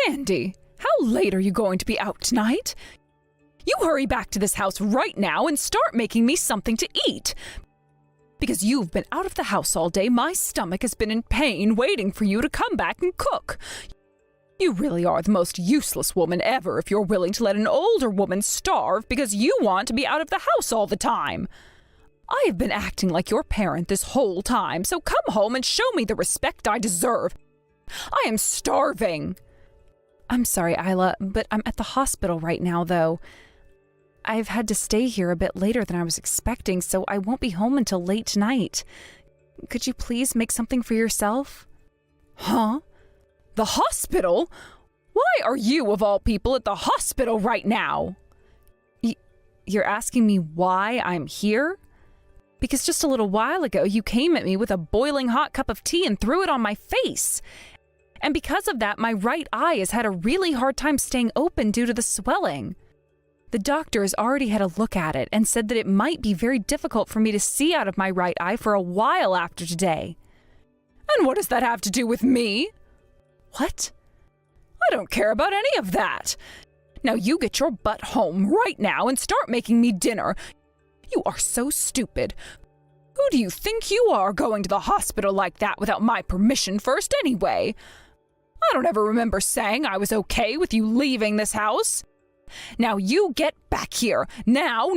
Mandy, how late are you going to be out tonight? You hurry back to this house right now and start making me something to eat. Because you've been out of the house all day, my stomach has been in pain waiting for you to come back and cook. You really are the most useless woman ever if you're willing to let an older woman starve because you want to be out of the house all the time. I have been acting like your parent this whole time, so come home and show me the respect I deserve. I am starving. I'm sorry, Isla, but I'm at the hospital right now, though. I've had to stay here a bit later than I was expecting, so I won't be home until late tonight. Could you please make something for yourself? Huh? The hospital? Why are you, of all people, at the hospital right now? You're asking me why I'm here? Because just a little while ago, you came at me with a boiling hot cup of tea and threw it on my face. And because of that, my right eye has had a really hard time staying open due to the swelling. The doctor has already had a look at it and said that it might be very difficult for me to see out of my right eye for a while after today. And what does that have to do with me? What? I don't care about any of that. Now you get your butt home right now and start making me dinner. You are so stupid. Who do you think you are going to the hospital like that without my permission first anyway? I don't ever remember saying I was okay with you leaving this house. Now you get back here. Now!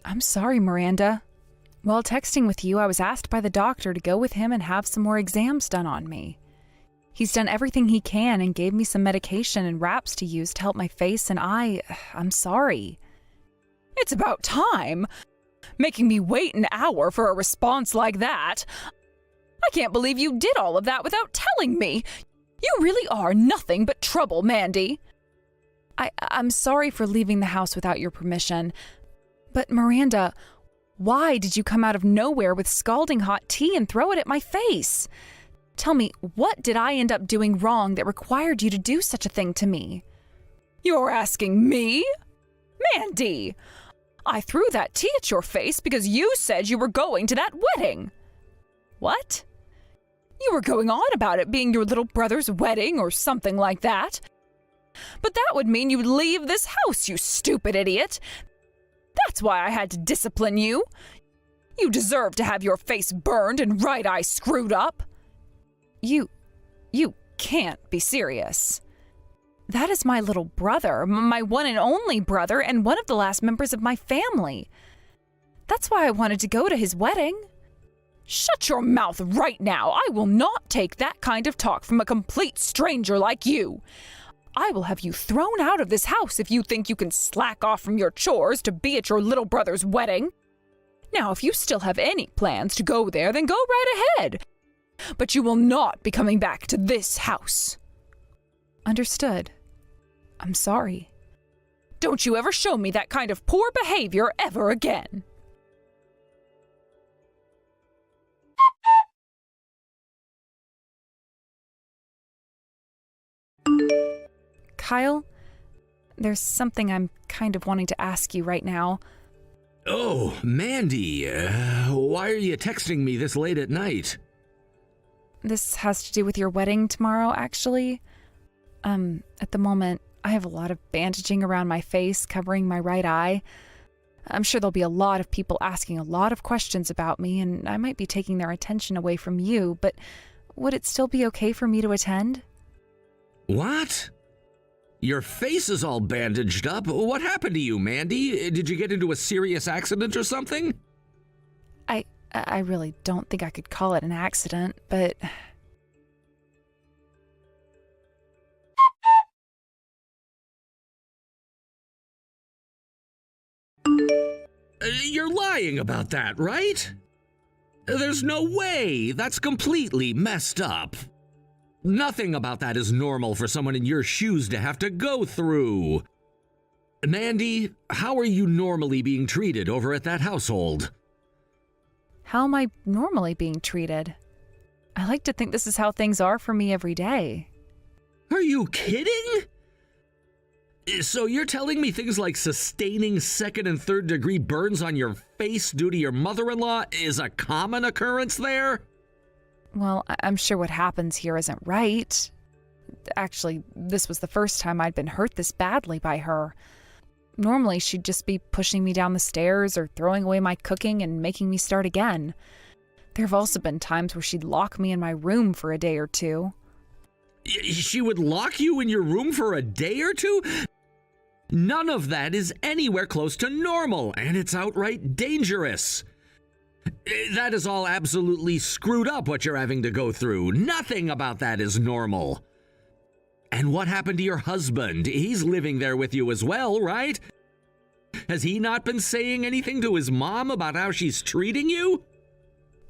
I'm sorry, Miranda. While texting with you, I was asked by the doctor to go with him and have some more exams done on me. He's done everything he can and gave me some medication and wraps to use to help my face, and I'm sorry. It's about time. Making me wait an hour for a response like that. I can't believe you did all of that without telling me. You really are nothing but trouble, Mandy. I'm sorry for leaving the house without your permission. But Miranda, why did you come out of nowhere with scalding hot tea and throw it at my face? Tell me, what did I end up doing wrong that required you to do such a thing to me? You're asking me? Mandy! I threw that tea at your face because you said you were going to that wedding. What? You were going on about it being your little brother's wedding or something like that. But that would mean you'd leave this house, you stupid idiot. That's why I had to discipline you. You deserve to have your face burned and right eye screwed up. You can't be serious. That is my little brother, my one and only brother, and one of the last members of my family. That's why I wanted to go to his wedding. Shut your mouth right now. I will not take that kind of talk from a complete stranger like you. I will have you thrown out of this house if you think you can slack off from your chores to be at your little brother's wedding. Now, if you still have any plans to go there, then go right ahead. But you will not be coming back to this house. Understood. I'm sorry. Don't you ever show me that kind of poor behavior ever again. Kyle, there's something I'm kind of wanting to ask you right now. Oh, Mandy, why are you texting me this late at night? This has to do with your wedding tomorrow, actually. At the moment, I have a lot of bandaging around my face, covering my right eye. I'm sure there'll be a lot of people asking a lot of questions about me, and I might be taking their attention away from you, but would it still be okay for me to attend? What? Your face is all bandaged up. What happened to you, Mandy? Did you get into a serious accident or something? I really don't think I could call it an accident, but... You're lying about that, right? There's no way. That's completely messed up. Nothing about that is normal for someone in your shoes to have to go through. Mandy, how are you normally being treated over at that household? How am I normally being treated? I like to think this is how things are for me every day. Are you kidding? So you're telling me things like sustaining second and third degree burns on your face due to your mother-in-law is a common occurrence there? Well, I'm sure what happens here isn't right. Actually, this was the first time I'd been hurt this badly by her. Normally, she'd just be pushing me down the stairs or throwing away my cooking and making me start again. There have also been times where she'd lock me in my room for a day or two. She would lock you in your room for a day or two? None of that is anywhere close to normal, and it's outright dangerous. That is all absolutely screwed up what you're having to go through. Nothing about that is normal. And what happened to your husband? He's living there with you as well, right? Has he not been saying anything to his mom about how she's treating you?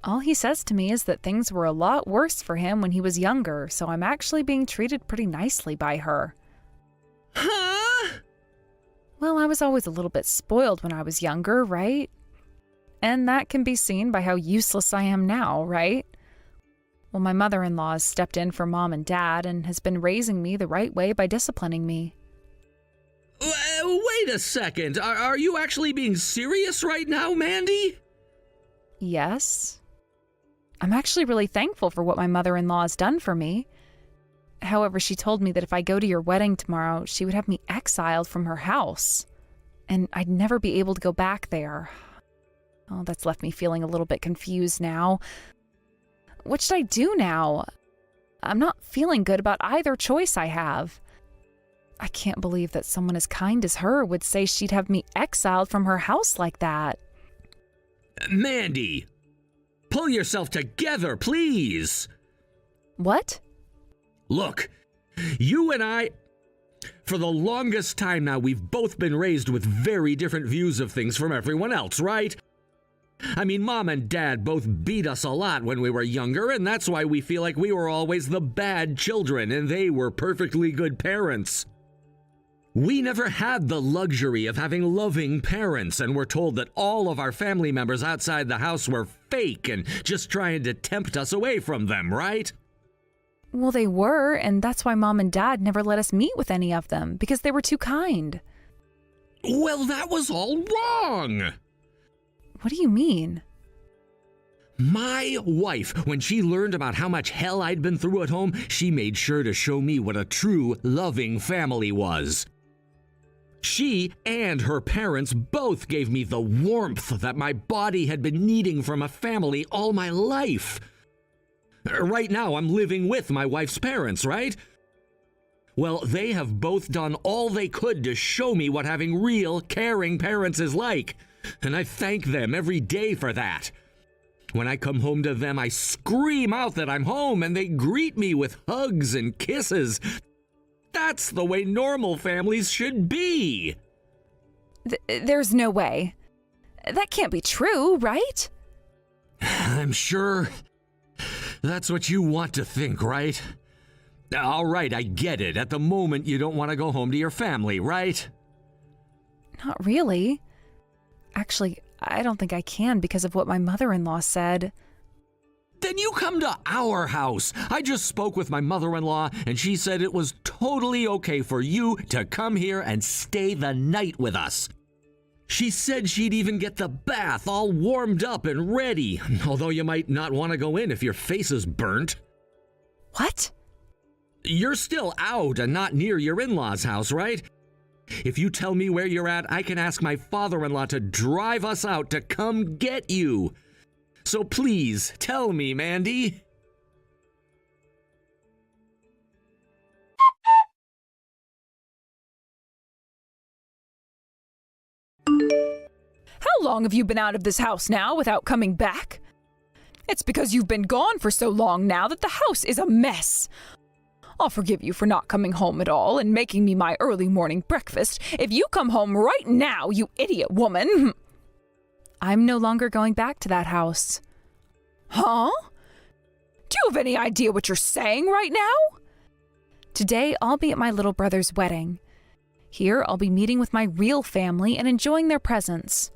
All he says to me is that things were a lot worse for him when he was younger, so I'm actually being treated pretty nicely by her. Huh? Well, I was always a little bit spoiled when I was younger, right? And that can be seen by how useless I am now, right? Well, my mother-in-law has stepped in for Mom and Dad and has been raising me the right way by disciplining me. Wait a second. Are you actually being serious right now, Mandy? Yes. I'm actually really thankful for what my mother-in-law has done for me. However, she told me that if I go to your wedding tomorrow, she would have me exiled from her house, and I'd never be able to go back there. Oh, that's left me feeling a little bit confused now. What should I do now? I'm not feeling good about either choice I have. I can't believe that someone as kind as her would say she'd have me exiled from her house like that. Mandy, pull yourself together, please. What? Look, you and I, for the longest time now, we've both been raised with very different views of things from everyone else, right? I mean, Mom and Dad both beat us a lot when we were younger, and that's why we feel like we were always the bad children and they were perfectly good parents. We never had the luxury of having loving parents, and we're told that all of our family members outside the house were fake and just trying to tempt us away from them, right? Well, they were, and that's why Mom and Dad never let us meet with any of them, because they were too kind. Well, that was all wrong! What do you mean? My wife, when she learned about how much hell I'd been through at home, she made sure to show me what a true, loving family was. She and her parents both gave me the warmth that my body had been needing from a family all my life. Right now, I'm living with my wife's parents, right? Well, they have both done all they could to show me what having real, caring parents is like, and I thank them every day for that. When I come home to them, I scream out that I'm home, and they greet me with hugs and kisses. That's the way normal families should be. There's no way. That can't be true, right? I'm sure that's what you want to think, right? All right, I get it. At the moment, you don't want to go home to your family, right? Not really. Actually, I don't think I can because of what my mother-in-law said. Then you come to our house. I just spoke with my mother-in-law, and she said it was totally okay for you to come here and stay the night with us. She said she'd even get the bath all warmed up and ready, although you might not want to go in if your face is burnt. What? You're still out and not near your in-laws' house, right? If you tell me where you're at, I can ask my father-in-law to drive us out to come get you. So please, tell me, Mandy. How long have you been out of this house now without coming back? It's because you've been gone for so long now that the house is a mess. I'll forgive you for not coming home at all and making me my early morning breakfast if you come home right now, you idiot woman. I'm no longer going back to that house. Huh? Do you have any idea what you're saying right now? Today, I'll be at my little brother's wedding. Here, I'll be meeting with my real family and enjoying their presence.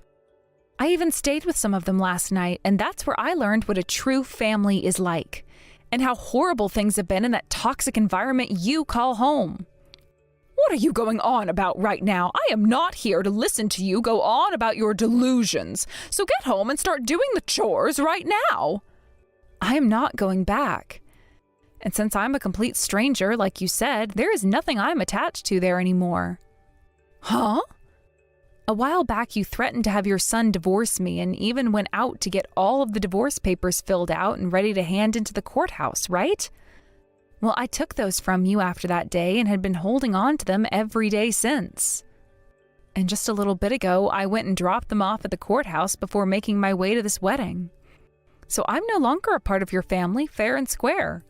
I even stayed with some of them last night, and that's where I learned what a true family is like, and how horrible things have been in that toxic environment you call home. What are you going on about right now? I am not here to listen to you go on about your delusions. So get home and start doing the chores right now. I am not going back. And since I'm a complete stranger, like you said, there is nothing I'm attached to there anymore. Huh? A while back, you threatened to have your son divorce me and even went out to get all of the divorce papers filled out and ready to hand into the courthouse, right? Well, I took those from you after that day and had been holding on to them every day since. And just a little bit ago, I went and dropped them off at the courthouse before making my way to this wedding. So I'm no longer a part of your family, fair and square.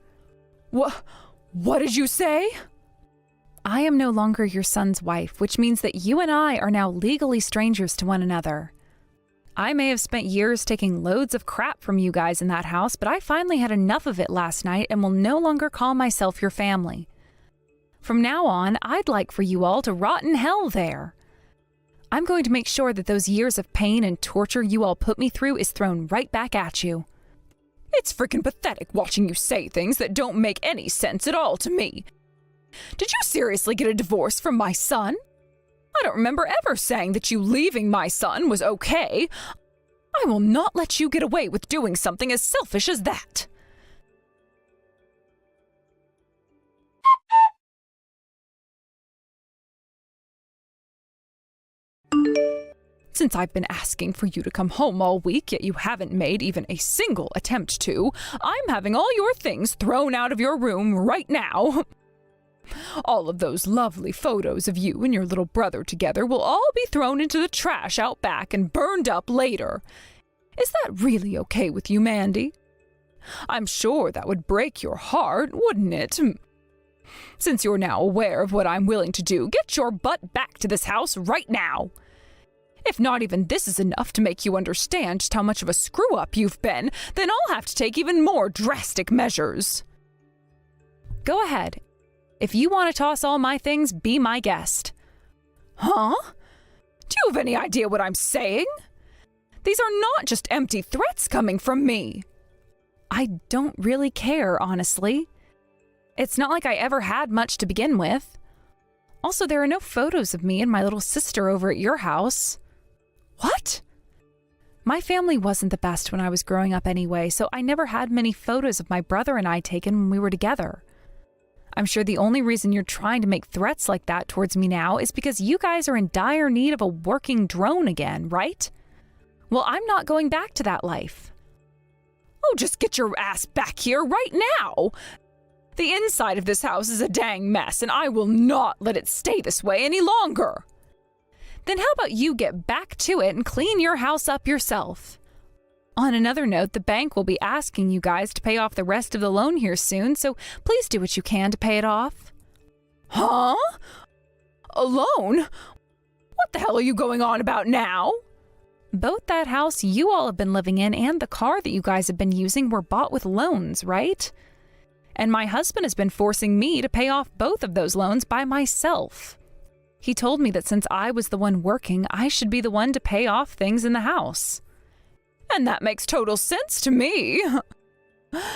What did you say? I am no longer your son's wife, which means that you and I are now legally strangers to one another. I may have spent years taking loads of crap from you guys in that house, but I finally had enough of it last night and will no longer call myself your family. From now on, I'd like for you all to rot in hell there. I'm going to make sure that those years of pain and torture you all put me through is thrown right back at you. It's freaking pathetic watching you say things that don't make any sense at all to me. Did you seriously get a divorce from my son? I don't remember ever saying that you leaving my son was okay. I will not let you get away with doing something as selfish as that. Since I've been asking for you to come home all week, yet you haven't made even a single attempt to, I'm having all your things thrown out of your room right now. All of those lovely photos of you and your little brother together will all be thrown into the trash out back and burned up later. Is that really okay with you, Mandy? I'm sure that would break your heart, wouldn't it? Since you're now aware of what I'm willing to do, get your butt back to this house right now. If not even this is enough to make you understand just how much of a screw-up you've been, then I'll have to take even more drastic measures. Go ahead. If you want to toss all my things, be my guest. Huh? Do you have any idea what I'm saying? These are not just empty threats coming from me. I don't really care, honestly. It's not like I ever had much to begin with. Also, there are no photos of me and my little sister over at your house. What? My family wasn't the best when I was growing up anyway, so I never had many photos of my brother and I taken when we were together. I'm sure the only reason you're trying to make threats like that towards me now is because you guys are in dire need of a working drone again, right? Well, I'm not going back to that life. Oh, just get your ass back here right now! The inside of this house is a dang mess, and I will not let it stay this way any longer. Then how about you get back to it and clean your house up yourself? On another note, the bank will be asking you guys to pay off the rest of the loan here soon, so please do what you can to pay it off. Huh? A loan? What the hell are you going on about now? Both that house you all have been living in and the car that you guys have been using were bought with loans, right? And my husband has been forcing me to pay off both of those loans by myself. He told me that since I was the one working, I should be the one to pay off things in the house. And that makes total sense to me.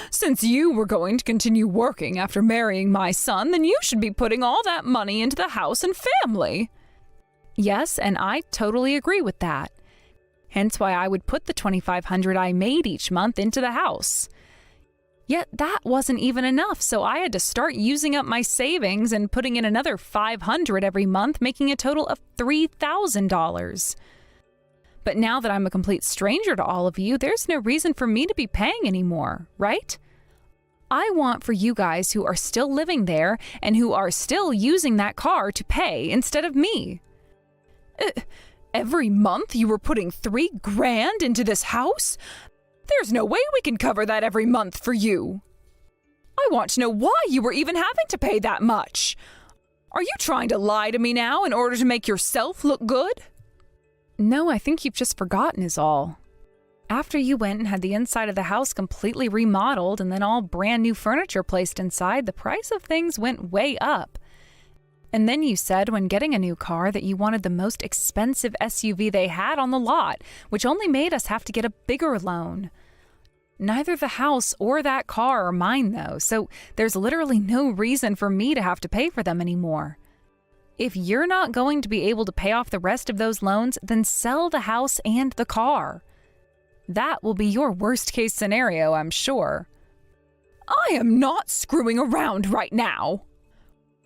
Since you were going to continue working after marrying my son, then you should be putting all that money into the house and family. Yes, and I totally agree with that. Hence why I would put the $2,500 I made each month into the house. Yet that wasn't even enough, so I had to start using up my savings and putting in another $500 every month, making a total of $3,000. But now that I'm a complete stranger to all of you, there's no reason for me to be paying anymore, right? I want for you guys who are still living there and who are still using that car to pay instead of me. Every month you were putting $3,000 into this house? There's no way we can cover that every month for you. I want to know why you were even having to pay that much. Are you trying to lie to me now in order to make yourself look good? No, I think you've just forgotten is all. After you went and had the inside of the house completely remodeled and then all brand new furniture placed inside, the price of things went way up. And then you said when getting a new car that you wanted the most expensive SUV they had on the lot, which only made us have to get a bigger loan. Neither the house or that car are mine though, so there's literally no reason for me to have to pay for them anymore. If you're not going to be able to pay off the rest of those loans, then sell the house and the car. That will be your worst-case scenario, I'm sure. I am not screwing around right now.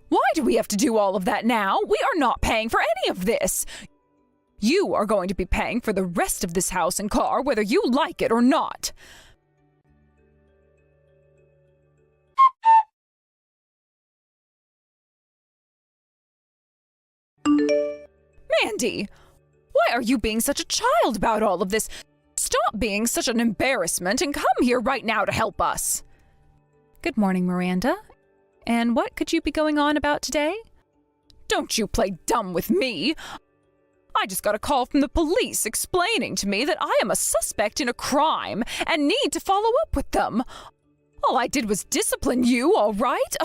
Why do we have to do all of that now? We are not paying for any of this. You are going to be paying for the rest of this house and car, whether you like it or not. Mandy, why are you being such a child about all of this? Stop being such an embarrassment and come here right now to help us. Good morning, Miranda. And what could you be going on about today? Don't you play dumb with me. I just got a call from the police explaining to me that I am a suspect in a crime and need to follow up with them. All I did was discipline you, all right?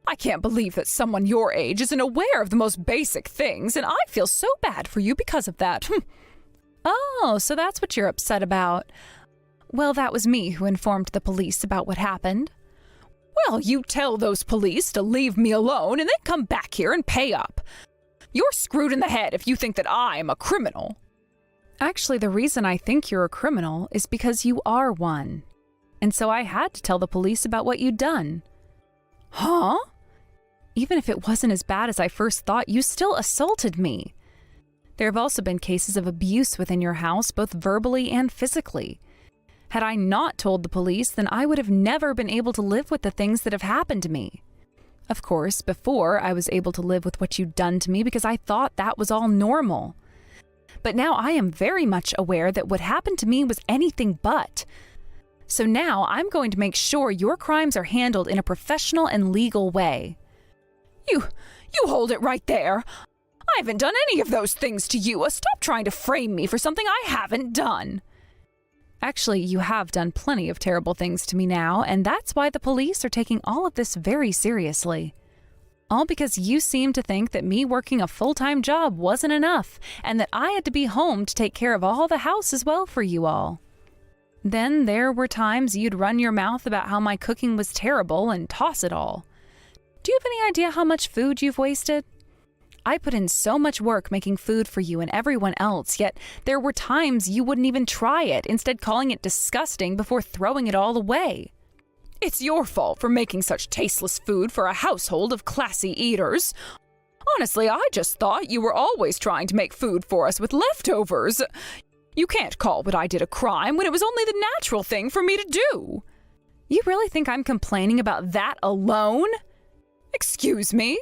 I can't believe that someone your age isn't aware of the most basic things, and I feel so bad for you because of that. Oh, so that's what you're upset about. Well, that was me who informed the police about what happened. Well, you tell those police to leave me alone and then come back here and pay up. You're screwed in the head if you think that I'm a criminal. Actually, the reason I think you're a criminal is because you are one. And so I had to tell the police about what you'd done. Huh? Even if it wasn't as bad as I first thought, you still assaulted me. There have also been cases of abuse within your house, both verbally and physically. Had I not told the police, then I would have never been able to live with the things that have happened to me. Of course, before, I was able to live with what you'd done to me because I thought that was all normal. But now I am very much aware that what happened to me was anything but. So now I'm going to make sure your crimes are handled in a professional and legal way. You hold it right there. I haven't done any of those things to you. Stop trying to frame me for something I haven't done. Actually, you have done plenty of terrible things to me now, and that's why the police are taking all of this very seriously. All because you seem to think that me working a full-time job wasn't enough, and that I had to be home to take care of all the house as well for you all. Then there were times you'd run your mouth about how my cooking was terrible and toss it all. Do you have any idea how much food you've wasted? I put in so much work making food for you and everyone else, yet there were times you wouldn't even try it, instead calling it disgusting before throwing it all away. It's your fault for making such tasteless food for a household of classy eaters. Honestly, I just thought you were always trying to make food for us with leftovers. You can't call what I did a crime when it was only the natural thing for me to do. You really think I'm complaining about that alone? Excuse me?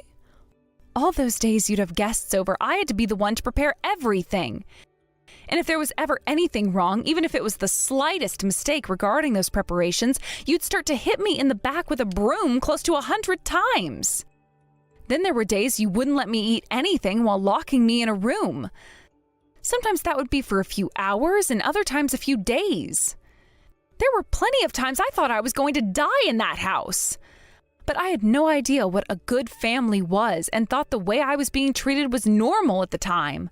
All those days you'd have guests over, I had to be the one to prepare everything. And if there was ever anything wrong, even if it was the slightest mistake regarding those preparations, you'd start to hit me in the back with a broom close to 100 times. Then there were days you wouldn't let me eat anything while locking me in a room. Sometimes that would be for a few hours and other times a few days. There were plenty of times I thought I was going to die in that house. But I had no idea what a good family was and thought the way I was being treated was normal at the time.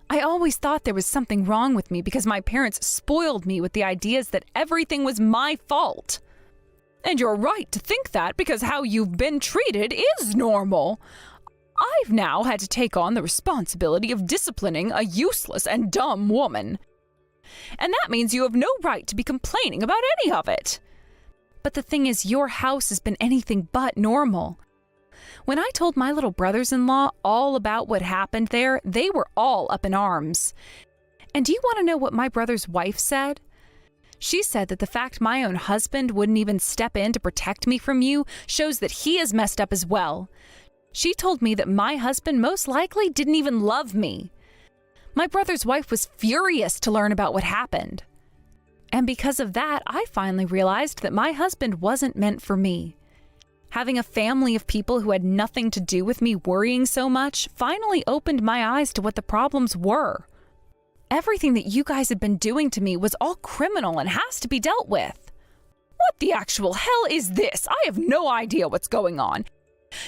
I always thought there was something wrong with me because my parents spoiled me with the ideas that everything was my fault. And you're right to think that because how you've been treated is normal. I've now had to take on the responsibility of disciplining a useless and dumb woman. And that means you have no right to be complaining about any of it. But the thing is, your house has been anything but normal. When I told my little brothers-in-law all about what happened there, they were all up in arms. And do you want to know what my brother's wife said? She said that the fact my own husband wouldn't even step in to protect me from you shows that he is messed up as well. She told me that my husband most likely didn't even love me. My brother's wife was furious to learn about what happened. And because of that, I finally realized that my husband wasn't meant for me. Having a family of people who had nothing to do with me worrying so much finally opened my eyes to what the problems were. Everything that you guys had been doing to me was all criminal and has to be dealt with. What the actual hell is this? I have no idea what's going on.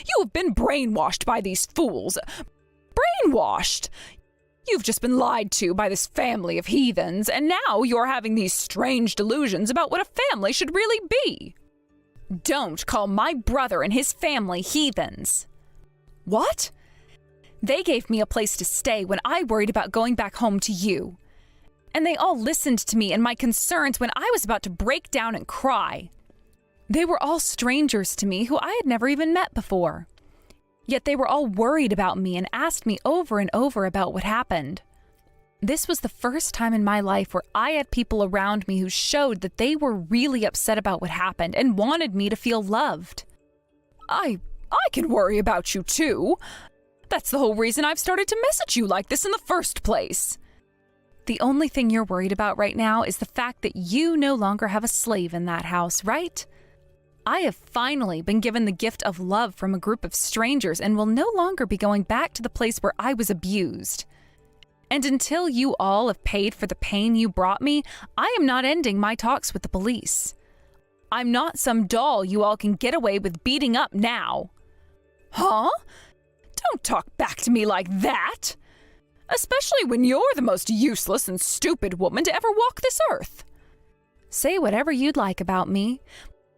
You have been brainwashed by these fools. Brainwashed! You've just been lied to by this family of heathens, and now you're having these strange delusions about what a family should really be. Don't call my brother and his family heathens. What? They gave me a place to stay when I worried about going back home to you. And they all listened to me and my concerns when I was about to break down and cry. They were all strangers to me who I had never even met before. Yet they were all worried about me and asked me over and over about what happened. This was the first time in my life where I had people around me who showed that they were really upset about what happened and wanted me to feel loved. I can worry about you too. That's the whole reason I've started to message you like this in the first place. The only thing you're worried about right now is the fact that you no longer have a slave in that house, right? I have finally been given the gift of love from a group of strangers and will no longer be going back to the place where I was abused. And until you all have paid for the pain you brought me, I am not ending my talks with the police. I'm not some doll you all can get away with beating up now. Huh? Don't talk back to me like that. Especially when you're the most useless and stupid woman to ever walk this earth. Say whatever you'd like about me,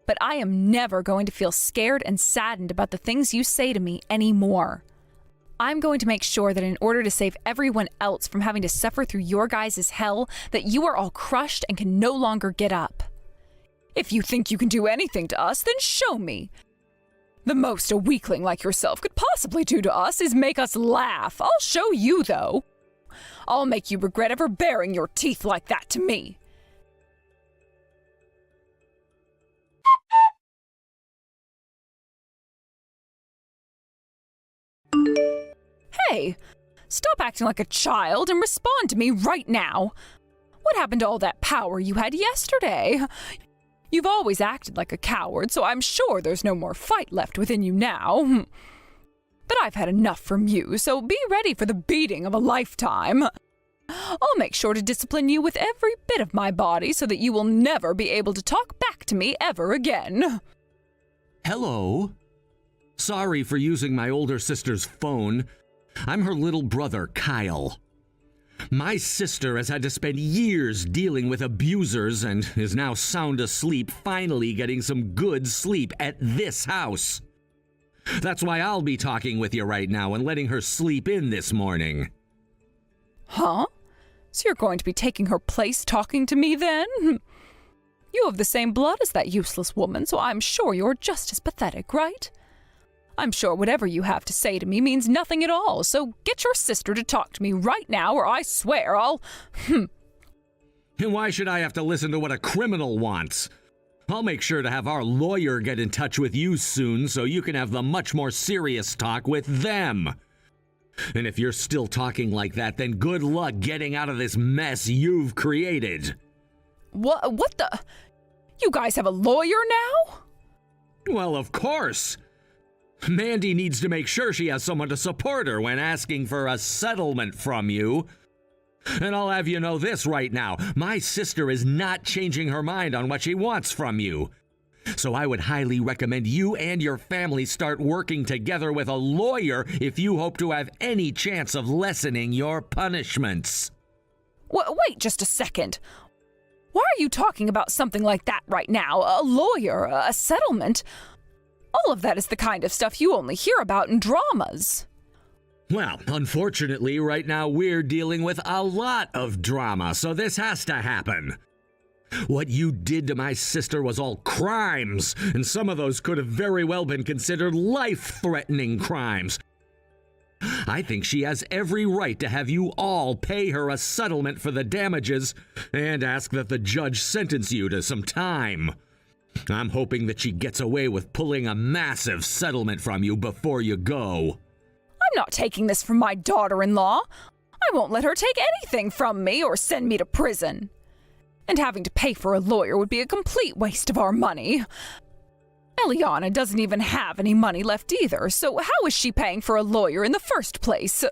but I am never going to feel scared and saddened about the things you say to me anymore. I'm going to make sure that in order to save everyone else from having to suffer through your guys' hell, that you are all crushed and can no longer get up. If you think you can do anything to us, then show me. The most a weakling like yourself could possibly do to us is make us laugh. I'll show you, though. I'll make you regret ever baring your teeth like that to me. Hey, stop acting like a child and respond to me right now. What happened to all that power you had yesterday? You've always acted like a coward, so I'm sure there's no more fight left within you now. But I've had enough from you, so be ready for the beating of a lifetime. I'll make sure to discipline you with every bit of my body so that you will never be able to talk back to me ever again. Hello. Sorry for using my older sister's phone. I'm her little brother, Kyle. My sister has had to spend years dealing with abusers and is now sound asleep, finally getting some good sleep at this house. That's why I'll be talking with you right now and letting her sleep in this morning. Huh? So you're going to be taking her place talking to me then? You have the same blood as that useless woman, so I'm sure you're just as pathetic, right? I'm sure whatever you have to say to me means nothing at all, so get your sister to talk to me right now or I swear I'll… And why should I have to listen to what a criminal wants? I'll make sure to have our lawyer get in touch with you soon so you can have the much more serious talk with them. And if you're still talking like that, then good luck getting out of this mess you've created. What the… You guys have a lawyer now? Well, of course. Mandy needs to make sure she has someone to support her when asking for a settlement from you. And I'll have you know this right now. My sister is not changing her mind on what she wants from you. So I would highly recommend you and your family start working together with a lawyer if you hope to have any chance of lessening your punishments. Wait just a second. Why are you talking about something like that right now? A lawyer? A settlement? All of that is the kind of stuff you only hear about in dramas. Well, unfortunately, right now we're dealing with a lot of drama, so this has to happen. What you did to my sister was all crimes, and some of those could have very well been considered life-threatening crimes. I think she has every right to have you all pay her a settlement for the damages and ask that the judge sentence you to some time. I'm hoping that she gets away with pulling a massive settlement from you before you go. I'm not taking this from my daughter-in-law. I won't let her take anything from me or send me to prison. And having to pay for a lawyer would be a complete waste of our money. Eliana doesn't even have any money left either, so how is she paying for a lawyer in the first place?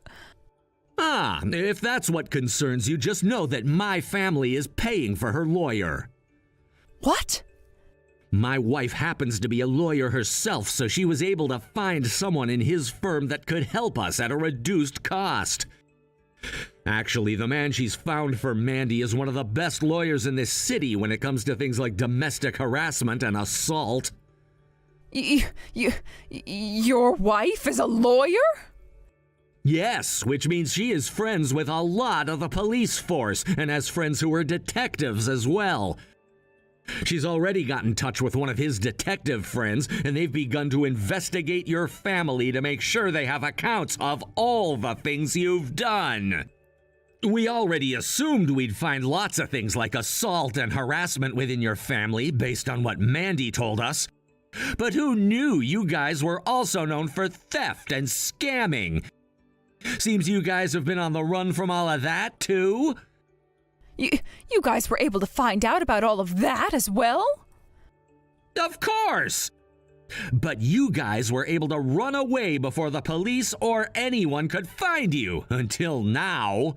Ah, if that's what concerns you, just know that my family is paying for her lawyer. What? My wife happens to be a lawyer herself, so she was able to find someone in his firm that could help us at a reduced cost. Actually, the man she's found for Mandy is one of the best lawyers in this city when it comes to things like domestic harassment and assault. Your wife is a lawyer? Yes, which means she is friends with a lot of the police force and has friends who are detectives as well. She's already got in touch with one of his detective friends, and they've begun to investigate your family to make sure they have accounts of all the things you've done. We already assumed we'd find lots of things like assault and harassment within your family based on what Mandy told us. But who knew you guys were also known for theft and scamming? Seems you guys have been on the run from all of that, too? You guys were able to find out about all of that as well? Of course! But you guys were able to run away before the police or anyone could find you, until now.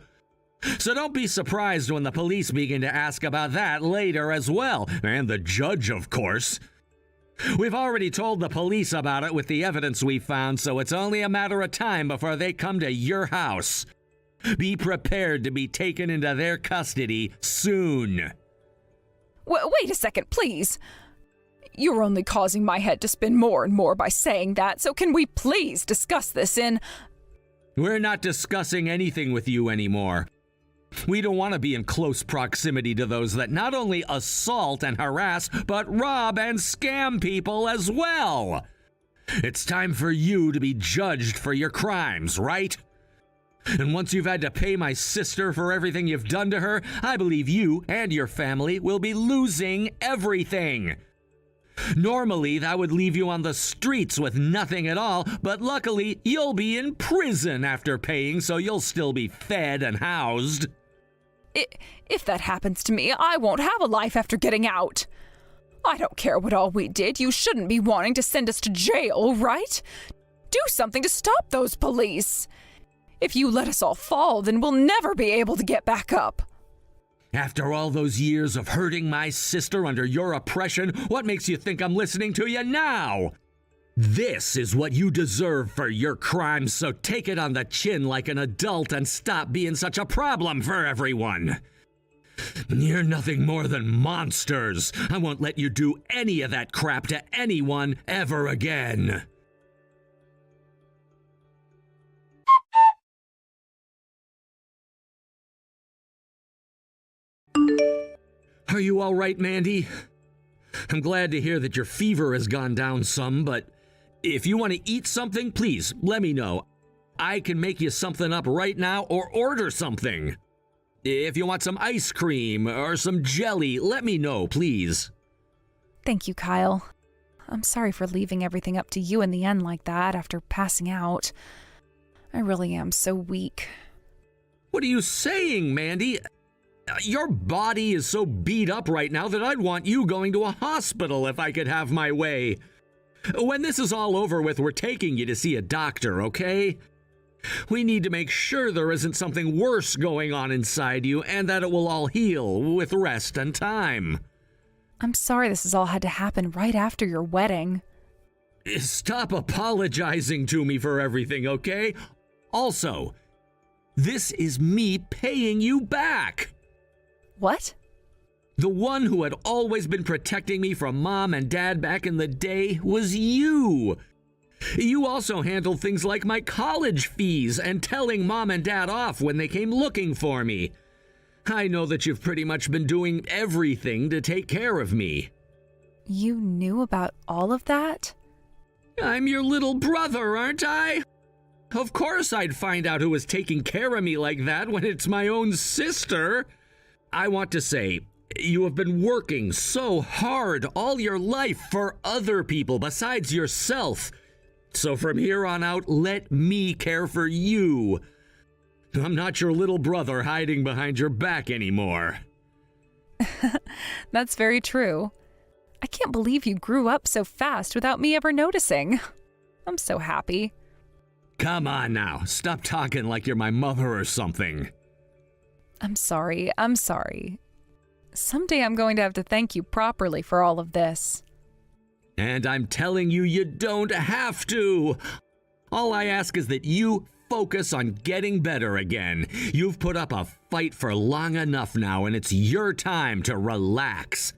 So don't be surprised when the police begin to ask about that later as well, and the judge, of course. We've already told the police about it with the evidence we found, so it's only a matter of time before they come to your house. Be prepared to be taken into their custody soon. Wait a second, please. You're only causing my head to spin more and more by saying that, so can we please discuss this in... We're not discussing anything with you anymore. We don't want to be in close proximity to those that not only assault and harass, but rob and scam people as well. It's time for you to be judged for your crimes, right? And once you've had to pay my sister for everything you've done to her, I believe you and your family will be losing everything. Normally, that would leave you on the streets with nothing at all, but luckily, you'll be in prison after paying, so you'll still be fed and housed. If that happens to me, I won't have a life after getting out. I don't care what all we did. You shouldn't be wanting to send us to jail, right? Do something to stop those police. If you let us all fall, then we'll never be able to get back up. After all those years of hurting my sister under your oppression, what makes you think I'm listening to you now? This is what you deserve for your crimes, so take it on the chin like an adult and stop being such a problem for everyone. You're nothing more than monsters. I won't let you do any of that crap to anyone ever again. Are you all right, Mandy? I'm glad to hear that your fever has gone down some, but if you want to eat something, please let me know. I can make you something up right now or order something. If you want some ice cream or some jelly, let me know, please. Thank you, Kyle. I'm sorry for leaving everything up to you in the end like that after passing out. I really am so weak. What are you saying, Mandy? Your body is so beat up right now that I'd want you going to a hospital if I could have my way. When this is all over with, we're taking you to see a doctor, okay? We need to make sure there isn't something worse going on inside you and that it will all heal with rest and time. I'm sorry this has all had to happen right after your wedding. Stop apologizing to me for everything, okay? Also, this is me paying you back. What? The one who had always been protecting me from Mom and Dad back in the day was you. You also handled things like my college fees and telling Mom and Dad off when they came looking for me. I know that you've pretty much been doing everything to take care of me. You knew about all of that? I'm your little brother, aren't I? Of course I'd find out who was taking care of me like that when it's my own sister. I want to say, you have been working so hard all your life for other people besides yourself. So from here on out, let me care for you. I'm not your little brother hiding behind your back anymore. That's very true. I can't believe you grew up so fast without me ever noticing. I'm so happy. Come on now, stop talking like you're my mother or something. I'm sorry. Someday I'm going to have to thank you properly for all of this. And I'm telling you, you don't have to. All I ask is that you focus on getting better again. You've put up a fight for long enough now, and it's your time to relax.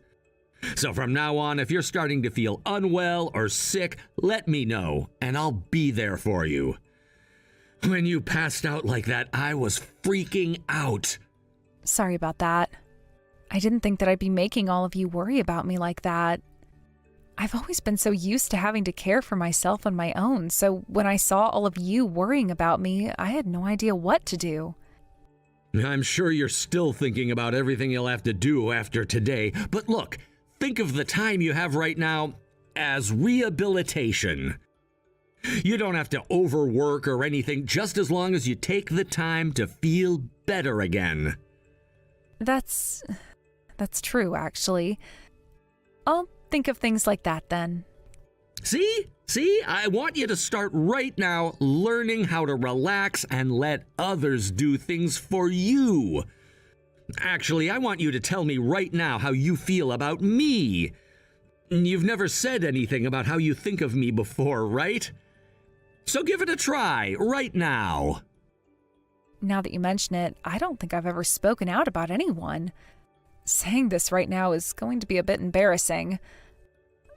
So from now on, if you're starting to feel unwell or sick, let me know, and I'll be there for you. When you passed out like that, I was freaking out. Sorry about that. I didn't think that I'd be making all of you worry about me like that. I've always been so used to having to care for myself on my own, so when I saw all of you worrying about me, I had no idea what to do. I'm sure you're still thinking about everything you'll have to do after today, but look, think of the time you have right now as rehabilitation. You don't have to overwork or anything, just as long as you take the time to feel better again. That's true, actually. I'll think of things like that then. See? I want you to start right now learning how to relax and let others do things for you. Actually, I want you to tell me right now how you feel about me. You've never said anything about how you think of me before, right? So give it a try right now. Now that you mention it, I don't think I've ever spoken out about anyone. Saying this right now is going to be a bit embarrassing.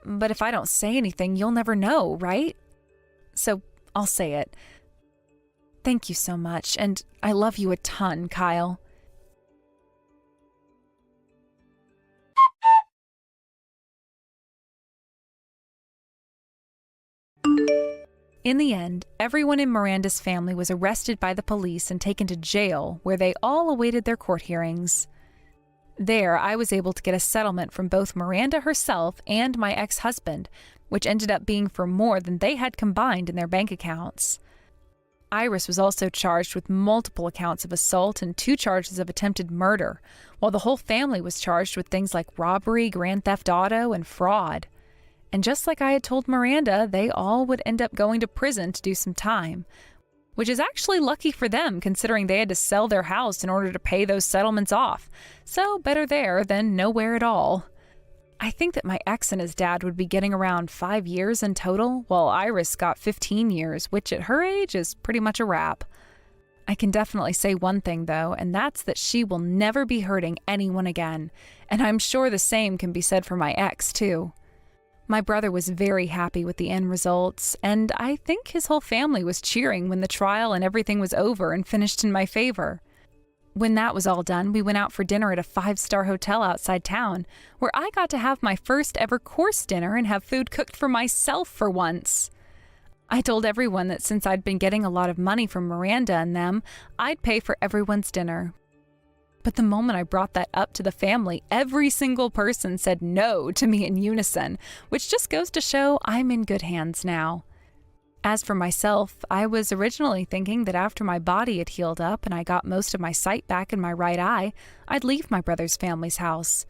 But if I don't say anything, you'll never know, right? So I'll say it. Thank you so much, and I love you a ton, Kyle. In the end, everyone in Miranda's family was arrested by the police and taken to jail, where they all awaited their court hearings. There, I was able to get a settlement from both Miranda herself and my ex-husband, which ended up being for more than they had combined in their bank accounts. Iris was also charged with multiple accounts of assault and 2 charges of attempted murder, while the whole family was charged with things like robbery, grand theft auto, and fraud. And just like I had told Miranda, they all would end up going to prison to do some time, which is actually lucky for them considering they had to sell their house in order to pay those settlements off. So better there than nowhere at all. I think that my ex and his dad would be getting around 5 years in total, while Iris got 15 years, which at her age is pretty much a wrap. I can definitely say one thing though, and that's that she will never be hurting anyone again, and I'm sure the same can be said for my ex too. My brother was very happy with the end results, and I think his whole family was cheering when the trial and everything was over and finished in my favor. When that was all done, we went out for dinner at a 5-star hotel outside town, where I got to have my first ever course dinner and have food cooked for myself for once. I told everyone that since I'd been getting a lot of money from Miranda and them, I'd pay for everyone's dinner. But the moment I brought that up to the family, every single person said no to me in unison, which just goes to show I'm in good hands now. As for myself, I was originally thinking that after my body had healed up and I got most of my sight back in my right eye, I'd leave my brother's family's house.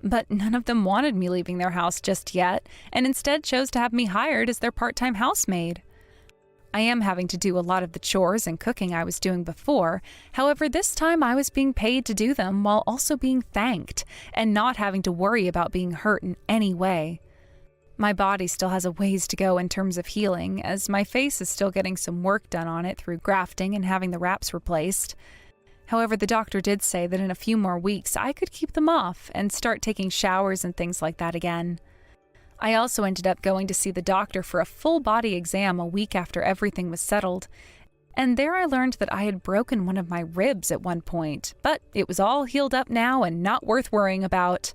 But none of them wanted me leaving their house just yet, and instead chose to have me hired as their part-time housemaid. I am having to do a lot of the chores and cooking I was doing before. However, this time I was being paid to do them while also being thanked and not having to worry about being hurt in any way. My body still has a ways to go in terms of healing, as my face is still getting some work done on it through grafting and having the wraps replaced. However, the doctor did say that in a few more weeks I could keep them off and start taking showers and things like that again. I also ended up going to see the doctor for a full body exam a week after everything was settled, and there I learned that I had broken one of my ribs at one point, but it was all healed up now and not worth worrying about.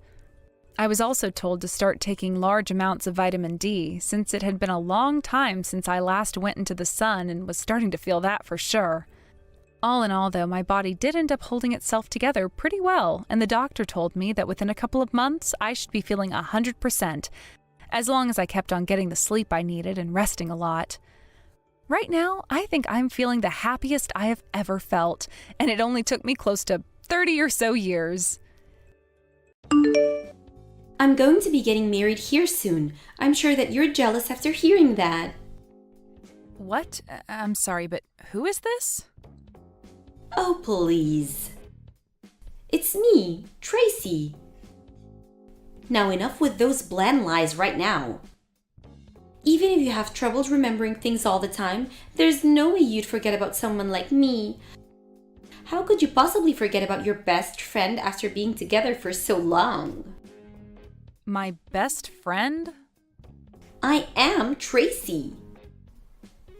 I was also told to start taking large amounts of vitamin D, since it had been a long time since I last went into the sun and was starting to feel that for sure. All in all, though, my body did end up holding itself together pretty well, and the doctor told me that within a couple of months I should be feeling 100%, as long as I kept on getting the sleep I needed and resting a lot. Right now, I think I'm feeling the happiest I have ever felt, and it only took me close to 30 or so years. I'm going to be getting married here soon. I'm sure that you're jealous after hearing that. What? I'm sorry, but who is this? Oh, please. It's me, Tracy. Now enough with those bland lies right now. Even if you have trouble remembering things all the time, there's no way you'd forget about someone like me. How could you possibly forget about your best friend after being together for so long? My best friend? I am Tracy.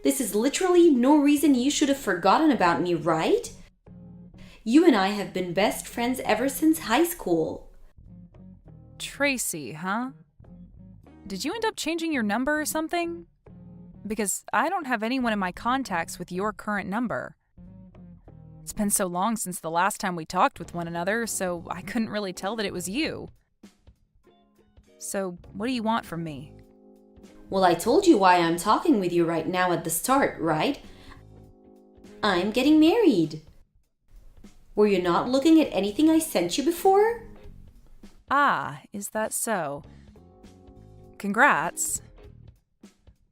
This is literally no reason you should have forgotten about me, right? You and I have been best friends ever since high school. Tracy, huh? Did you end up changing your number or something? Because I don't have anyone in my contacts with your current number. It's been so long since the last time we talked with one another, so I couldn't really tell that it was you. So, what do you want from me? Well, I told you why I'm talking with you right now at the start, right? I'm getting married. Were you not looking at anything I sent you before? Ah, is that so? Congrats.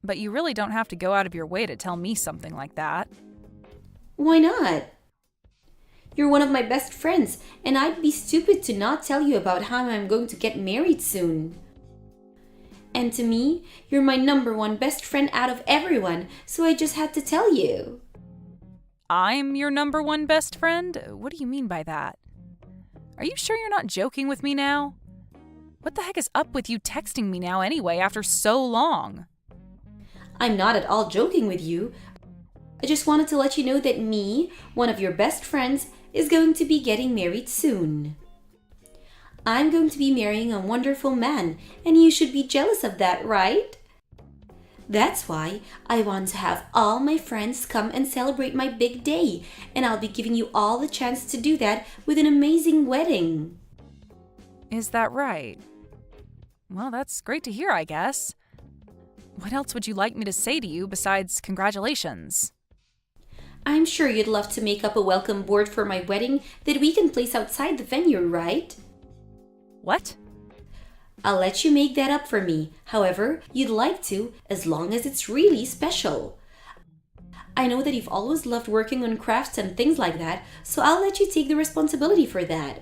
But you really don't have to go out of your way to tell me something like that. Why not? You're one of my best friends, and I'd be stupid to not tell you about how I'm going to get married soon. And to me, you're my number one best friend out of everyone, so I just had to tell you. I'm your number one best friend? What do you mean by that? Are you sure you're not joking with me now? What the heck is up with you texting me now anyway after so long? I'm not at all joking with you. I just wanted to let you know that me, one of your best friends, is going to be getting married soon. I'm going to be marrying a wonderful man, and you should be jealous of that, right? That's why I want to have all my friends come and celebrate my big day, and I'll be giving you all the chance to do that with an amazing wedding. Is that right? Well, that's great to hear, I guess. What else would you like me to say to you besides congratulations? I'm sure you'd love to make up a welcome board for my wedding that we can place outside the venue, right? What? I'll let you make that up for me, however you'd like to, as long as it's really special. I know that you've always loved working on crafts and things like that, so I'll let you take the responsibility for that.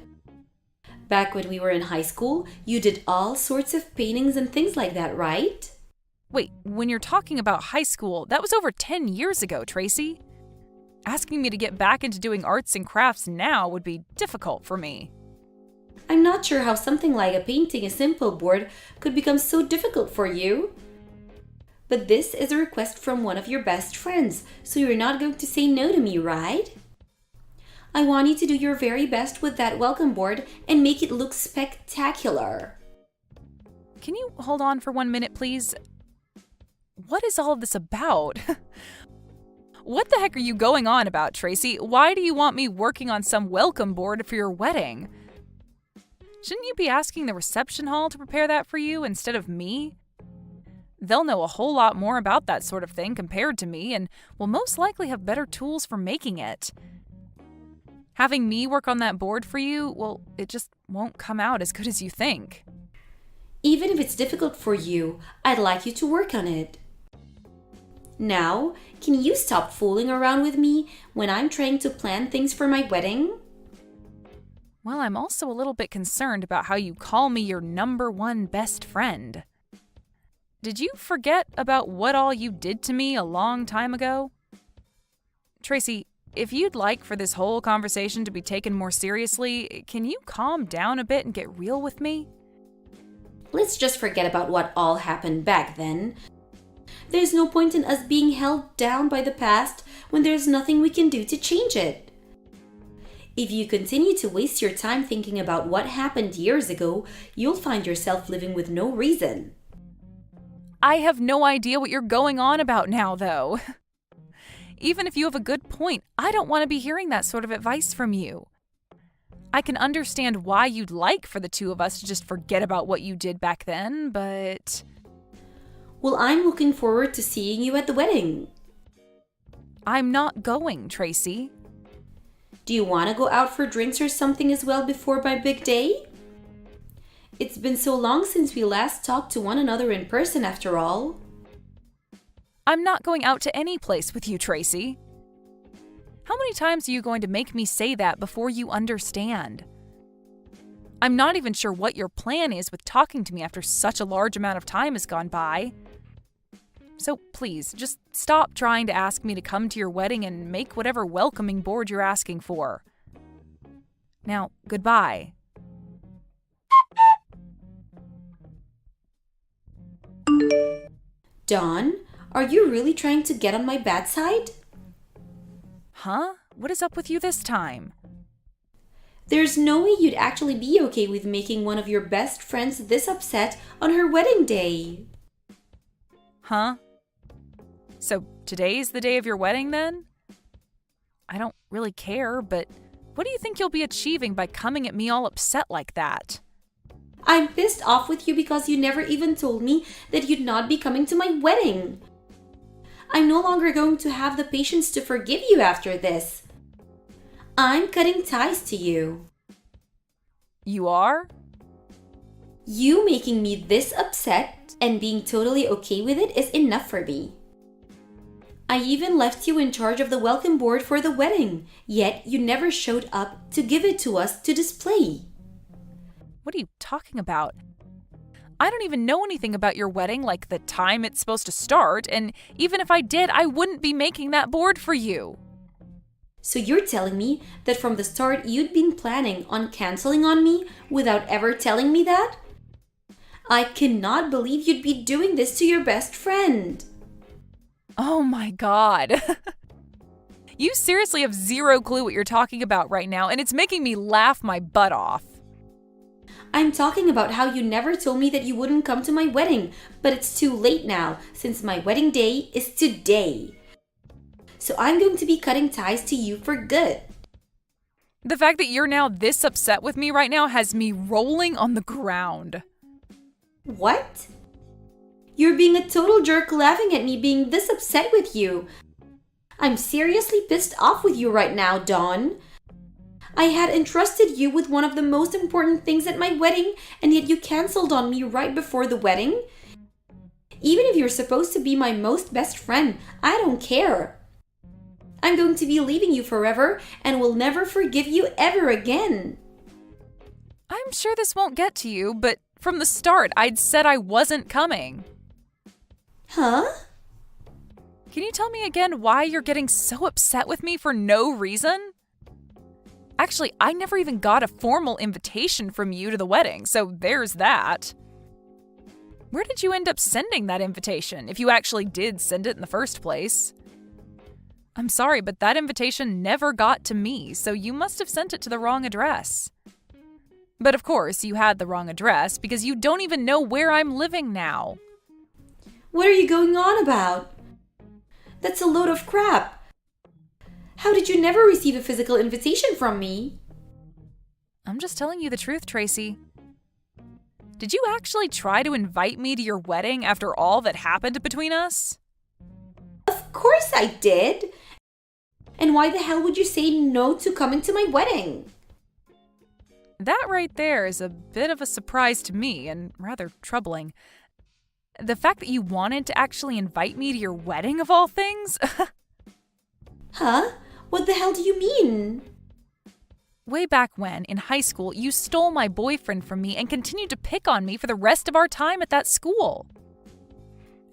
Back when we were in high school, you did all sorts of paintings and things like that, right? Wait, when you're talking about high school, that was over 10 years ago, Tracy. Asking me to get back into doing arts and crafts now would be difficult for me. I'm not sure how something like a painting a simple board could become so difficult for you. But this is a request from one of your best friends, so you're not going to say no to me, right? I want you to do your very best with that welcome board and make it look spectacular. Can you hold on for 1 minute, please? What is all of this about? What the heck are you going on about, Tracy? Why do you want me working on some welcome board for your wedding? Shouldn't you be asking the reception hall to prepare that for you instead of me? They'll know a whole lot more about that sort of thing compared to me and will most likely have better tools for making it. Having me work on that board for you, well, it just won't come out as good as you think. Even if it's difficult for you, I'd like you to work on it. Now, can you stop fooling around with me when I'm trying to plan things for my wedding? Well, I'm also a little bit concerned about how you call me your number one best friend. Did you forget about what all you did to me a long time ago? Tracy, if you'd like for this whole conversation to be taken more seriously, can you calm down a bit and get real with me? Let's just forget about what all happened back then. There's no point in us being held down by the past when there's nothing we can do to change it. If you continue to waste your time thinking about what happened years ago, you'll find yourself living with no reason. I have no idea what you're going on about now, though. Even if you have a good point, I don't want to be hearing that sort of advice from you. I can understand why you'd like for the two of us to just forget about what you did back then, but... Well, I'm looking forward to seeing you at the wedding. I'm not going, Tracy. Do you want to go out for drinks or something as well before my big day? It's been so long since we last talked to one another in person after all. I'm not going out to any place with you, Tracy. How many times are you going to make me say that before you understand? I'm not even sure what your plan is with talking to me after such a large amount of time has gone by. So please, just stop trying to ask me to come to your wedding and make whatever welcoming board you're asking for. Now, goodbye. Dawn, Are you really trying to get on my bad side? Huh? What is up with you this time? There's no way you'd actually be okay with making one of your best friends this upset on her wedding day. Huh? So today's the day of your wedding then? I don't really care, but what do you think you'll be achieving by coming at me all upset like that? I'm pissed off with you because you never even told me that you'd not be coming to my wedding. I'm no longer going to have the patience to forgive you after this. I'm cutting ties to you. You are? You making me this upset and being totally okay with it is enough for me. I even left you in charge of the welcome board for the wedding, yet you never showed up to give it to us to display. What are you talking about? I don't even know anything about your wedding, like the time it's supposed to start, and even if I did, I wouldn't be making that board for you. So you're telling me that from the start you'd been planning on canceling on me without ever telling me that? I cannot believe you'd be doing this to your best friend. Oh my god. You seriously have zero clue what you're talking about right now, and it's making me laugh my butt off. I'm talking about how you never told me that you wouldn't come to my wedding, but it's too late now since my wedding day is today. So I'm going to be cutting ties to you for good. The fact that you're now this upset with me right now has me rolling on the ground. What? You're being a total jerk laughing at me being this upset with you. I'm seriously pissed off with you right now, Dawn. I had entrusted you with one of the most important things at my wedding, and yet you canceled on me right before the wedding? Even if you're supposed to be my most best friend, I don't care. I'm going to be leaving you forever and will never forgive you ever again. I'm sure this won't get to you, but from the start, I'd said I wasn't coming. Huh? Can you tell me again why you're getting so upset with me for no reason? Actually, I never even got a formal invitation from you to the wedding, so there's that. Where did you end up sending that invitation, if you actually did send it in the first place? I'm sorry, but that invitation never got to me, so you must have sent it to the wrong address. But of course, you had the wrong address because you don't even know where I'm living now. What are you going on about? That's a load of crap. How did you never receive a physical invitation from me? I'm just telling you the truth, Tracy. Did you actually try to invite me to your wedding after all that happened between us? Of course I did. And why the hell would you say no to coming to my wedding? That right there is a bit of a surprise to me and rather troubling. The fact that you wanted to actually invite me to your wedding of all things? Huh? What the hell do you mean? Way back when, in high school, you stole my boyfriend from me and continued to pick on me for the rest of our time at that school.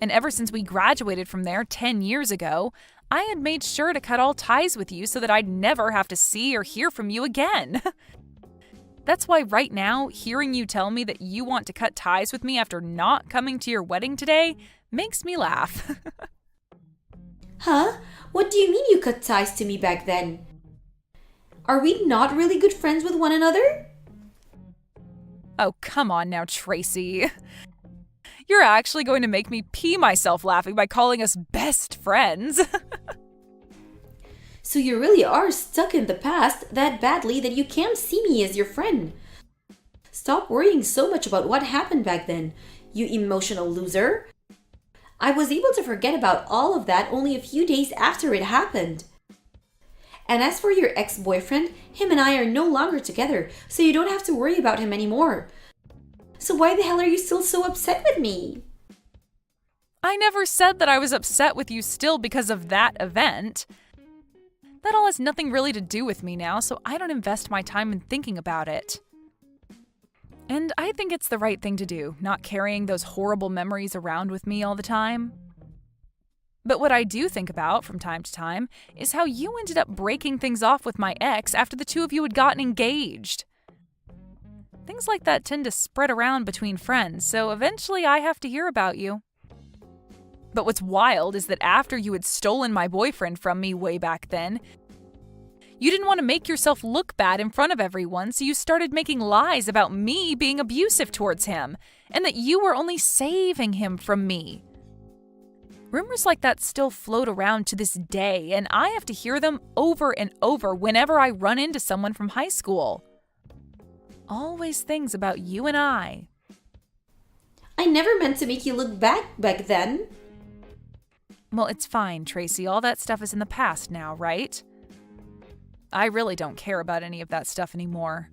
And ever since we graduated from there 10 years ago, I had made sure to cut all ties with you so that I'd never have to see or hear from you again. That's why right now, hearing you tell me that you want to cut ties with me after not coming to your wedding today makes me laugh. Huh? What do you mean you cut ties to me back then? Are we not really good friends with one another? Oh, come on now, Tracy. You're actually going to make me pee myself laughing by calling us best friends. So you really are stuck in the past that badly that you can't see me as your friend. Stop worrying so much about what happened back then, you emotional loser. I was able to forget about all of that only a few days after it happened. And as for your ex-boyfriend, him and I are no longer together, so you don't have to worry about him anymore. So why the hell are you still so upset with me? I never said that I was upset with you still because of that event. That all has nothing really to do with me now, so I don't invest my time in thinking about it. And I think it's the right thing to do, not carrying those horrible memories around with me all the time. But what I do think about from time to time is how you ended up breaking things off with my ex after the two of you had gotten engaged. Things like that tend to spread around between friends, so eventually I have to hear about you. But what's wild is that after you had stolen my boyfriend from me way back then, you didn't want to make yourself look bad in front of everyone, so you started making lies about me being abusive towards him, and that you were only saving him from me. Rumors like that still float around to this day, and I have to hear them over and over whenever I run into someone from high school. Always things about you and I. I never meant to make you look back then. Well, it's fine, Tracy. All that stuff is in the past now, right? I really don't care about any of that stuff anymore.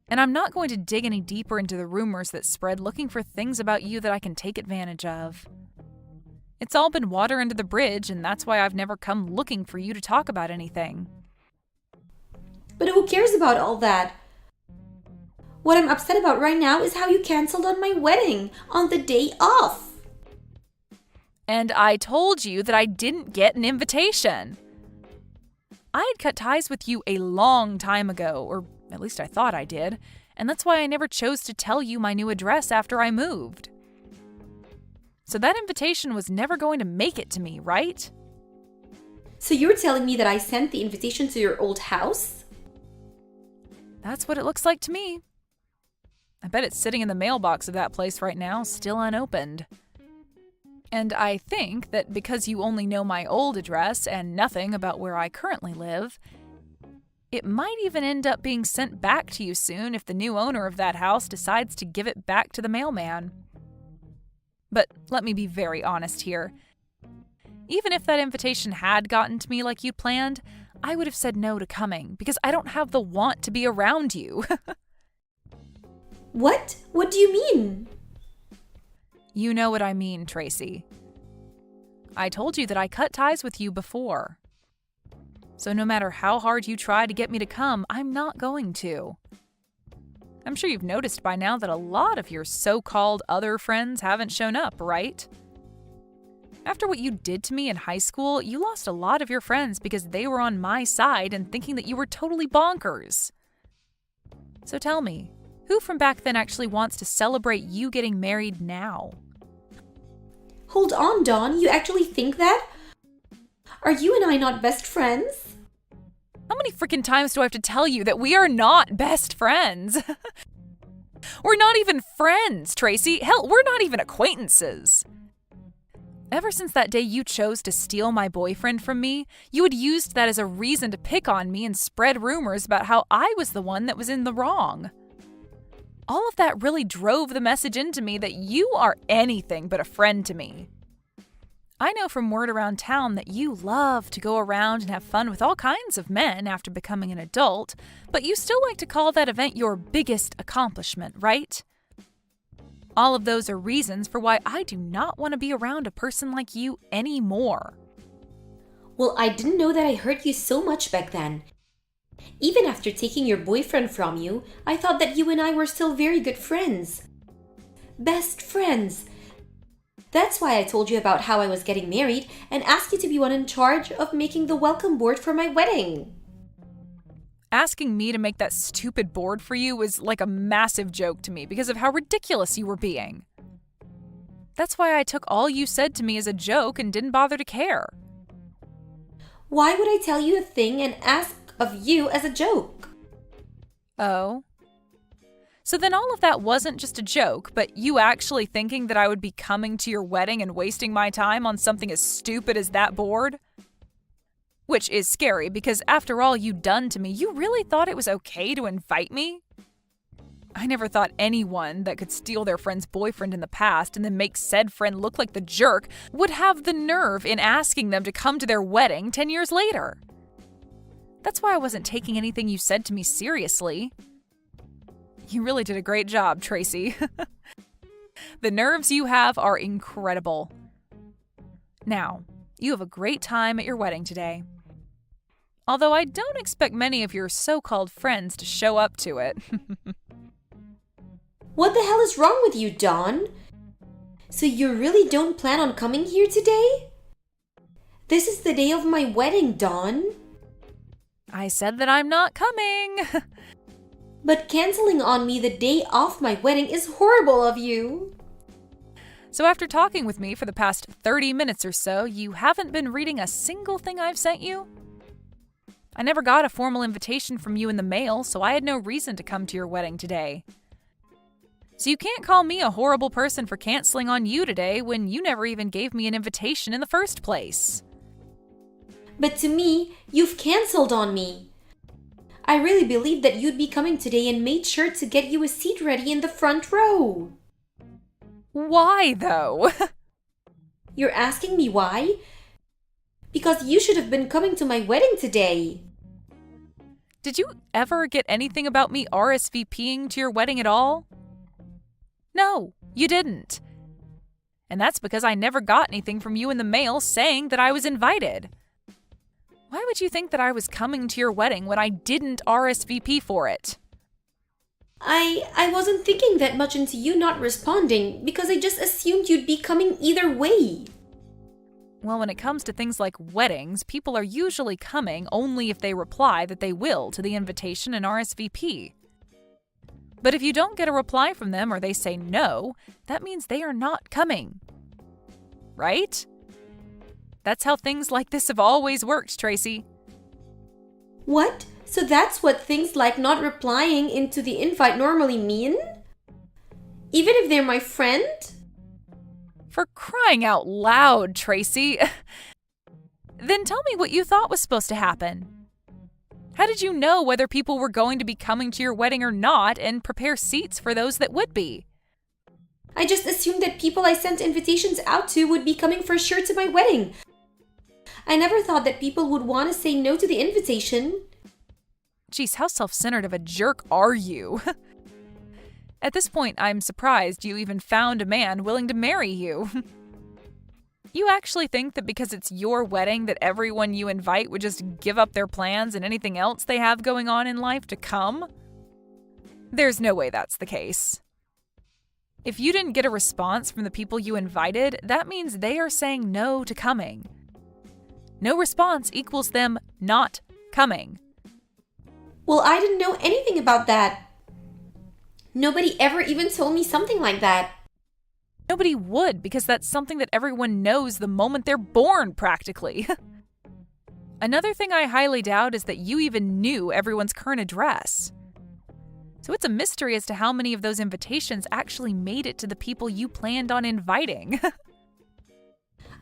And I'm not going to dig any deeper into the rumors that spread looking for things about you that I can take advantage of. It's all been water under the bridge, and that's why I've never come looking for you to talk about anything. But who cares about all that? What I'm upset about right now is how you canceled on my wedding on the day off. And I told you that I didn't get an invitation. I had cut ties with you a long time ago, or at least I thought I did, and that's why I never chose to tell you my new address after I moved. So that invitation was never going to make it to me, right? So you're telling me that I sent the invitation to your old house? That's what it looks like to me. I bet it's sitting in the mailbox of that place right now, still unopened. And I think that because you only know my old address and nothing about where I currently live, it might even end up being sent back to you soon if the new owner of that house decides to give it back to the mailman. But let me be very honest here. Even if that invitation had gotten to me like you'd planned, I would have said no to coming because I don't have the want to be around you. What? What do you mean? You know what I mean, Tracy. I told you that I cut ties with you before. So no matter how hard you try to get me to come, I'm not going to. I'm sure you've noticed by now that a lot of your so-called other friends haven't shown up, right? After what you did to me in high school, you lost a lot of your friends because they were on my side and thinking that you were totally bonkers. So tell me, who from back then actually wants to celebrate you getting married now? Hold on, Dawn. You actually think that? Are you and I not best friends? How many freaking times do I have to tell you that we are not best friends? We're not even friends, Tracy. Hell, we're not even acquaintances. Ever since that day you chose to steal my boyfriend from me, you had used that as a reason to pick on me and spread rumors about how I was the one that was in the wrong. All of that really drove the message into me that you are anything but a friend to me. I know from word around town that you love to go around and have fun with all kinds of men after becoming an adult, but you still like to call that event your biggest accomplishment, right? All of those are reasons for why I do not want to be around a person like you anymore. Well, I didn't know that I hurt you so much back then. Even after taking your boyfriend from you, I thought that you and I were still very good friends. Best friends. That's why I told you about how I was getting married and asked you to be one in charge of making the welcome board for my wedding. Asking me to make that stupid board for you was like a massive joke to me because of how ridiculous you were being. That's why I took all you said to me as a joke and didn't bother to care. Why would I tell you a thing and ask of you as a joke? Oh. So then all of that wasn't just a joke, but you actually thinking that I would be coming to your wedding and wasting my time on something as stupid as that board? Which is scary because after all you'd done to me, you really thought it was okay to invite me? I never thought anyone that could steal their friend's boyfriend in the past and then make said friend look like the jerk would have the nerve in asking them to come to their wedding 10 years later. That's why I wasn't taking anything you said to me seriously. You really did a great job, Tracy. The nerves you have are incredible. Now, you have a great time at your wedding today. Although I don't expect many of your so-called friends to show up to it. What the hell is wrong with you, Dawn? So you really don't plan on coming here today? This is the day of my wedding, Dawn. I said that I'm not coming. But canceling on me the day of my wedding is horrible of you. So after talking with me for the past 30 minutes or so, you haven't been reading a single thing I've sent you? I never got a formal invitation from you in the mail, so I had no reason to come to your wedding today. So you can't call me a horrible person for canceling on you today when you never even gave me an invitation in the first place. But to me, you've canceled on me. I really believed that you'd be coming today and made sure to get you a seat ready in the front row. Why, though? You're asking me why? Because you should have been coming to my wedding today. Did you ever get anything about me RSVPing to your wedding at all? No, you didn't. And that's because I never got anything from you in the mail saying that I was invited. Why would you think that I was coming to your wedding when I didn't RSVP for it? I wasn't thinking that much into you not responding because I just assumed you'd be coming either way. Well, when it comes to things like weddings, people are usually coming only if they reply that they will to the invitation and RSVP. But if you don't get a reply from them or they say no, that means they are not coming. Right? That's how things like this have always worked, Tracy. What? So that's what things like not replying into the invite normally mean? Even if they're my friend? For crying out loud, Tracy. Then tell me what you thought was supposed to happen. How did you know whether people were going to be coming to your wedding or not and prepare seats for those that would be? I just assumed that people I sent invitations out to would be coming for sure to my wedding. I never thought that people would want to say no to the invitation. Geez, how self-centered of a jerk are you? At this point, I'm surprised you even found a man willing to marry you. You actually think that because it's your wedding that everyone you invite would just give up their plans and anything else they have going on in life to come? There's no way that's the case. If you didn't get a response from the people you invited, that means they are saying no to coming. No response equals them not coming. Well, I didn't know anything about that. Nobody ever even told me something like that. Nobody would, because that's something that everyone knows the moment they're born, practically. Another thing I highly doubt is that you even knew everyone's current address. So it's a mystery as to how many of those invitations actually made it to the people you planned on inviting.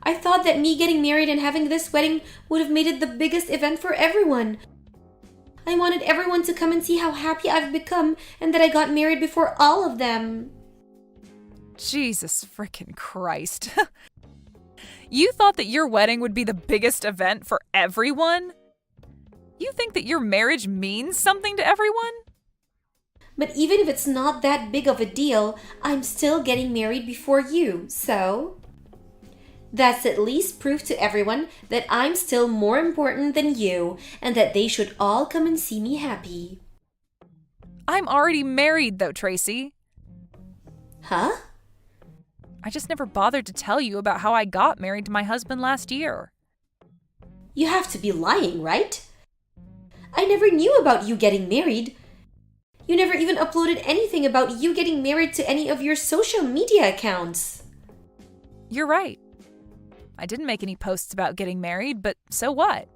I thought that me getting married and having this wedding would have made it the biggest event for everyone. I wanted everyone to come and see how happy I've become and that I got married before all of them. Jesus frickin' Christ. You thought that your wedding would be the biggest event for everyone? You think that your marriage means something to everyone? But even if it's not that big of a deal, I'm still getting married before you, so... That's at least proof to everyone that I'm still more important than you and that they should all come and see me happy. I'm already married though, Tracy. Huh? I just never bothered to tell you about how I got married to my husband last year. You have to be lying, right? I never knew about you getting married. You never even uploaded anything about you getting married to any of your social media accounts. You're right. I didn't make any posts about getting married, but so what?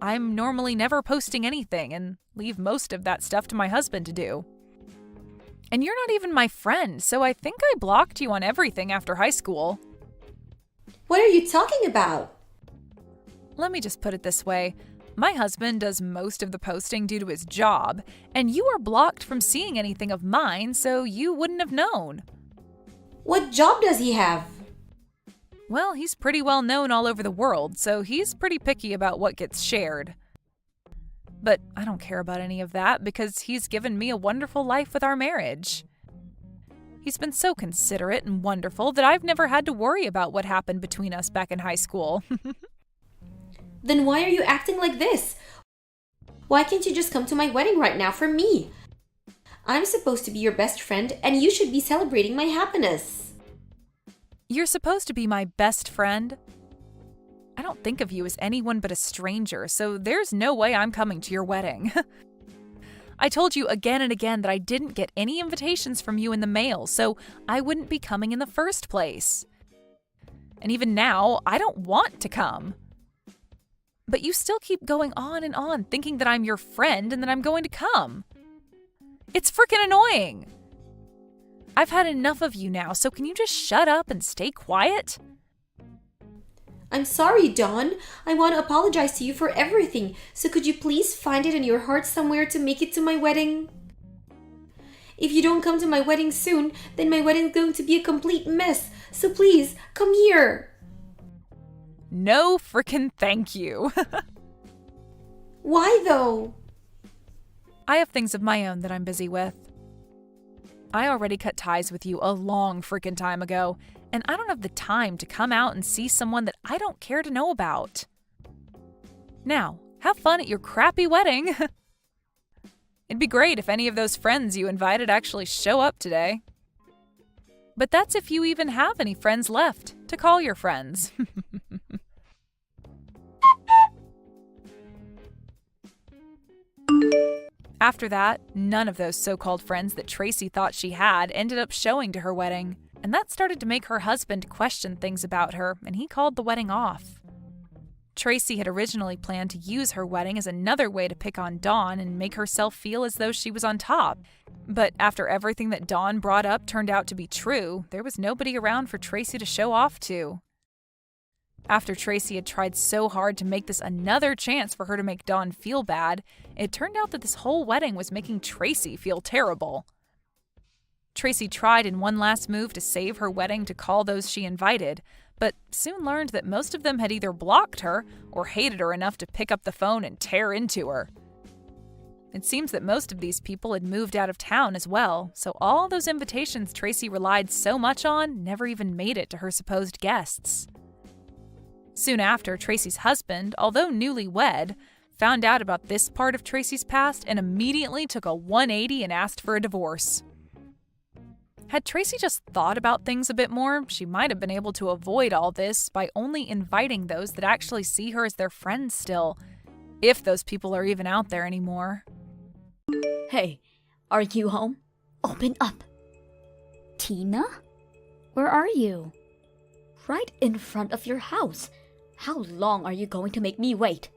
I'm normally never posting anything and leave most of that stuff to my husband to do. And you're not even my friend, so I think I blocked you on everything after high school. What are you talking about? Let me just put it this way. My husband does most of the posting due to his job, and you are blocked from seeing anything of mine, so you wouldn't have known. What job does he have? Well, he's pretty well known all over the world, so he's pretty picky about what gets shared. But I don't care about any of that because he's given me a wonderful life with our marriage. He's been so considerate and wonderful that I've never had to worry about what happened between us back in high school. Then why are you acting like this? Why can't you just come to my wedding right now for me? I'm supposed to be your best friend and you should be celebrating my happiness. You're supposed to be my best friend. I don't think of you as anyone but a stranger, so there's no way I'm coming to your wedding. I told you again and again that I didn't get any invitations from you in the mail, so I wouldn't be coming in the first place. And even now, I don't want to come. But you still keep going on, thinking that I'm your friend and that I'm going to come. It's freaking annoying. I've had enough of you now, so can you just shut up and stay quiet? I'm sorry, Dawn. I want to apologize to you for everything, so could you please find it in your heart somewhere to make it to my wedding? If you don't come to my wedding soon, then my wedding's going to be a complete mess, so please, come here. No frickin' thank you. Why though? I have things of my own that I'm busy with. I already cut ties with you a long frickin' time ago, and I don't have the time to come out and see someone that I don't care to know about. Now, have fun at your crappy wedding. It'd be great if any of those friends you invited actually show up today. But that's if you even have any friends left to call your friends. After that, none of those so-called friends that Tracy thought she had ended up showing to her wedding, and that started to make her husband question things about her, and he called the wedding off. Tracy had originally planned to use her wedding as another way to pick on Dawn and make herself feel as though she was on top. But after everything that Dawn brought up turned out to be true, there was nobody around for Tracy to show off to. After Tracy had tried so hard to make this another chance for her to make Dawn feel bad, it turned out that this whole wedding was making Tracy feel terrible. Tracy tried in one last move to save her wedding to call those she invited, but soon learned that most of them had either blocked her or hated her enough to pick up the phone and tear into her. It seems that most of these people had moved out of town as well, so all those invitations Tracy relied so much on never even made it to her supposed guests. Soon after, Tracy's husband, although newlywed, found out about this part of Tracy's past and immediately took a 180 and asked for a divorce. Had Tracy just thought about things a bit more, she might have been able to avoid all this by only inviting those that actually see her as their friends still, if those people are even out there anymore. Hey, are you home? Open up. Tina? Where are you? Right in front of your house. How long are you going to make me wait?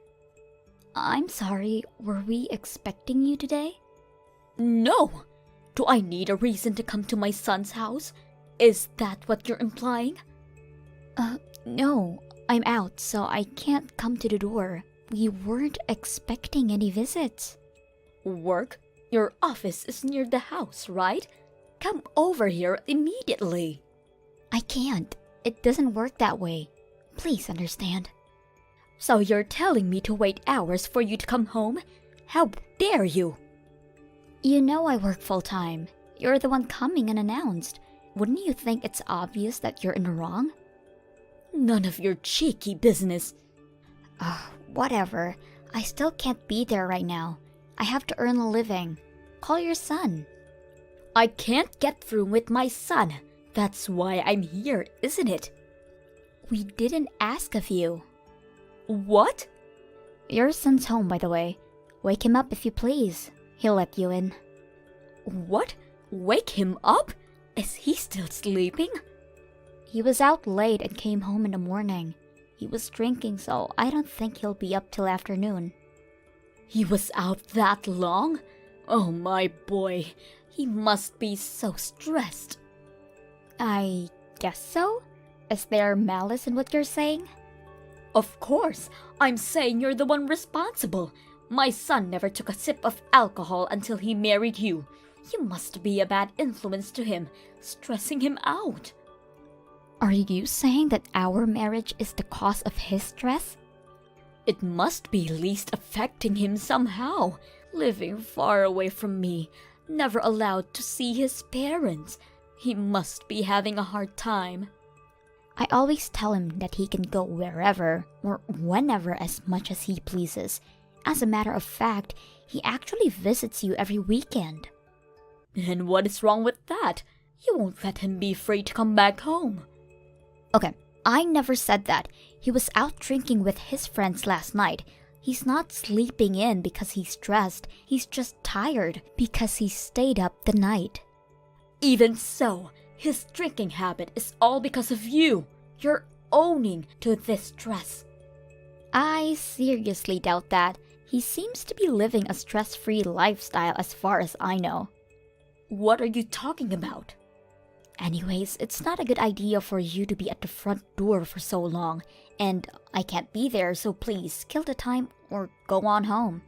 I'm sorry, were we expecting you today? No! Do I need a reason to come to my son's house? Is that what you're implying? No. I'm out, so I can't come to the door. We weren't expecting any visits. Work? Your office is near the house, right? Come over here immediately. I can't. It doesn't work that way. Please understand. So you're telling me to wait hours for you to come home? How dare you? You know I work full-time. You're the one coming unannounced. Wouldn't you think it's obvious that you're in the wrong? None of your cheeky business. Whatever. I still can't be there right now. I have to earn a living. Call your son. I can't get through with my son. That's why I'm here, isn't it? We didn't ask of you. What? Your son's home, by the way. Wake him up if you please. He'll let you in. What? Wake him up? Is he still sleeping? He was out late and came home in the morning. He was drinking, so I don't think he'll be up till afternoon. He was out that long? Oh, my boy. He must be so stressed. I guess so? Is there malice in what you're saying? Of course. I'm saying you're the one responsible. My son never took a sip of alcohol until he married you. You must be a bad influence to him, stressing him out. Are you saying that our marriage is the cause of his stress? It must be least affecting him somehow, living far away from me, never allowed to see his parents. He must be having a hard time. I always tell him that he can go wherever or whenever as much as he pleases. As a matter of fact, he actually visits you every weekend. And what is wrong with that? You won't let him be free to come back home. Okay, I never said that. He was out drinking with his friends last night. He's not sleeping in because he's stressed. He's just tired because he stayed up the night. Even so, his drinking habit is all because of you. You're owning to this stress. I seriously doubt that. He seems to be living a stress-free lifestyle as far as I know. What are you talking about? Anyways, it's not a good idea for you to be at the front door for so long, and I can't be there, so please kill the time or go on home.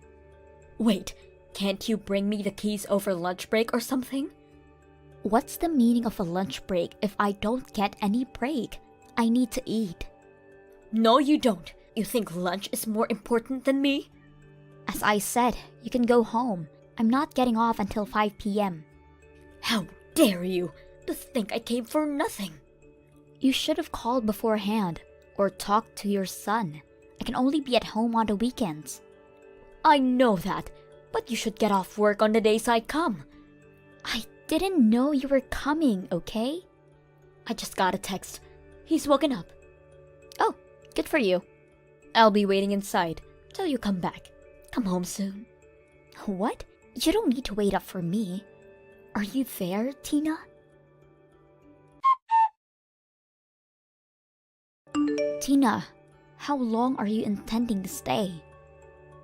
Wait, can't you bring me the keys over lunch break or something? What's the meaning of a lunch break if I don't get any break? I need to eat. No, you don't. You think lunch is more important than me? As I said, you can go home. I'm not getting off until 5 p.m. How dare you? To think I came for nothing. You should have called beforehand or talked to your son. I can only be at home on the weekends. I know that, but you should get off work on the days I come. I didn't know you were coming, okay? I just got a text. He's woken up. Oh, good for you. I'll be waiting inside till you come back. Come home soon. What? You don't need to wait up for me. Are you there, Tina? Tina, how long are you intending to stay?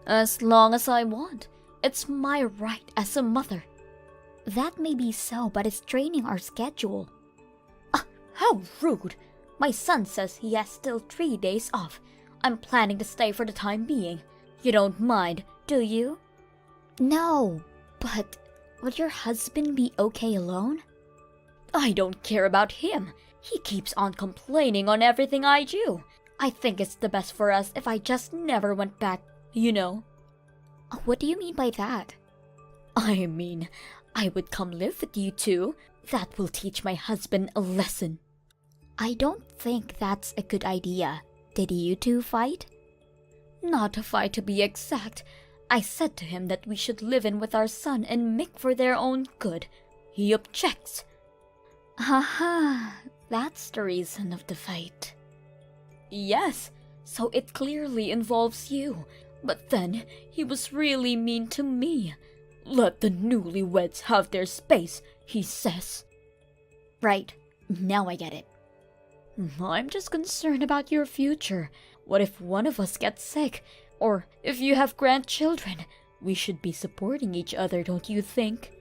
As long as I want. It's my right as a mother. That may be so, but it's draining our schedule. How rude! My son says he has still 3 days off. I'm planning to stay for the time being. You don't mind, do you? No, but would your husband be okay alone? I don't care about him. He keeps on complaining on everything I do. I think it's the best for us if I just never went back, you know. What do you mean by that? I mean, I would come live with you two. That will teach my husband a lesson. I don't think that's a good idea. Did you two fight? Not a fight to be exact. I said to him that we should live in with our son and make for their own good. He objects. Haha, that's the reason of the fight. Yes, so it clearly involves you. But then, he was really mean to me. Let the newlyweds have their space, he says. Right, now I get it. I'm just concerned about your future. What if one of us gets sick? Or if you have grandchildren? We should be supporting each other, don't you think?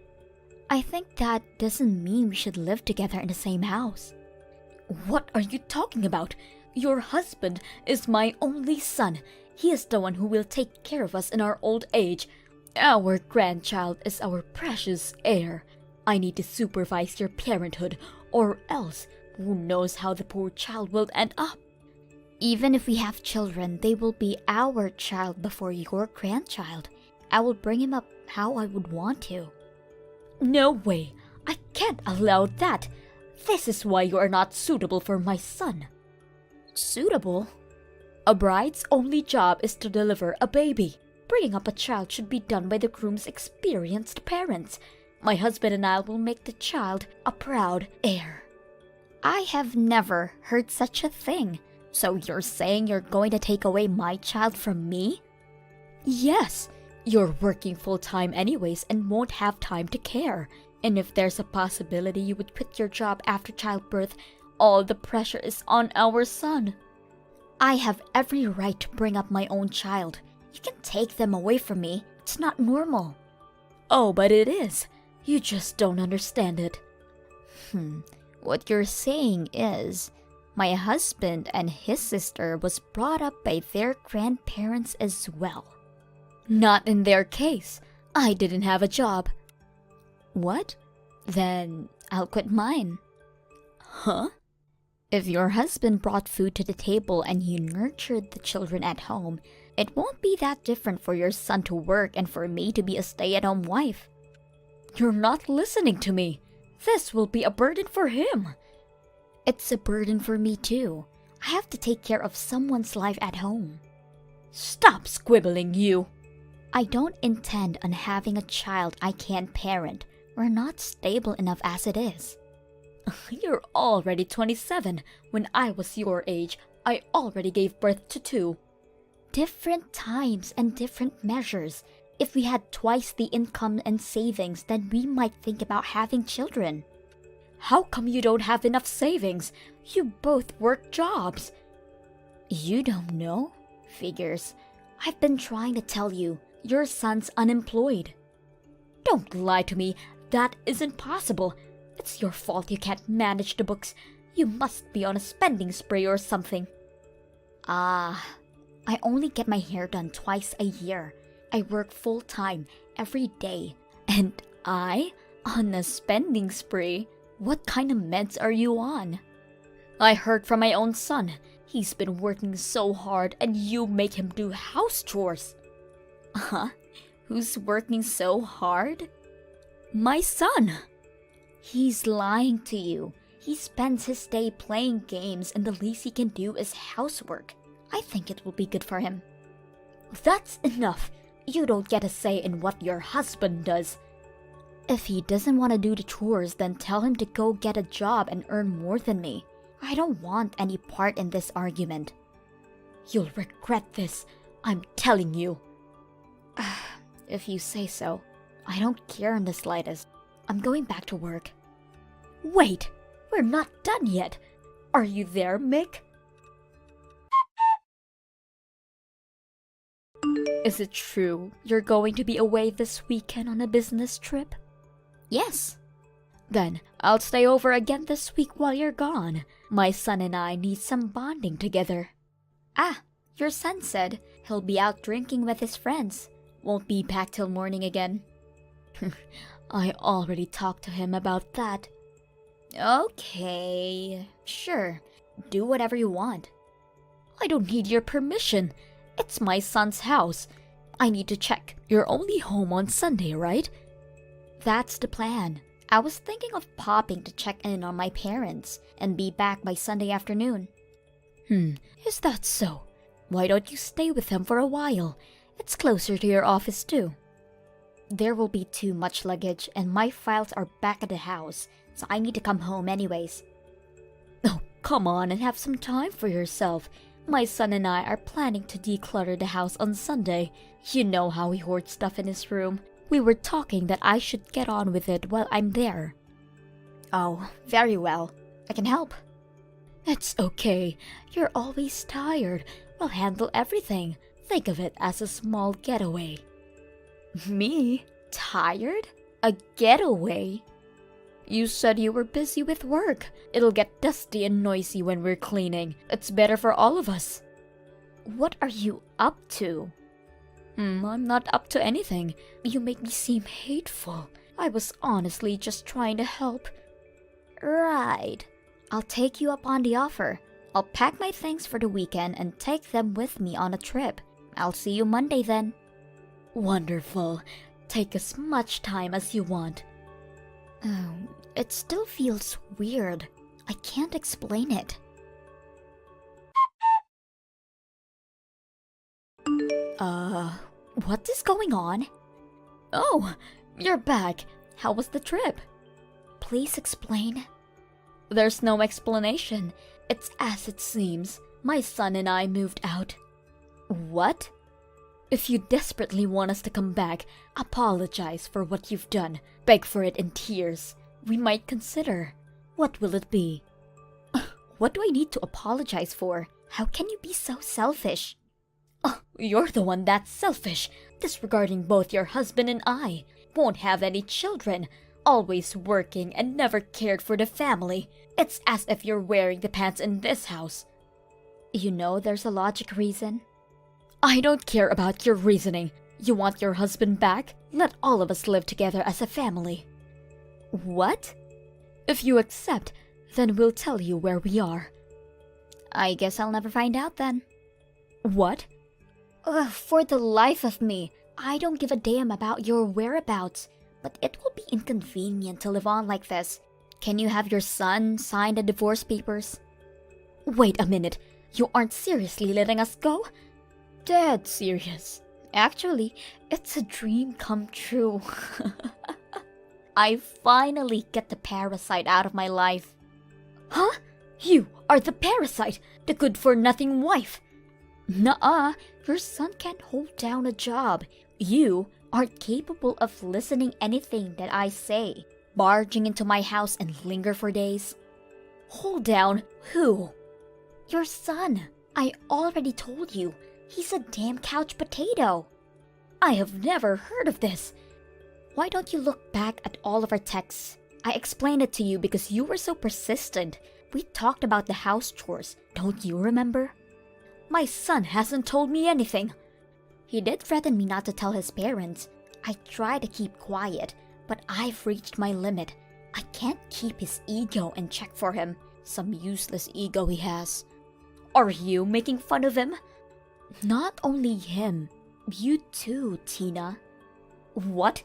I think that doesn't mean we should live together in the same house. What are you talking about? Your husband is my only son. He is the one who will take care of us in our old age. Our grandchild is our precious heir. I need to supervise your parenthood, or else who knows how the poor child will end up. Even if we have children, they will be our child before your grandchild. I will bring him up how I would want to. No way. I can't allow that. This is why you are not suitable for my son. Suitable? A bride's only job is to deliver a baby. Bringing up a child should be done by the groom's experienced parents. My husband and I will make the child a proud heir. I have never heard such a thing. So you're saying you're going to take away my child from me? Yes. You're working full-time anyways and won't have time to care. And if there's a possibility you would quit your job after childbirth, all the pressure is on our son. I have every right to bring up my own child. You can take them away from me. It's not normal. Oh, but it is. You just don't understand it. What you're saying is, my husband and his sister was brought up by their grandparents as well. Not in their case. I didn't have a job. What? Then I'll quit mine. Huh? If your husband brought food to the table and you nurtured the children at home, it won't be that different for your son to work and for me to be a stay-at-home wife. You're not listening to me. This will be a burden for him. It's a burden for me too. I have to take care of someone's life at home. Stop squibbling, you. I don't intend on having a child I can't parent. We're not stable enough as it is. You're already 27. When I was your age, I already gave birth to 2. different times and different measures. If we had twice the income and savings, then we might think about having children. How come you don't have enough savings? You both work jobs. You don't know? Figures. I've been trying to tell you, your son's unemployed. Don't lie to me. That isn't possible. It's your fault you can't manage the books. You must be on a spending spree or something. I only get my hair done twice a year. I work full-time every day. And I? On a spending spree? What kind of meds are you on? I heard from my own son. He's been working so hard and you make him do house chores. Huh? Who's working so hard? My son. He's lying to you. He spends his day playing games and the least he can do is housework. I think it will be good for him. That's enough. You don't get a say in what your husband does. If he doesn't want to do the chores, then tell him to go get a job and earn more than me. I don't want any part in this argument. You'll regret this. I'm telling you. If you say so. I don't care in the slightest. I'm going back to work. Wait! We're not done yet. Are you there, Mick? Is it true you're going to be away this weekend on a business trip? Yes. Then I'll stay over again this week while you're gone. My son and I need some bonding together. Your son said he'll be out drinking with his friends. Won't be back till morning again. I already talked to him about that. Okay, sure. Do whatever you want. I don't need your permission. It's my son's house. I need to check. You're only home on Sunday, right? That's the plan. I was thinking of popping to check in on my parents and be back by Sunday afternoon. Is that so? Why don't you stay with them for a while? It's closer to your office too. There will be too much luggage and my files are back at the house, so I need to come home anyways. Oh, come on and have some time for yourself. My son and I are planning to declutter the house on Sunday. You know how he hoards stuff in his room. We were talking that I should get on with it while I'm there. Oh, very well. I can help. It's okay. You're always tired. We'll handle everything. Think of it as a small getaway. Me? Tired? A getaway? You said you were busy with work. It'll get dusty and noisy when we're cleaning. It's better for all of us. What are you up to? I'm not up to anything. You make me seem hateful. I was honestly just trying to help. Right. I'll take you up on the offer. I'll pack my things for the weekend and take them with me on a trip. I'll see you Monday then. Wonderful. Take as much time as you want. It still feels weird. I can't explain it. What is going on? Oh, you're back. How was the trip? Please explain. There's no explanation. It's as it seems. My son and I moved out. What? If you desperately want us to come back, apologize for what you've done. Beg for it in tears. We might consider. What will it be? What do I need to apologize for? How can you be so selfish? You're the one that's selfish, disregarding both your husband and I. Won't have any children, always working and never cared for the family. It's as if you're wearing the pants in this house. You know there's a logic reason. I don't care about your reasoning. You want your husband back? Let all of us live together as a family. What? If you accept, then we'll tell you where we are. I guess I'll never find out then. What? For the life of me, I don't give a damn about your whereabouts, but it will be inconvenient to live on like this. Can you have your son sign the divorce papers? Wait a minute. You aren't seriously letting us go? Dead serious. Actually, it's a dream come true. I finally get the parasite out of my life. Huh? You are the parasite, the good-for-nothing wife. Nuh-uh, your son can't hold down a job. You aren't capable of listening anything that I say. Barging into my house and linger for days. Hold down who? Your son. I already told you. He's a damn couch potato. I have never heard of this. Why don't you look back at all of our texts? I explained it to you because you were so persistent. We talked about the house chores, don't you remember? My son hasn't told me anything. He did threaten me not to tell his parents. I tried to keep quiet, but I've reached my limit. I can't keep his ego in check for him. Some useless ego he has. Are you making fun of him? Not only him, you too, Tina. What?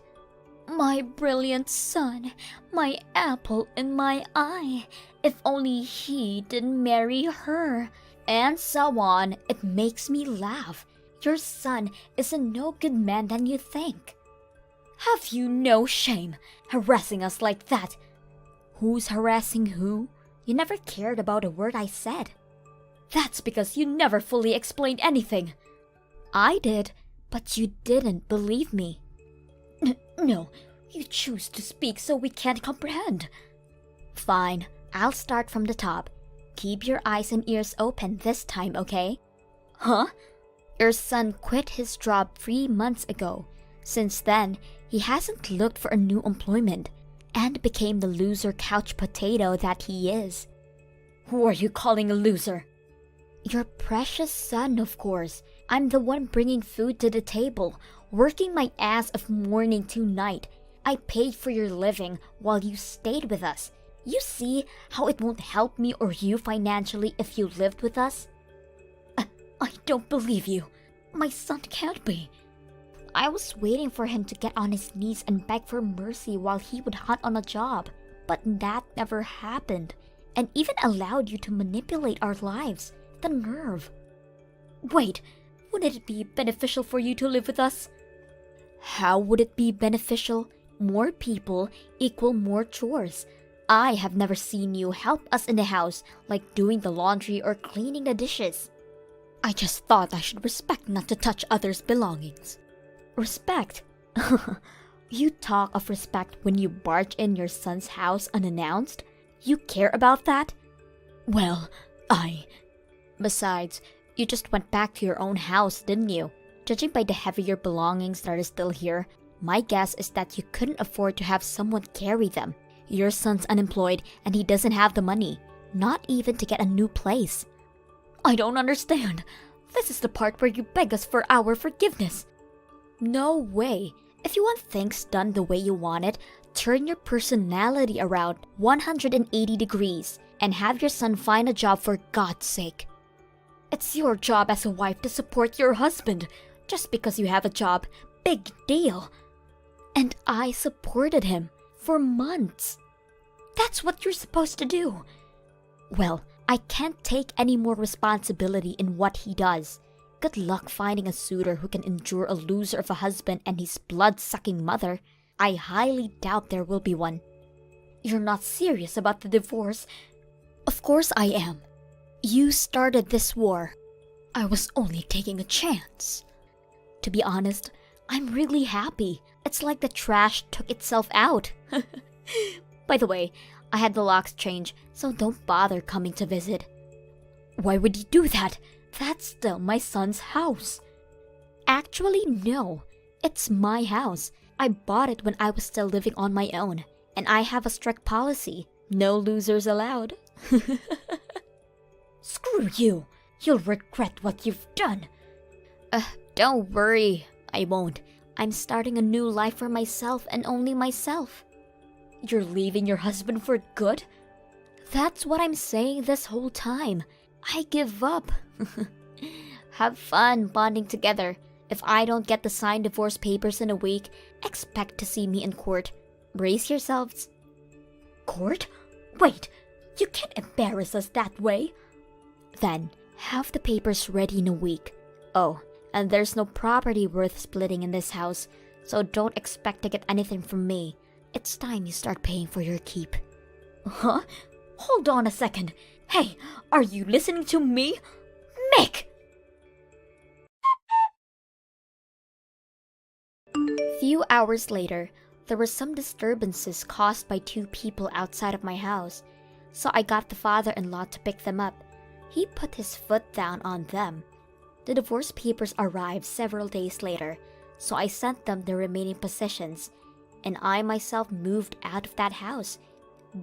My brilliant son, my apple in my eye. If only he didn't marry her. And so on. It makes me laugh. Your son is a no good man than you think. Have you no shame, harassing us like that? Who's harassing who? You never cared about a word I said. That's because you never fully explained anything. I did, but you didn't believe me. No, you choose to speak so we can't comprehend. Fine, I'll start from the top. Keep your eyes and ears open this time, okay? Huh? Your son quit his job 3 months ago. Since then, he hasn't looked for a new employment and became the loser couch potato that he is. Who are you calling a loser? Your precious son, of course. I'm the one bringing food to the table, working my ass off morning to night. I paid for your living while you stayed with us. You see how it won't help me or you financially if you lived with us? I don't believe you. My son can't be. I was waiting for him to get on his knees and beg for mercy while he would hunt on a job. But that never happened. And even allowed you to manipulate our lives. The nerve. Wait, wouldn't it be beneficial for you to live with us? How would it be beneficial? More people equal more chores. I have never seen you help us in the house, like doing the laundry or cleaning the dishes. I just thought I should respect not to touch others' belongings. Respect? You talk of respect when you barge in your son's house unannounced? You care about that? Well, Besides, you just went back to your own house, didn't you? Judging by the heavier belongings that are still here, my guess is that you couldn't afford to have someone carry them. Your son's unemployed and he doesn't have the money, not even to get a new place. I don't understand. This is the part where you beg us for our forgiveness. No way. If you want things done the way you want it, turn your personality around 180 degrees and have your son find a job for God's sake. It's your job as a wife to support your husband. Just because you have a job, big deal. And I supported him for months. That's what you're supposed to do. Well, I can't take any more responsibility in what he does. Good luck finding a suitor who can endure a loser of a husband and his blood-sucking mother. I highly doubt there will be one. You're not serious about the divorce? Of course I am. You started this war. I was only taking a chance. To be honest, I'm really happy. It's like the trash took itself out. By the way, I had the locks changed, so don't bother coming to visit. Why would you do that? That's still my son's house. Actually, no. It's my house. I bought it when I was still living on my own. And I have a strict policy. No losers allowed. Screw you. You'll regret what you've done. Don't worry. I won't. I'm starting a new life for myself and only myself. You're leaving your husband for good? That's what I'm saying this whole time. I give up. Have fun bonding together. If I don't get the signed divorce papers in a week, expect to see me in court. Brace yourselves. Court? Wait, you can't embarrass us that way. Then, have the papers ready in a week. Oh, and there's no property worth splitting in this house, so don't expect to get anything from me. It's time you start paying for your keep. Huh? Hold on a second. Hey, are you listening to me? Mick! few hours later, there were some disturbances caused by two people outside of my house, so I got the father-in-law to pick them up. He put his foot down on them. The divorce papers arrived several days later, so I sent them the remaining possessions, and I myself moved out of that house.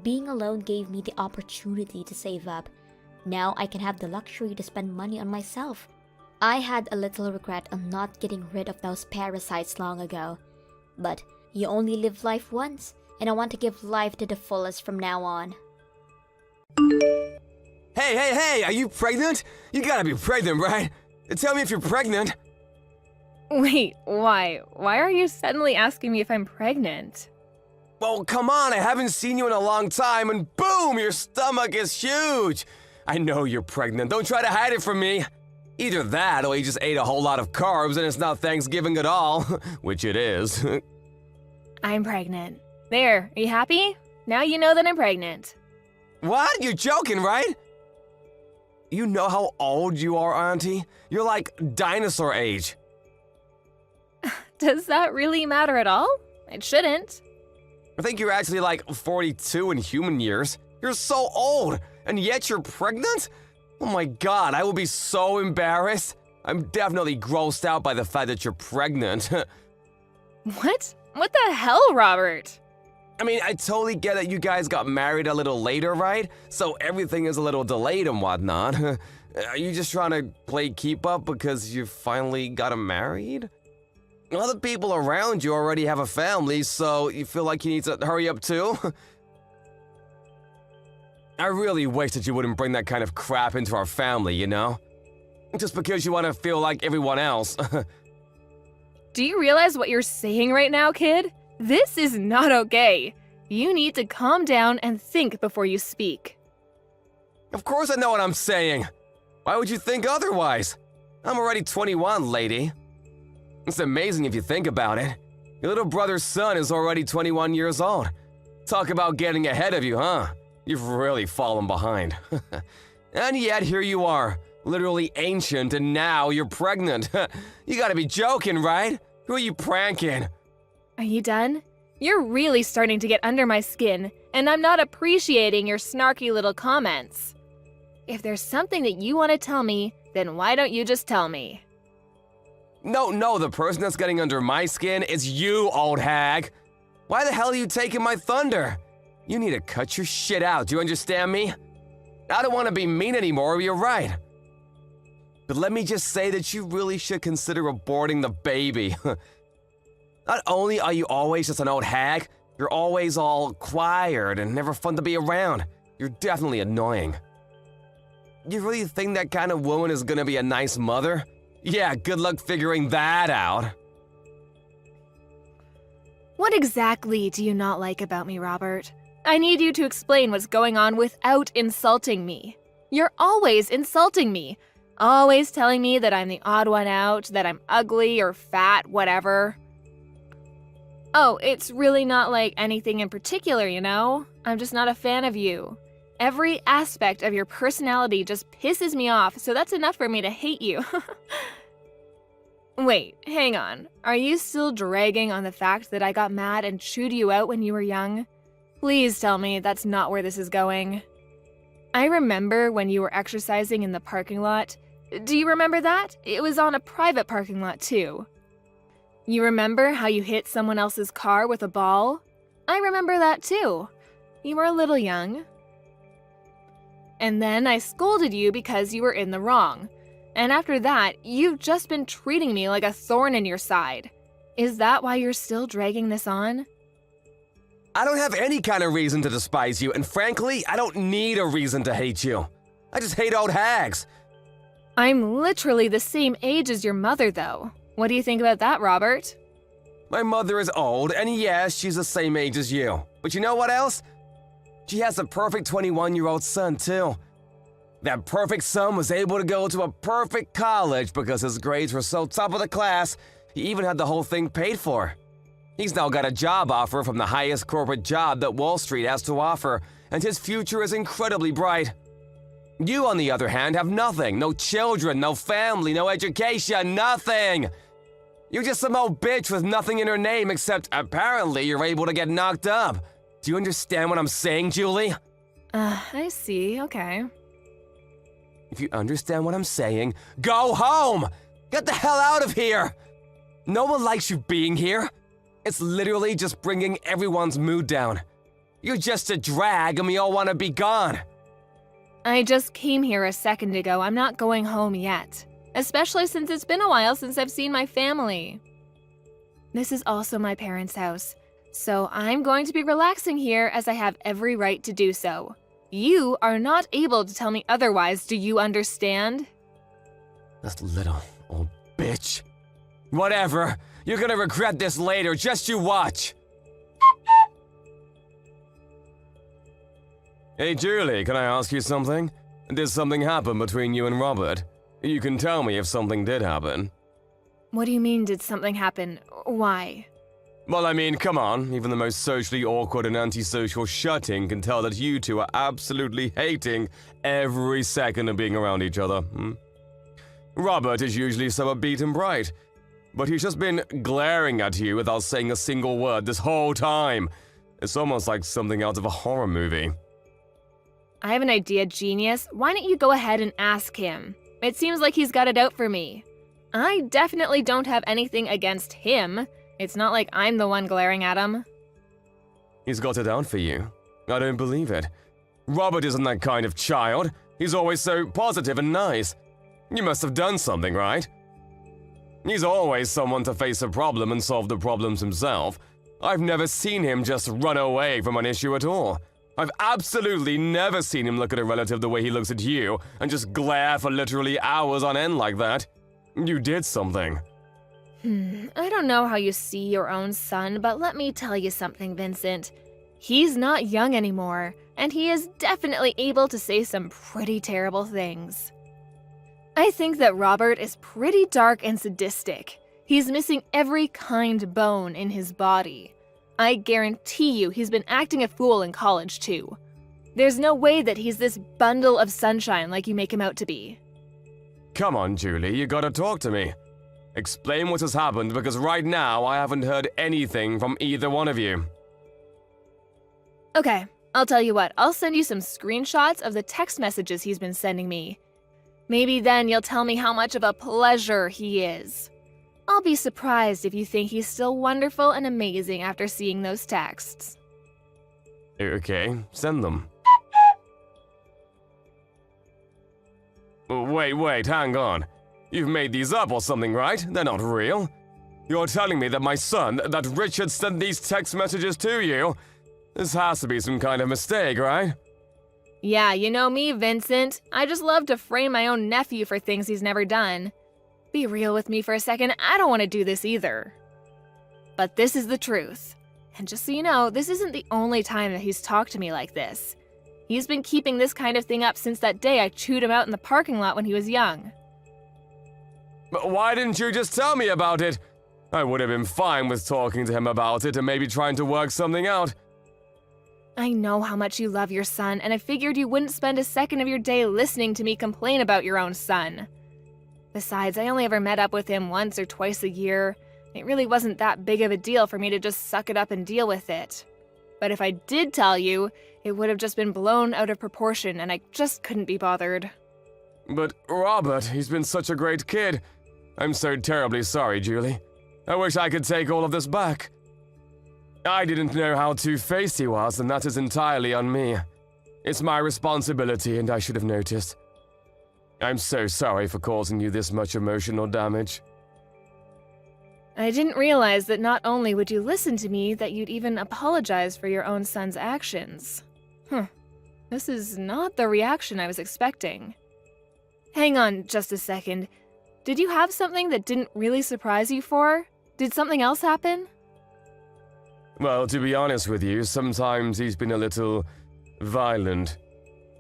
Being alone gave me the opportunity to save up. Now I can have the luxury to spend money on myself. I had a little regret on not getting rid of those parasites long ago. But you only live life once, and I want to give life to the fullest from now on. Hey, are you pregnant? You gotta be pregnant, right? Tell me if you're pregnant. Wait, why? Why are you suddenly asking me if I'm pregnant? Well, come on, I haven't seen you in a long time, and boom, your stomach is huge. I know you're pregnant. Don't try to hide it from me. Either that, or you just ate a whole lot of carbs and it's not Thanksgiving at all, which it is. I'm pregnant. There, are you happy? Now you know that I'm pregnant. What? You're joking, right? You know how old you are, Auntie? You're like dinosaur age. Does that really matter at all? It shouldn't. I think you're actually like 42 in human years. You're so old, and yet you're pregnant? Oh my god, I will be so embarrassed. I'm definitely grossed out by the fact that you're pregnant. What? What the hell, Robert? I mean, I totally get that you guys got married a little later, right? So everything is a little delayed and whatnot. Are you just trying to play keep up because you finally got married? Other people around you already have a family, so you feel like you need to hurry up too? I really wish that you wouldn't bring that kind of crap into our family, you know? Just because you want to feel like everyone else. Do you realize what you're saying right now, kid? This is not okay. You need to calm down and think before you speak. Of course I know what I'm saying. Why would you think otherwise? I'm already 21, lady. It's amazing if you think about it. Your little brother's son is already 21 years old. Talk about getting ahead of you, huh? You've really fallen behind. And yet here you are, literally ancient, and now you're pregnant. You gotta be joking, right? Who are you pranking? Are you done? You're really starting to get under my skin, and I'm not appreciating your snarky little comments. If there's something that you want to tell me, then why don't you just tell me? No, the person that's getting under my skin is you, old hag. Why the hell are you taking my thunder? You need to cut your shit out, do you understand me? I don't want to be mean anymore, you're right. But let me just say that you really should consider aborting the baby. Not only are you always just an old hag, you're always all quiet and never fun to be around. You're definitely annoying. You really think that kind of woman is gonna be a nice mother? Yeah, good luck figuring that out. What exactly do you not like about me, Robert? I need you to explain what's going on without insulting me. You're always insulting me. Always telling me that I'm the odd one out, that I'm ugly or fat, whatever. Oh, it's really not like anything in particular, you know? I'm just not a fan of you. Every aspect of your personality just pisses me off, so that's enough for me to hate you. Wait, hang on. Are you still dragging on the fact that I got mad and chewed you out when you were young? Please tell me that's not where this is going. I remember when you were exercising in the parking lot. Do you remember that? It was on a private parking lot, too. You remember how you hit someone else's car with a ball? I remember that, too. You were a little young. And then I scolded you because you were in the wrong. And after that, you've just been treating me like a thorn in your side. Is that why you're still dragging this on? I don't have any kind of reason to despise you, and frankly, I don't need a reason to hate you. I just hate old hags. I'm literally the same age as your mother, though. What do you think about that, Robert? My mother is old, and yes, she's the same age as you. But you know what else? She has a perfect 21-year-old son, too. That perfect son was able to go to a perfect college because his grades were so top of the class, he even had the whole thing paid for. He's now got a job offer from the highest corporate job that Wall Street has to offer, and his future is incredibly bright. You, on the other hand, have nothing. No children, no family, no education, nothing. You're just some old bitch with nothing in her name except apparently you're able to get knocked up. Do you understand what I'm saying, Julie? I see, okay. If you understand what I'm saying, go home! Get the hell out of here! No one likes you being here. It's literally just bringing everyone's mood down. You're just a drag and we all want to be gone. I just came here a second ago. I'm not going home yet. Especially since it's been a while since I've seen my family. This is also my parents' house, so I'm going to be relaxing here as I have every right to do so. You are not able to tell me otherwise, do you understand? That little old bitch. Whatever. You're gonna regret this later, just you watch. Hey Julie, can I ask you something? Did something happen between you and Robert? You can tell me if something did happen. What do you mean, did something happen? Why? Well, I mean, come on. Even the most socially awkward and antisocial shutting can tell that you two are absolutely hating every second of being around each other. Robert is usually so upbeat and bright, but he's just been glaring at you without saying a single word this whole time. It's almost like something out of a horror movie. I have an idea, genius. Why don't you go ahead and ask him? It seems like he's got it out for me. I definitely don't have anything against him. It's not like I'm the one glaring at him. He's got it out for you. I don't believe it. Robert isn't that kind of child. He's always so positive and nice. You must have done something, right? He's always someone to face a problem and solve the problems himself. I've never seen him just run away from an issue at all. I've absolutely never seen him look at a relative the way he looks at you and just glare for literally hours on end like that. You did something. I don't know how you see your own son, but let me tell you something, Vincent. He's not young anymore, and he is definitely able to say some pretty terrible things. I think that Robert is pretty dark and sadistic. He's missing every kind bone in his body. I guarantee you he's been acting a fool in college too. There's no way that he's this bundle of sunshine like you make him out to be. Come on, Julie, you gotta talk to me. Explain what has happened because right now I haven't heard anything from either one of you. Okay, I'll tell you what, I'll send you some screenshots of the text messages he's been sending me. Maybe then you'll tell me how much of a pleasure he is. I'll be surprised if you think he's still wonderful and amazing after seeing those texts. Okay, send them. Wait, hang on. You've made these up or something, right? They're not real. You're telling me that my son, that Richard sent these text messages to you? This has to be some kind of mistake, right? Yeah, you know me, Vincent. I just love to frame my own nephew for things he's never done. Be real with me for a second, I don't want to do this either. But this is the truth. And just so you know, this isn't the only time that he's talked to me like this. He's been keeping this kind of thing up since that day I chewed him out in the parking lot when he was young. But why didn't you just tell me about it? I would have been fine with talking to him about it and maybe trying to work something out. I know how much you love your son, and I figured you wouldn't spend a second of your day listening to me complain about your own son. Besides, I only ever met up with him once or twice a year. It really wasn't that big of a deal for me to just suck it up and deal with it. But if I did tell you, it would have just been blown out of proportion, and I just couldn't be bothered. But Robert, he's been such a great kid. I'm so terribly sorry, Julie. I wish I could take all of this back. I didn't know how two-faced he was, and that is entirely on me. It's my responsibility, and I should have noticed. I'm so sorry for causing you this much emotional damage. I didn't realize that not only would you listen to me, that you'd even apologize for your own son's actions. This is not the reaction I was expecting. Hang on just a second. Did you have something that didn't really surprise you for? Did something else happen? Well, to be honest with you, sometimes he's been a little violent.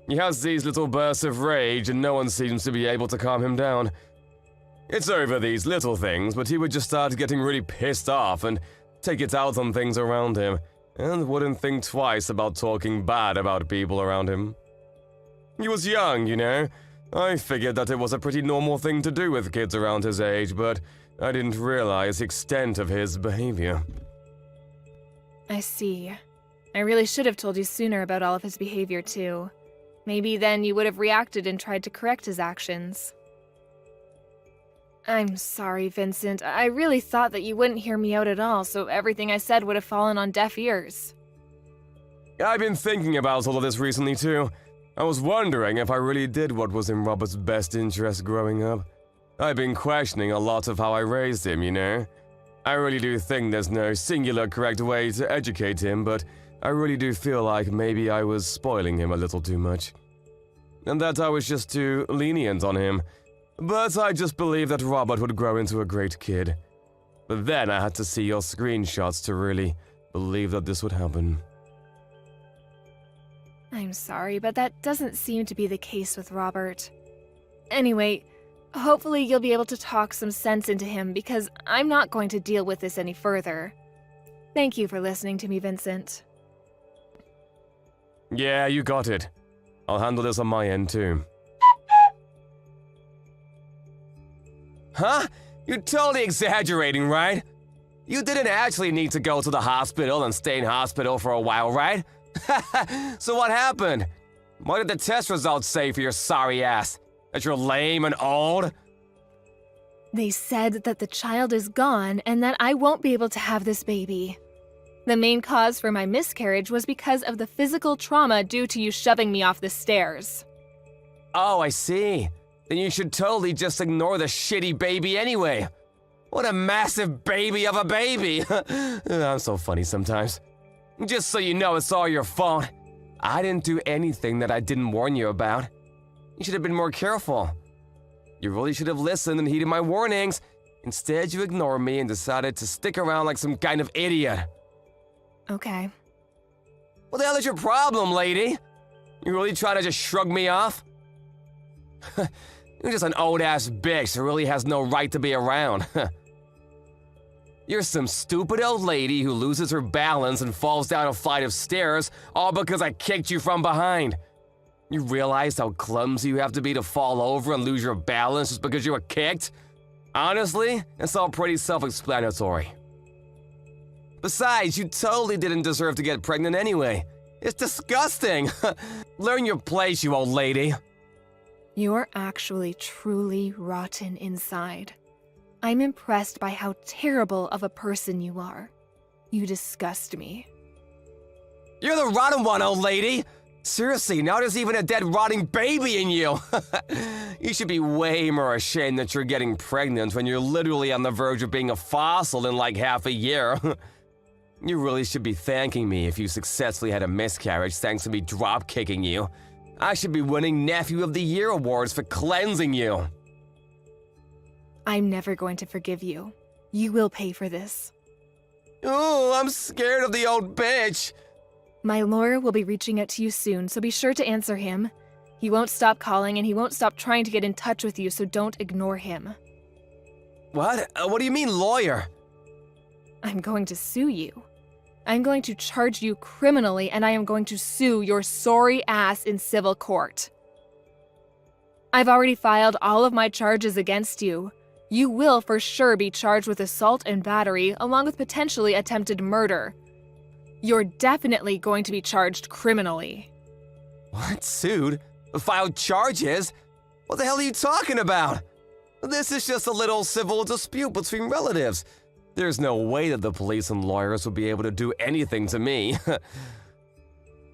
He has these little bursts of rage and no one seems to be able to calm him down. It's over these little things, but he would just start getting really pissed off and take it out on things around him, and wouldn't think twice about talking bad about people around him. He was young, you know. I figured that it was a pretty normal thing to do with kids around his age, but I didn't realize the extent of his behavior. I see. I really should have told you sooner about all of his behavior, too. Maybe then you would have reacted and tried to correct his actions. I'm sorry, Vincent. I really thought that you wouldn't hear me out at all, so everything I said would have fallen on deaf ears. I've been thinking about all of this recently, too. I was wondering if I really did what was in Robert's best interest growing up. I've been questioning a lot of how I raised him, you know? I really do think there's no singular correct way to educate him, but I really do feel like maybe I was spoiling him a little too much. And that I was just too lenient on him. But I just believed that Robert would grow into a great kid. But then I had to see your screenshots to really believe that this would happen. I'm sorry, but that doesn't seem to be the case with Robert. Anyway, hopefully you'll be able to talk some sense into him because I'm not going to deal with this any further. Thank you for listening to me, Vincent. Yeah, you got it. I'll handle this on my end, too. Huh? You're totally exaggerating, right? You didn't actually need to go to the hospital and stay in hospital for a while, right? So what happened? What did the test results say for your sorry ass? That you're lame and old? They said that the child is gone and that I won't be able to have this baby. The main cause for my miscarriage was because of the physical trauma due to you shoving me off the stairs. Oh, I see. Then you should totally just ignore the shitty baby anyway. What a massive baby of a baby. I'm so funny sometimes. Just so you know, it's all your fault. I didn't do anything that I didn't warn you about. You should have been more careful. You really should have listened and heeded my warnings. Instead, you ignored me and decided to stick around like some kind of idiot. Okay. What the hell is your problem, lady? You really trying to just shrug me off? You're just an old-ass bitch who really has no right to be around. You're some stupid old lady who loses her balance and falls down a flight of stairs all because I kicked you from behind. You realize how clumsy you have to be to fall over and lose your balance just because you were kicked? Honestly, it's all pretty self-explanatory. Besides, you totally didn't deserve to get pregnant anyway. It's disgusting. Learn your place, you old lady. You're actually truly rotten inside. I'm impressed by how terrible of a person you are. You disgust me. You're the rotten one, old lady. Seriously, now there's even a dead rotting baby in you. You should be way more ashamed that you're getting pregnant when you're literally on the verge of being a fossil in like half a year. You really should be thanking me if you successfully had a miscarriage thanks to me drop-kicking you. I should be winning Nephew of the Year awards for cleansing you. I'm never going to forgive you. You will pay for this. Ooh, I'm scared of the old bitch. My lawyer will be reaching out to you soon, so be sure to answer him. He won't stop calling and he won't stop trying to get in touch with you, so don't ignore him. What? What do you mean, lawyer? I'm going to sue you. I'm going to charge you criminally and I am going to sue your sorry ass in civil court. I've already filed all of my charges against you. You will for sure be charged with assault and battery, along with potentially attempted murder. You're definitely going to be charged criminally. What? Sued? Filed charges? What the hell are you talking about? This is just a little civil dispute between relatives. There's no way that the police and lawyers will be able to do anything to me.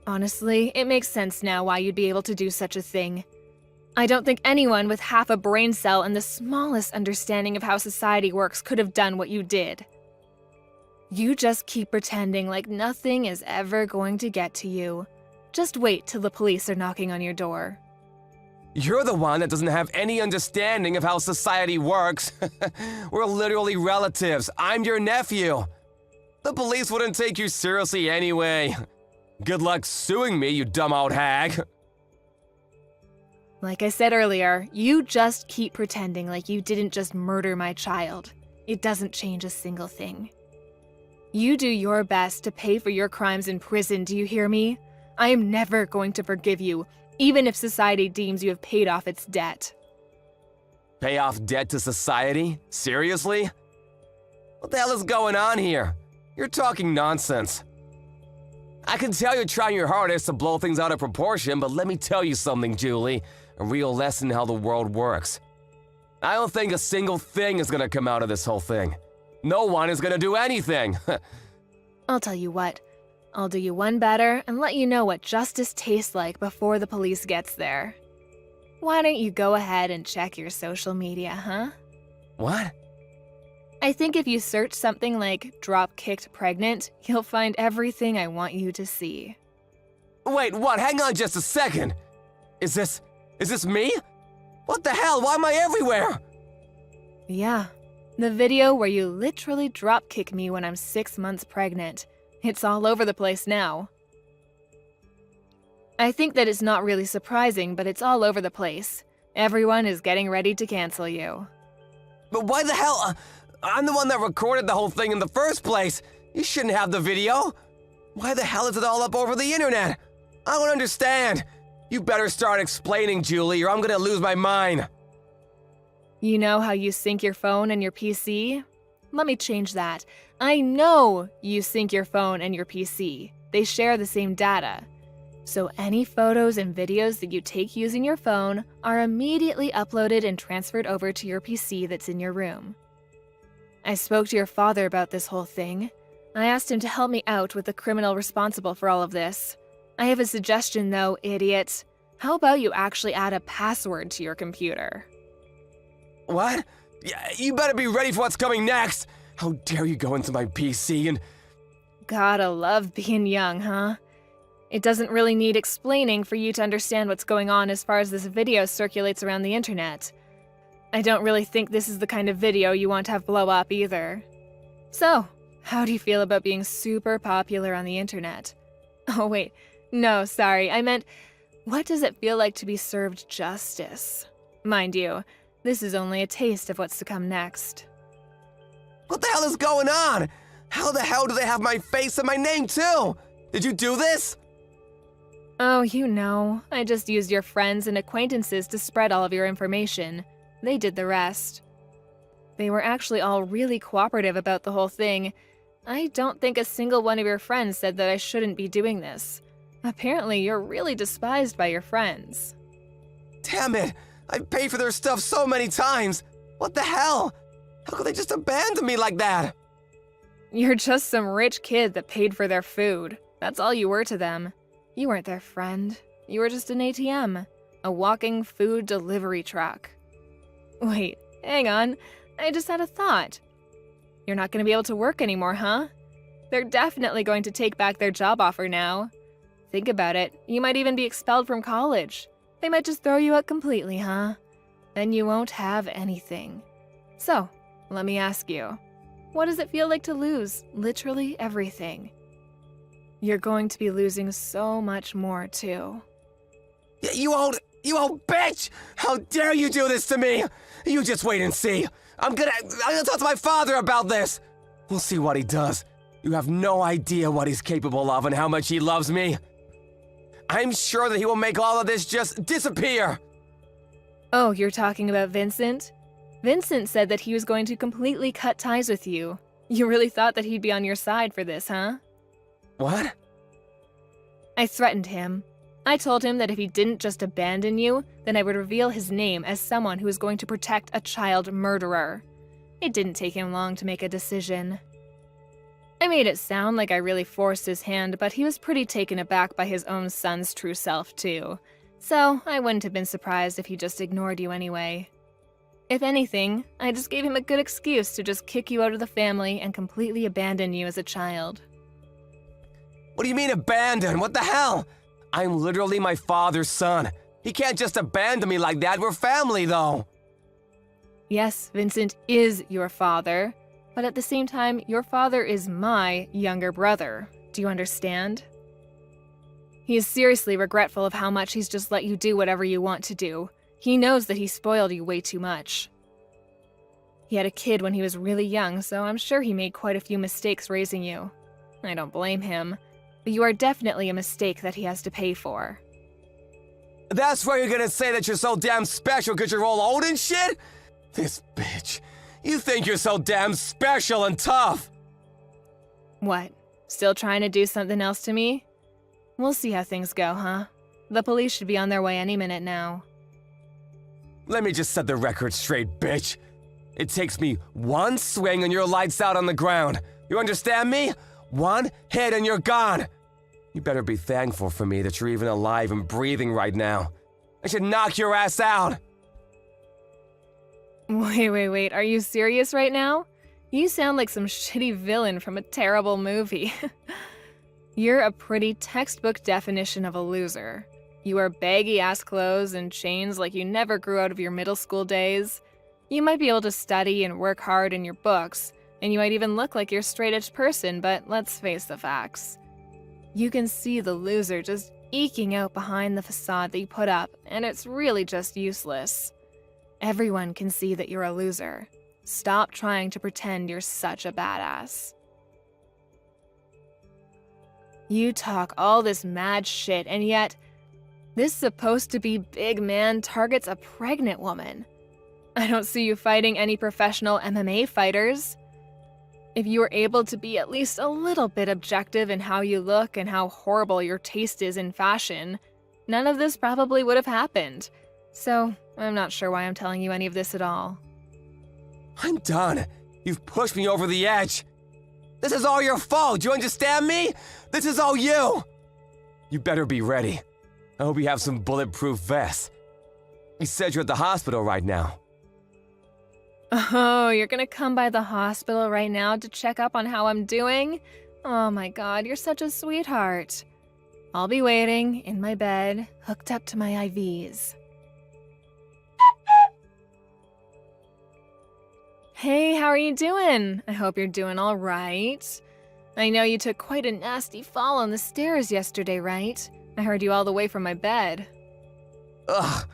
Honestly, it makes sense now why you'd be able to do such a thing. I don't think anyone with half a brain cell and the smallest understanding of how society works could have done what you did. You just keep pretending like nothing is ever going to get to you. Just wait till the police are knocking on your door. You're the one that doesn't have any understanding of how society works. We're literally relatives. I'm your nephew. The police wouldn't take you seriously anyway. Good luck suing me, you dumb old hag. Like I said earlier, you just keep pretending like you didn't just murder my child. It doesn't change a single thing. You do your best to pay for your crimes in prison, do you hear me? I am never going to forgive you, even if society deems you have paid off its debt. Pay off debt to society? Seriously? What the hell is going on here? You're talking nonsense. I can tell you're trying your hardest to blow things out of proportion, but let me tell you something, Julie. A real lesson in how the world works. I don't think a single thing is gonna come out of this whole thing. No one is gonna do anything. I'll tell you what. I'll do you one better and let you know what justice tastes like before the police gets there. Why don't you go ahead and check your social media, huh? What? I think if you search something like drop-kicked pregnant, you'll find everything I want you to see. Wait, what? Hang on just a second. Is this me? What the hell? Why am I everywhere? Yeah, the video where you literally drop-kick me when I'm 6 months pregnant. It's all over the place now. I think that it's not really surprising, but it's all over the place. Everyone is getting ready to cancel you. But why the hell? I'm the one that recorded the whole thing in the first place. You shouldn't have the video. Why the hell is it all up over the internet? I don't understand. You better start explaining, Julie, or I'm gonna lose my mind. You know how you sync your phone and your PC? Let me change that. I know you sync your phone and your PC. They share the same data. So any photos and videos that you take using your phone are immediately uploaded and transferred over to your PC that's in your room. I spoke to your father about this whole thing. I asked him to help me out with the criminal responsible for all of this. I have a suggestion though, idiot. How about you actually add a password to your computer? What? Yeah, you better be ready for what's coming next. How dare you go into my PC and... Gotta love being young, huh? It doesn't really need explaining for you to understand what's going on as far as this video circulates around the internet. I don't really think this is the kind of video you want to have blow up either. So, how do you feel about being super popular on the internet? Oh wait, no, sorry, I meant, what does it feel like to be served justice? Mind you, this is only a taste of what's to come next. What the hell is going on? How the hell do they have my face and my name too? Did you do this? Oh, you know, I just used your friends and acquaintances to spread all of your information. They did the rest. They were actually all really cooperative about the whole thing. I don't think a single one of your friends said that I shouldn't be doing this. Apparently, you're really despised by your friends. Damn it! I paid for their stuff so many times! What the hell? How could they just abandon me like that? You're just some rich kid that paid for their food. That's all you were to them. You weren't their friend. You were just an ATM. A walking food delivery truck. Wait, hang on. I just had a thought. You're not going to be able to work anymore, huh? They're definitely going to take back their job offer now. Think about it. You might even be expelled from college. They might just throw you out completely, huh? Then you won't have anything. So, let me ask you. What does it feel like to lose literally everything? You're going to be losing so much more, too. You old bitch! How dare you do this to me? You just wait and see. I'm gonna talk to my father about this. We'll see what he does. You have no idea what he's capable of and how much he loves me. I'm sure that he will make all of this just disappear. Oh, you're talking about Vincent? Vincent said that he was going to completely cut ties with you. You really thought that he'd be on your side for this, huh? What? I threatened him. I told him that if he didn't just abandon you, then I would reveal his name as someone who was going to protect a child murderer. It didn't take him long to make a decision. I made it sound like I really forced his hand, but he was pretty taken aback by his own son's true self, too. So I wouldn't have been surprised if he just ignored you anyway. If anything, I just gave him a good excuse to just kick you out of the family and completely abandon you as a child. What do you mean abandon? What the hell? I'm literally my father's son. He can't just abandon me like that. We're family, though. Yes, Vincent is your father, but at the same time, your father is my younger brother. Do you understand? He is seriously regretful of how much he's just let you do whatever you want to do. He knows that he spoiled you way too much. He had a kid when he was really young, so I'm sure he made quite a few mistakes raising you. I don't blame him, but you are definitely a mistake that he has to pay for. That's why you're gonna say that you're so damn special because you're all old and shit? This bitch. You think you're so damn special and tough. What? Still trying to do something else to me? We'll see how things go, huh? The police should be on their way any minute now. Let me just set the record straight, bitch. It takes me one swing and you're lights out on the ground. You understand me? One hit and you're gone. You better be thankful for me that you're even alive and breathing right now. I should knock your ass out. Wait. Are you serious right now? You sound like some shitty villain from a terrible movie. You're a pretty textbook definition of a loser. You wear baggy-ass clothes and chains like you never grew out of your middle school days. You might be able to study and work hard in your books, and you might even look like you're a straight-edge person, but let's face the facts. You can see the loser just eking out behind the facade that you put up, and it's really just useless. Everyone can see that you're a loser. Stop trying to pretend you're such a badass. You talk all this mad shit, and yet, this supposed to be big man targets a pregnant woman. I don't see you fighting any professional MMA fighters. If you were able to be at least a little bit objective in how you look and how horrible your taste is in fashion, none of this probably would have happened. So, I'm not sure why I'm telling you any of this at all. I'm done. You've pushed me over the edge. This is all your fault. Do you understand me? This is all you. You better be ready. I hope you have some bulletproof vests. You said you're at the hospital right now. Oh, you're gonna come by the hospital right now to check up on how I'm doing? Oh my god, you're such a sweetheart. I'll be waiting in my bed, hooked up to my IVs. Hey, how are you doing? I hope you're doing all right. I know you took quite a nasty fall on the stairs yesterday, right? I heard you all the way from my bed. Ugh.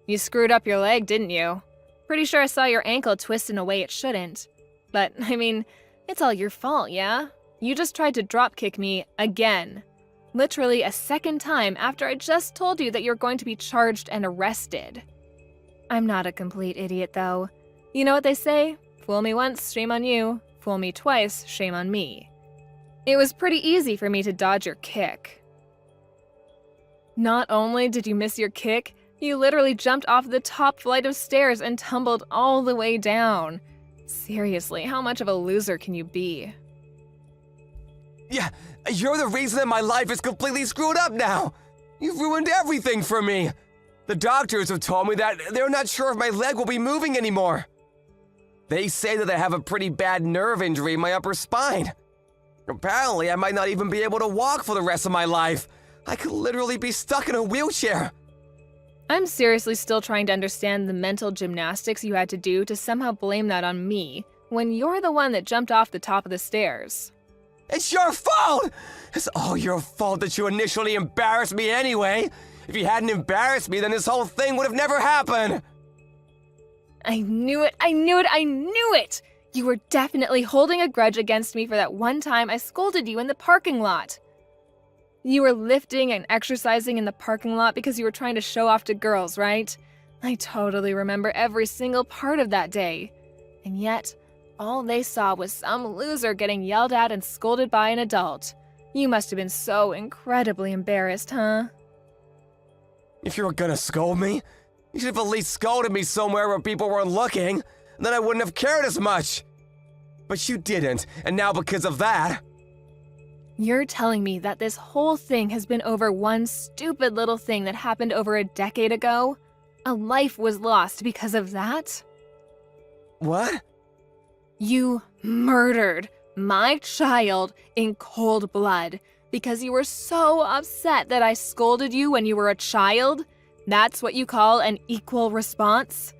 You screwed up your leg, didn't you? Pretty sure I saw your ankle twist in a way it shouldn't. But, I mean, it's all your fault, yeah? You just tried to dropkick me again. Literally a second time after I just told you that you're going to be charged and arrested. I'm not a complete idiot, though. You know what they say? Fool me once, shame on you. Fool me twice, shame on me. It was pretty easy for me to dodge your kick. Not only did you miss your kick, you literally jumped off the top flight of stairs and tumbled all the way down. Seriously, how much of a loser can you be? Yeah, you're the reason that my life is completely screwed up now. You've ruined everything for me. The doctors have told me that they're not sure if my leg will be moving anymore. They say that I have a pretty bad nerve injury in my upper spine. Apparently, I might not even be able to walk for the rest of my life. I could literally be stuck in a wheelchair. I'm seriously still trying to understand the mental gymnastics you had to do to somehow blame that on me, when you're the one that jumped off the top of the stairs. It's your fault! It's all your fault that you initially embarrassed me anyway. If you hadn't embarrassed me, then this whole thing would have never happened. I knew it! You were definitely holding a grudge against me for that one time I scolded you in the parking lot. You were lifting and exercising in the parking lot because you were trying to show off to girls, right? I totally remember every single part of that day. And yet, all they saw was some loser getting yelled at and scolded by an adult. You must have been so incredibly embarrassed, huh? If you were gonna scold me, you should have at least scolded me somewhere where people weren't looking. Then I wouldn't have cared as much. But you didn't, and now because of that... You're telling me that this whole thing has been over one stupid little thing that happened over a decade ago? A life was lost because of that? What? You murdered my child in cold blood because you were so upset that I scolded you when you were a child? That's what you call an equal response?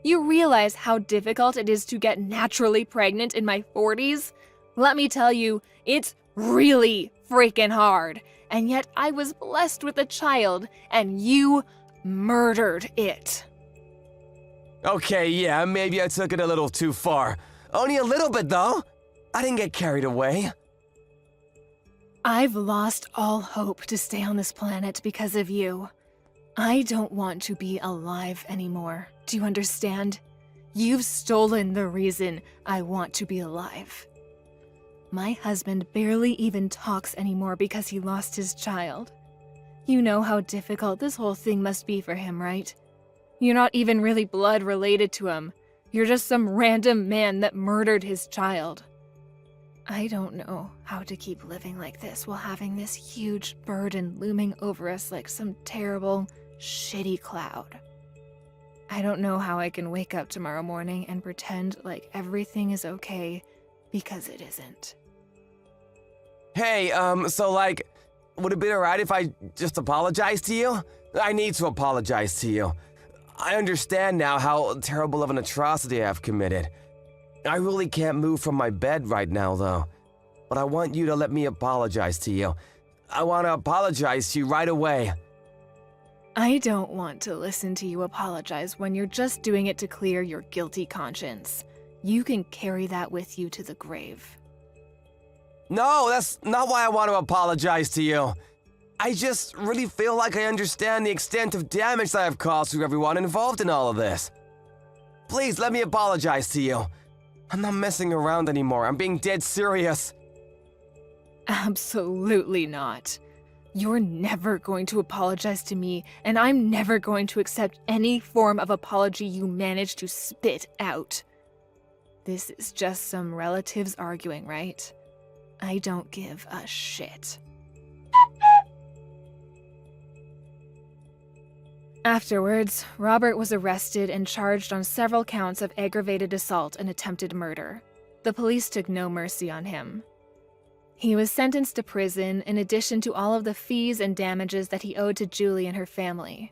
You realize how difficult it is to get naturally pregnant in my 40s? Let me tell you, it's really freaking hard. And yet I was blessed with a child, and you murdered it. Okay, yeah, maybe I took it a little too far. Only a little bit, though. I didn't get carried away. I've lost all hope to stay on this planet because of you. I don't want to be alive anymore. Do you understand? You've stolen the reason I want to be alive. My husband barely even talks anymore because he lost his child. You know how difficult this whole thing must be for him, right? You're not even really blood related to him. You're just some random man that murdered his child. I don't know how to keep living like this while having this huge burden looming over us like some terrible, shitty cloud. I don't know how I can wake up tomorrow morning and pretend like everything is okay, because it isn't. Hey, would it be alright if I just apologize to you? I need to apologize to you. I understand now how terrible of an atrocity I've committed. I really can't move from my bed right now, though. But I want you to let me apologize to you. I want to apologize to you right away. I don't want to listen to you apologize when you're just doing it to clear your guilty conscience. You can carry that with you to the grave. No, that's not why I want to apologize to you. I just really feel like I understand the extent of damage that I've caused to everyone involved in all of this. Please let me apologize to you. I'm not messing around anymore. I'm being dead serious. Absolutely not. You're never going to apologize to me, and I'm never going to accept any form of apology you manage to spit out. This is just some relatives arguing, right? I don't give a shit. Afterwards, Robert was arrested and charged on several counts of aggravated assault and attempted murder. The police took no mercy on him. He was sentenced to prison in addition to all of the fees and damages that he owed to Julie and her family.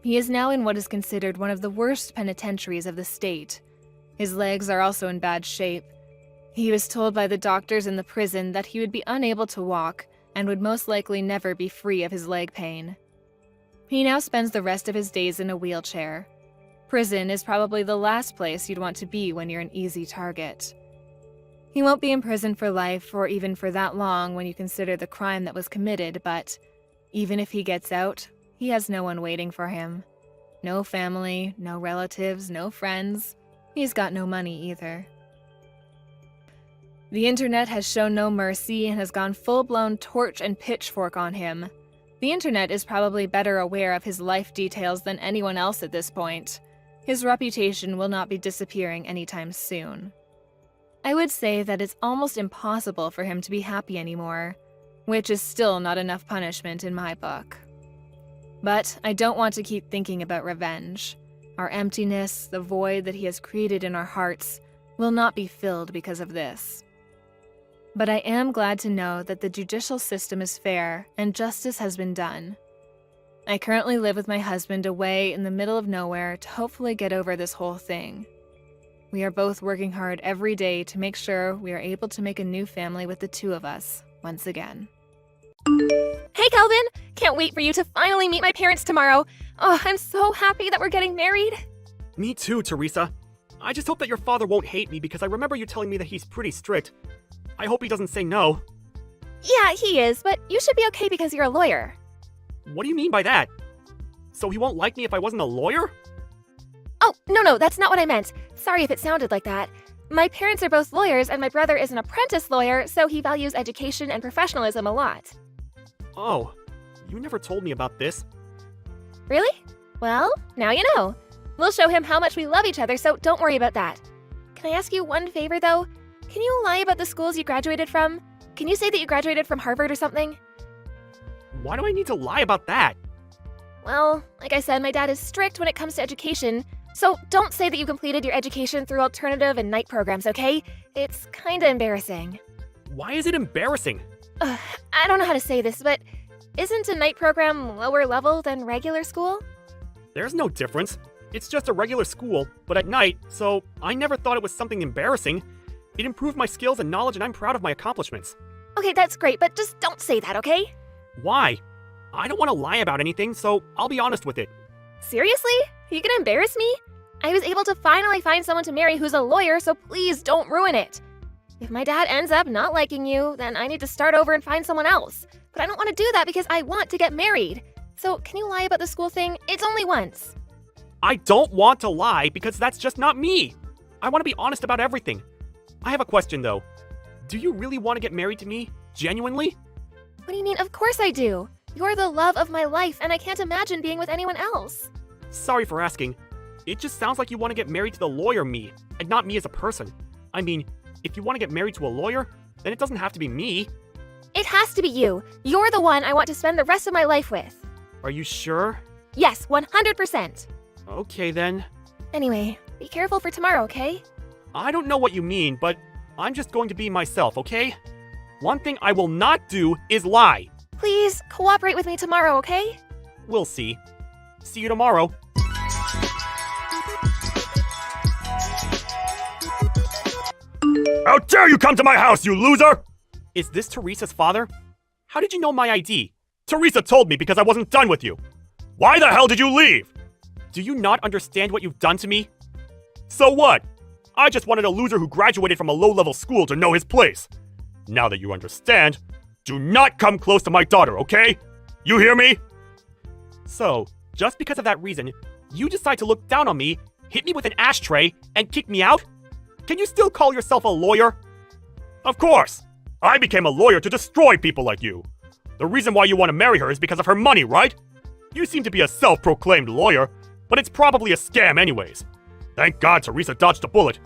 He is now in what is considered one of the worst penitentiaries of the state. His legs are also in bad shape. He was told by the doctors in the prison that he would be unable to walk and would most likely never be free of his leg pain. He now spends the rest of his days in a wheelchair. Prison is probably the last place you'd want to be when you're an easy target. He won't be in prison for life or even for that long when you consider the crime that was committed, but even if he gets out, he has no one waiting for him. No family, no relatives, no friends. He's got no money either. The internet has shown no mercy and has gone full-blown torch and pitchfork on him. The internet is probably better aware of his life details than anyone else at this point. His reputation will not be disappearing anytime soon. I would say that it's almost impossible for him to be happy anymore, which is still not enough punishment in my book. But I don't want to keep thinking about revenge. Our emptiness, the void that he has created in our hearts, will not be filled because of this. But I am glad to know that the judicial system is fair and justice has been done. I currently live with my husband away in the middle of nowhere to hopefully get over this whole thing. We are both working hard every day to make sure we are able to make a new family with the two of us, once again. Hey, Calvin! Can't wait for you to finally meet my parents tomorrow. Oh, I'm so happy that we're getting married. Me too, Teresa. I just hope that your father won't hate me because I remember you telling me that he's pretty strict. I hope he doesn't say no. Yeah, he is, but you should be okay because you're a lawyer. What do you mean by that? So he won't like me if I wasn't a lawyer? Oh, no, that's not what I meant. Sorry if it sounded like that. My parents are both lawyers and my brother is an apprentice lawyer, so he values education and professionalism a lot. Oh, you never told me about this. Really? Well, now you know. We'll show him how much we love each other, so don't worry about that. Can I ask you one favor, though? Can you lie about the schools you graduated from? Can you say that you graduated from Harvard or something? Why do I need to lie about that? Well, like I said, my dad is strict when it comes to education, so don't say that you completed your education through alternative and night programs, okay? It's kinda embarrassing. Why is it embarrassing? I don't know how to say this, but isn't a night program lower level than regular school? There's no difference. It's just a regular school, but at night, so I never thought it was something embarrassing. It improved my skills and knowledge, and I'm proud of my accomplishments. Okay, that's great, but just don't say that, okay? Why? I don't want to lie about anything, so I'll be honest with it. Seriously? Are you gonna embarrass me? I was able to finally find someone to marry who's a lawyer, so please don't ruin it. If my dad ends up not liking you, then I need to start over and find someone else. But I don't want to do that because I want to get married. So can you lie about the school thing? It's only once. I don't want to lie because that's just not me. I want to be honest about everything. I have a question though. Do you really want to get married to me? Genuinely? What do you mean? Of course I do. You're the love of my life, and I can't imagine being with anyone else. Sorry for asking. It just sounds like you want to get married to the lawyer me, and not me as a person. I mean, if you want to get married to a lawyer, then it doesn't have to be me. It has to be you. You're the one I want to spend the rest of my life with. Are you sure? Yes, 100%. Okay then. Anyway, be careful for tomorrow, okay? I don't know what you mean, but I'm just going to be myself, okay? One thing I will not do is lie. Please cooperate with me tomorrow, okay? We'll see. See you tomorrow. How dare you come to my house, you loser! Is this Teresa's father? How did you know my ID? Teresa told me because I wasn't done with you. Why the hell did you leave? Do you not understand what you've done to me? So what? I just wanted a loser who graduated from a low-level school to know his place. Now that you understand, do not come close to my daughter, okay? You hear me? So, just because of that reason, you decide to look down on me, hit me with an ashtray, and kick me out? Can you still call yourself a lawyer? Of course! I became a lawyer to destroy people like you. The reason why you want to marry her is because of her money, right? You seem to be a self-proclaimed lawyer, but it's probably a scam anyways. Thank God Teresa dodged a bullet.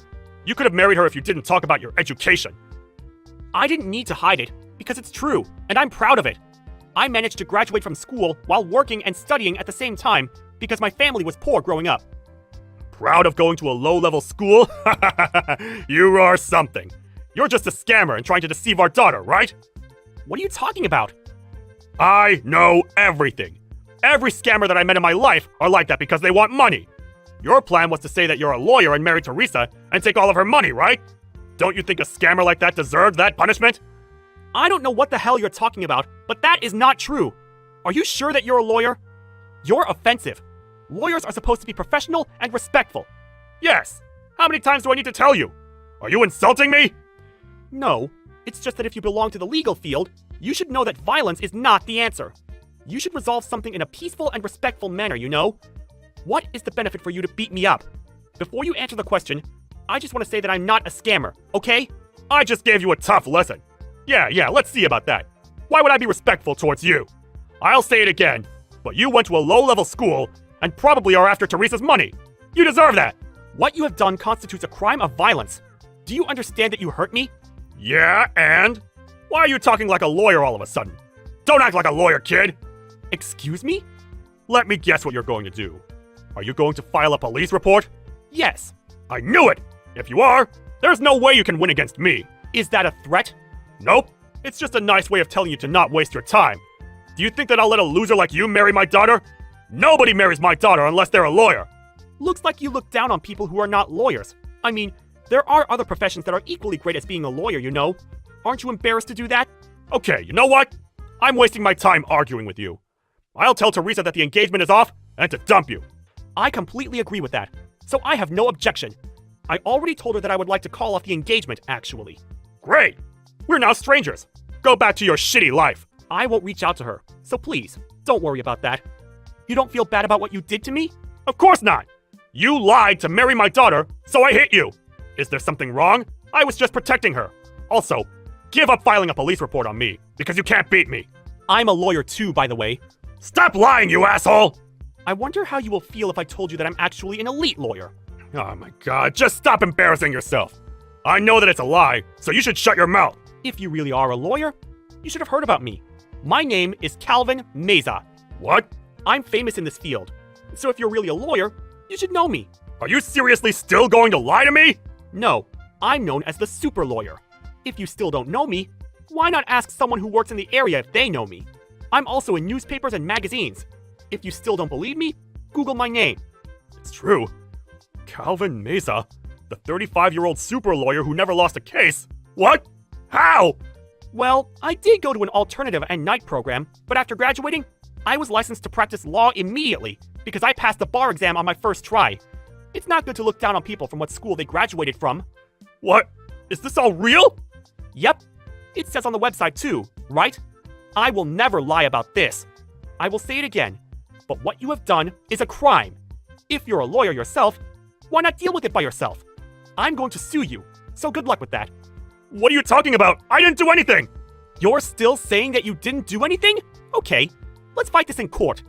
You could have married her if you didn't talk about your education. I didn't need to hide it, because it's true, and I'm proud of it. I managed to graduate from school while working and studying at the same time because my family was poor growing up. Proud of going to a low-level school? You are something. You're just a scammer and trying to deceive our daughter, right? What are you talking about? I know everything. Every scammer that I met in my life are like that because they want money. Your plan was to say that you're a lawyer and marry Teresa and take all of her money, right? Don't you think a scammer like that deserves that punishment? I don't know what the hell you're talking about, but that is not true. Are you sure that you're a lawyer? You're offensive. Lawyers are supposed to be professional and respectful. Yes. How many times do I need to tell you? Are you insulting me? No. It's just that if you belong to the legal field, you should know that violence is not the answer. You should resolve something in a peaceful and respectful manner, you know? What is the benefit for you to beat me up? Before you answer the question, I just want to say that I'm not a scammer, okay? I just gave you a tough lesson. Yeah, let's see about that. Why would I be respectful towards you? I'll say it again, but you went to a low-level school and probably are after Teresa's money. You deserve that. What you have done constitutes a crime of violence. Do you understand that you hurt me? Yeah, and? Why are you talking like a lawyer all of a sudden? Don't act like a lawyer, kid. Excuse me? Let me guess what you're going to do. Are you going to file a police report? Yes. I knew it! If you are, there's no way you can win against me. Is that a threat? Nope. It's just a nice way of telling you to not waste your time. Do you think that I'll let a loser like you marry my daughter? Nobody marries my daughter unless they're a lawyer. Looks like you look down on people who are not lawyers. I mean, there are other professions that are equally great as being a lawyer, you know. Aren't you embarrassed to do that? Okay, you know what? I'm wasting my time arguing with you. I'll tell Teresa that the engagement is off and to dump you. I completely agree with that, so I have no objection. I already told her that I would like to call off the engagement, actually. Great! We're now strangers. Go back to your shitty life. I won't reach out to her, so please, don't worry about that. You don't feel bad about what you did to me? Of course not! You lied to marry my daughter, so I hit you! Is there something wrong? I was just protecting her. Also, give up filing a police report on me, because you can't beat me. I'm a lawyer too, by the way. Stop lying, you asshole! I wonder how you will feel if I told you that I'm actually an elite lawyer. Oh my god, just stop embarrassing yourself. I know that it's a lie, so you should shut your mouth. If you really are a lawyer, you should have heard about me. My name is Calvin Meza. What? I'm famous in this field. So if you're really a lawyer, you should know me. Are you seriously still going to lie to me? No, I'm known as the super lawyer. If you still don't know me, why not ask someone who works in the area if they know me? I'm also in newspapers and magazines. If you still don't believe me, Google my name. It's true. Calvin Meza, the 35-year-old super lawyer who never lost a case. What? How? Well, I did go to an alternative and night program, but after graduating, I was licensed to practice law immediately because I passed the bar exam on my first try. It's not good to look down on people from what school they graduated from. What? Is this all real? Yep. It says on the website too, right? I will never lie about this. I will say it again, but what you have done is a crime. If you're a lawyer yourself, why not deal with it by yourself? I'm going to sue you, so good luck with that. What are you talking about? I didn't do anything! You're still saying that you didn't do anything? Okay, let's fight this in court.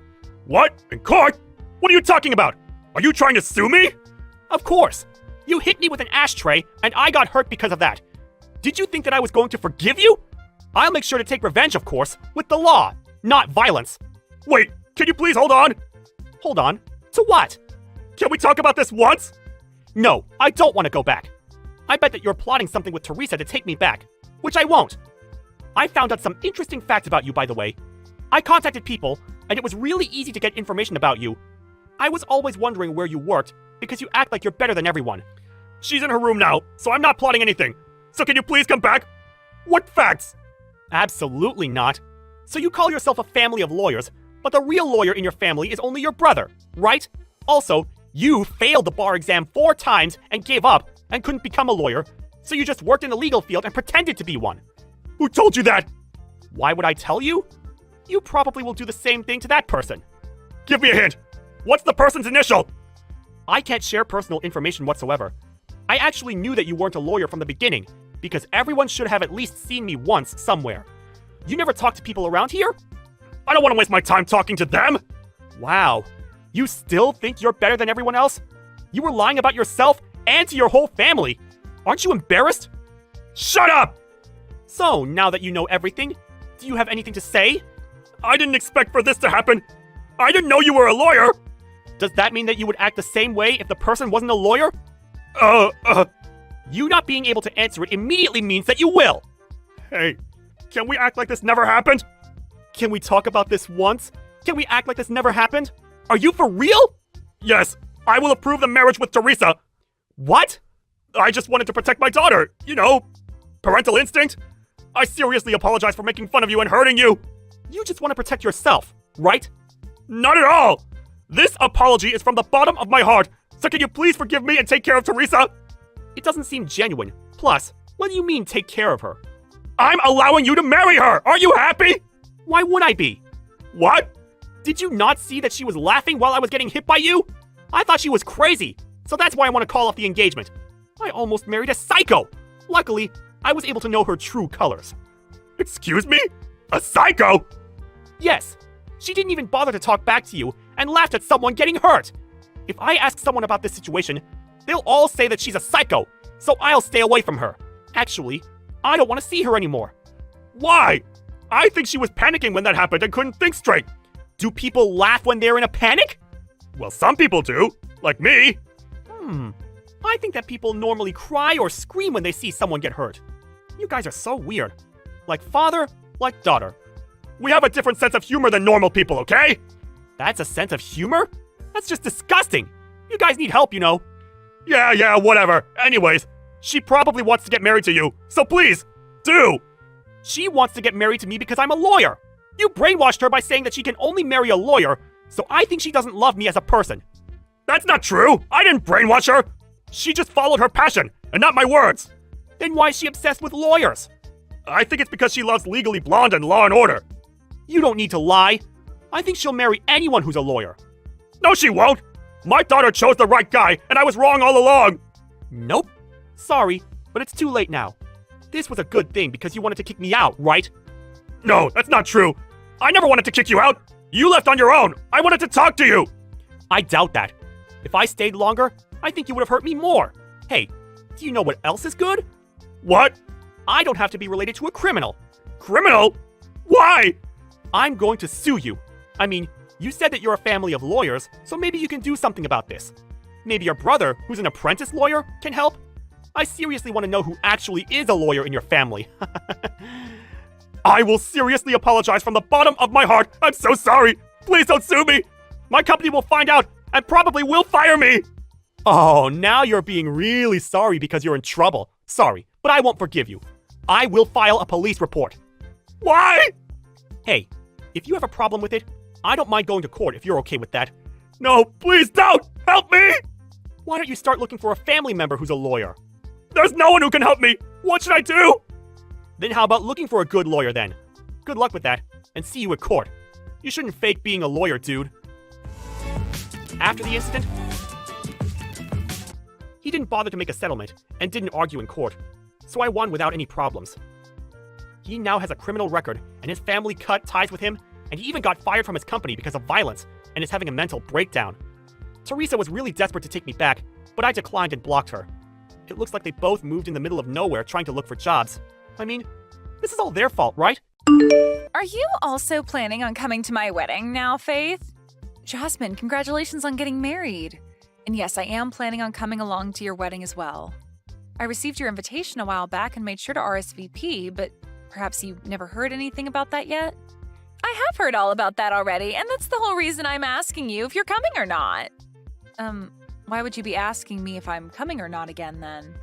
What? In court? What are you talking about? Are you trying to sue me? Of course. You hit me with an ashtray, and I got hurt because of that. Did you think that I was going to forgive you? I'll make sure to take revenge, of course, with the law, not violence. Wait, can you please hold on? Hold on? To what? Can we talk about this once? No, I don't want to go back. I bet that you're plotting something with Teresa to take me back, which I won't. I found out some interesting facts about you, by the way. I contacted people, and it was really easy to get information about you. I was always wondering where you worked, because you act like you're better than everyone. She's in her room now, so I'm not plotting anything. So can you please come back? What facts? Absolutely not. So you call yourself a family of lawyers, but the real lawyer in your family is only your brother, right? Also, you failed the bar exam 4 times and gave up and couldn't become a lawyer, so you just worked in the legal field and pretended to be one. Who told you that? Why would I tell you? You probably will do the same thing to that person. Give me a hint. What's the person's initial? I can't share personal information whatsoever. I actually knew that you weren't a lawyer from the beginning, because everyone should have at least seen me once somewhere. You never talk to people around here? I don't want to waste my time talking to them! Wow. You still think you're better than everyone else? You were lying about yourself and to your whole family. Aren't you embarrassed? Shut up! So, now that you know everything, do you have anything to say? I didn't expect for this to happen. I didn't know you were a lawyer. Does that mean that you would act the same way if the person wasn't a lawyer? You not being able to answer it immediately means that you will. Hey, can we act like this never happened? Can we talk about this once? Can we act like this never happened? Are you for real? Yes, I will approve the marriage with Teresa. What? I just wanted to protect my daughter. You know, parental instinct. I seriously apologize for making fun of you and hurting you. You just want to protect yourself, right? Not at all. This apology is from the bottom of my heart. So can you please forgive me and take care of Teresa? It doesn't seem genuine. Plus, what do you mean take care of her? I'm allowing you to marry her! Are you happy? Why would I be? What? Did you not see that she was laughing while I was getting hit by you? I thought she was crazy, so that's why I want to call off the engagement. I almost married a psycho. Luckily, I was able to know her true colors. Excuse me? A psycho? Yes. She didn't even bother to talk back to you and laughed at someone getting hurt. If I ask someone about this situation, they'll all say that she's a psycho, so I'll stay away from her. Actually, I don't want to see her anymore. Why? I think she was panicking when that happened and couldn't think straight. Do people laugh when they're in a panic? Well, some people do, like me. I think that people normally cry or scream when they see someone get hurt. You guys are so weird. Like father, like daughter. We have a different sense of humor than normal people, okay? That's a sense of humor? That's just disgusting. You guys need help, you know. Yeah, whatever. Anyways, she probably wants to get married to you, so please, do! She wants to get married to me because I'm a lawyer. You brainwashed her by saying that she can only marry a lawyer, so I think she doesn't love me as a person. That's not true! I didn't brainwash her! She just followed her passion, and not my words! Then why is she obsessed with lawyers? I think it's because she loves Legally Blonde and Law and Order. You don't need to lie. I think she'll marry anyone who's a lawyer. No, she won't! My daughter chose the right guy, and I was wrong all along! Nope. Sorry, but it's too late now. This was a good thing because you wanted to kick me out, right? No, that's not true. I never wanted to kick you out. You left on your own. I wanted to talk to you. I doubt that. If I stayed longer, I think you would have hurt me more. Hey, do you know what else is good? What? I don't have to be related to a criminal. Criminal? Why? I'm going to sue you. I mean, you said that you're a family of lawyers, so maybe you can do something about this. Maybe your brother, who's an apprentice lawyer, can help? I seriously want to know who actually is a lawyer in your family. I will seriously apologize from the bottom of my heart. I'm so sorry. Please don't sue me. My company will find out and probably will fire me. Oh, now you're being really sorry because you're in trouble. Sorry, but I won't forgive you. I will file a police report. Why? Hey, if you have a problem with it, I don't mind going to court if you're okay with that. No, please don't! Help me! Why don't you start looking for a family member who's a lawyer? There's no one who can help me! What should I do? Then how about looking for a good lawyer then? Good luck with that, and see you at court. You shouldn't fake being a lawyer, dude. after the incident? He didn't bother to make a settlement and didn't argue in court, so I won without any problems. He now has a criminal record, and his family cut ties with him, and he even got fired from his company because of violence and is having a mental breakdown. Teresa was really desperate to take me back, but I declined and blocked her. It looks like they both moved in the middle of nowhere trying to look for jobs. I mean, this is all their fault, right? Are you also planning on coming to my wedding now, Faith? Jasmine, congratulations on getting married. And yes, I am planning on coming along to your wedding as well. I received your invitation a while back and made sure to RSVP, but perhaps you never heard anything about that yet? I have heard all about that already, and that's the whole reason I'm asking you if you're coming or not. Why would you be asking me if I'm coming or not again then?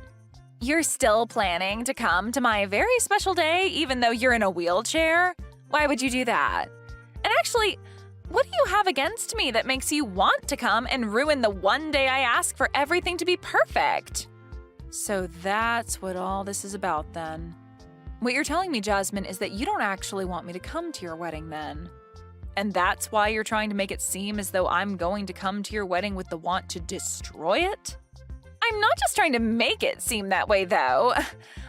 You're still planning to come to my very special day even though you're in a wheelchair? Why would you do that? And actually, what do you have against me that makes you want to come and ruin the one day I ask for everything to be perfect? So that's what all this is about then. What you're telling me, Jasmine, is that you don't actually want me to come to your wedding then. And that's why you're trying to make it seem as though I'm going to come to your wedding with the want to destroy it? I'm not just trying to make it seem that way, though.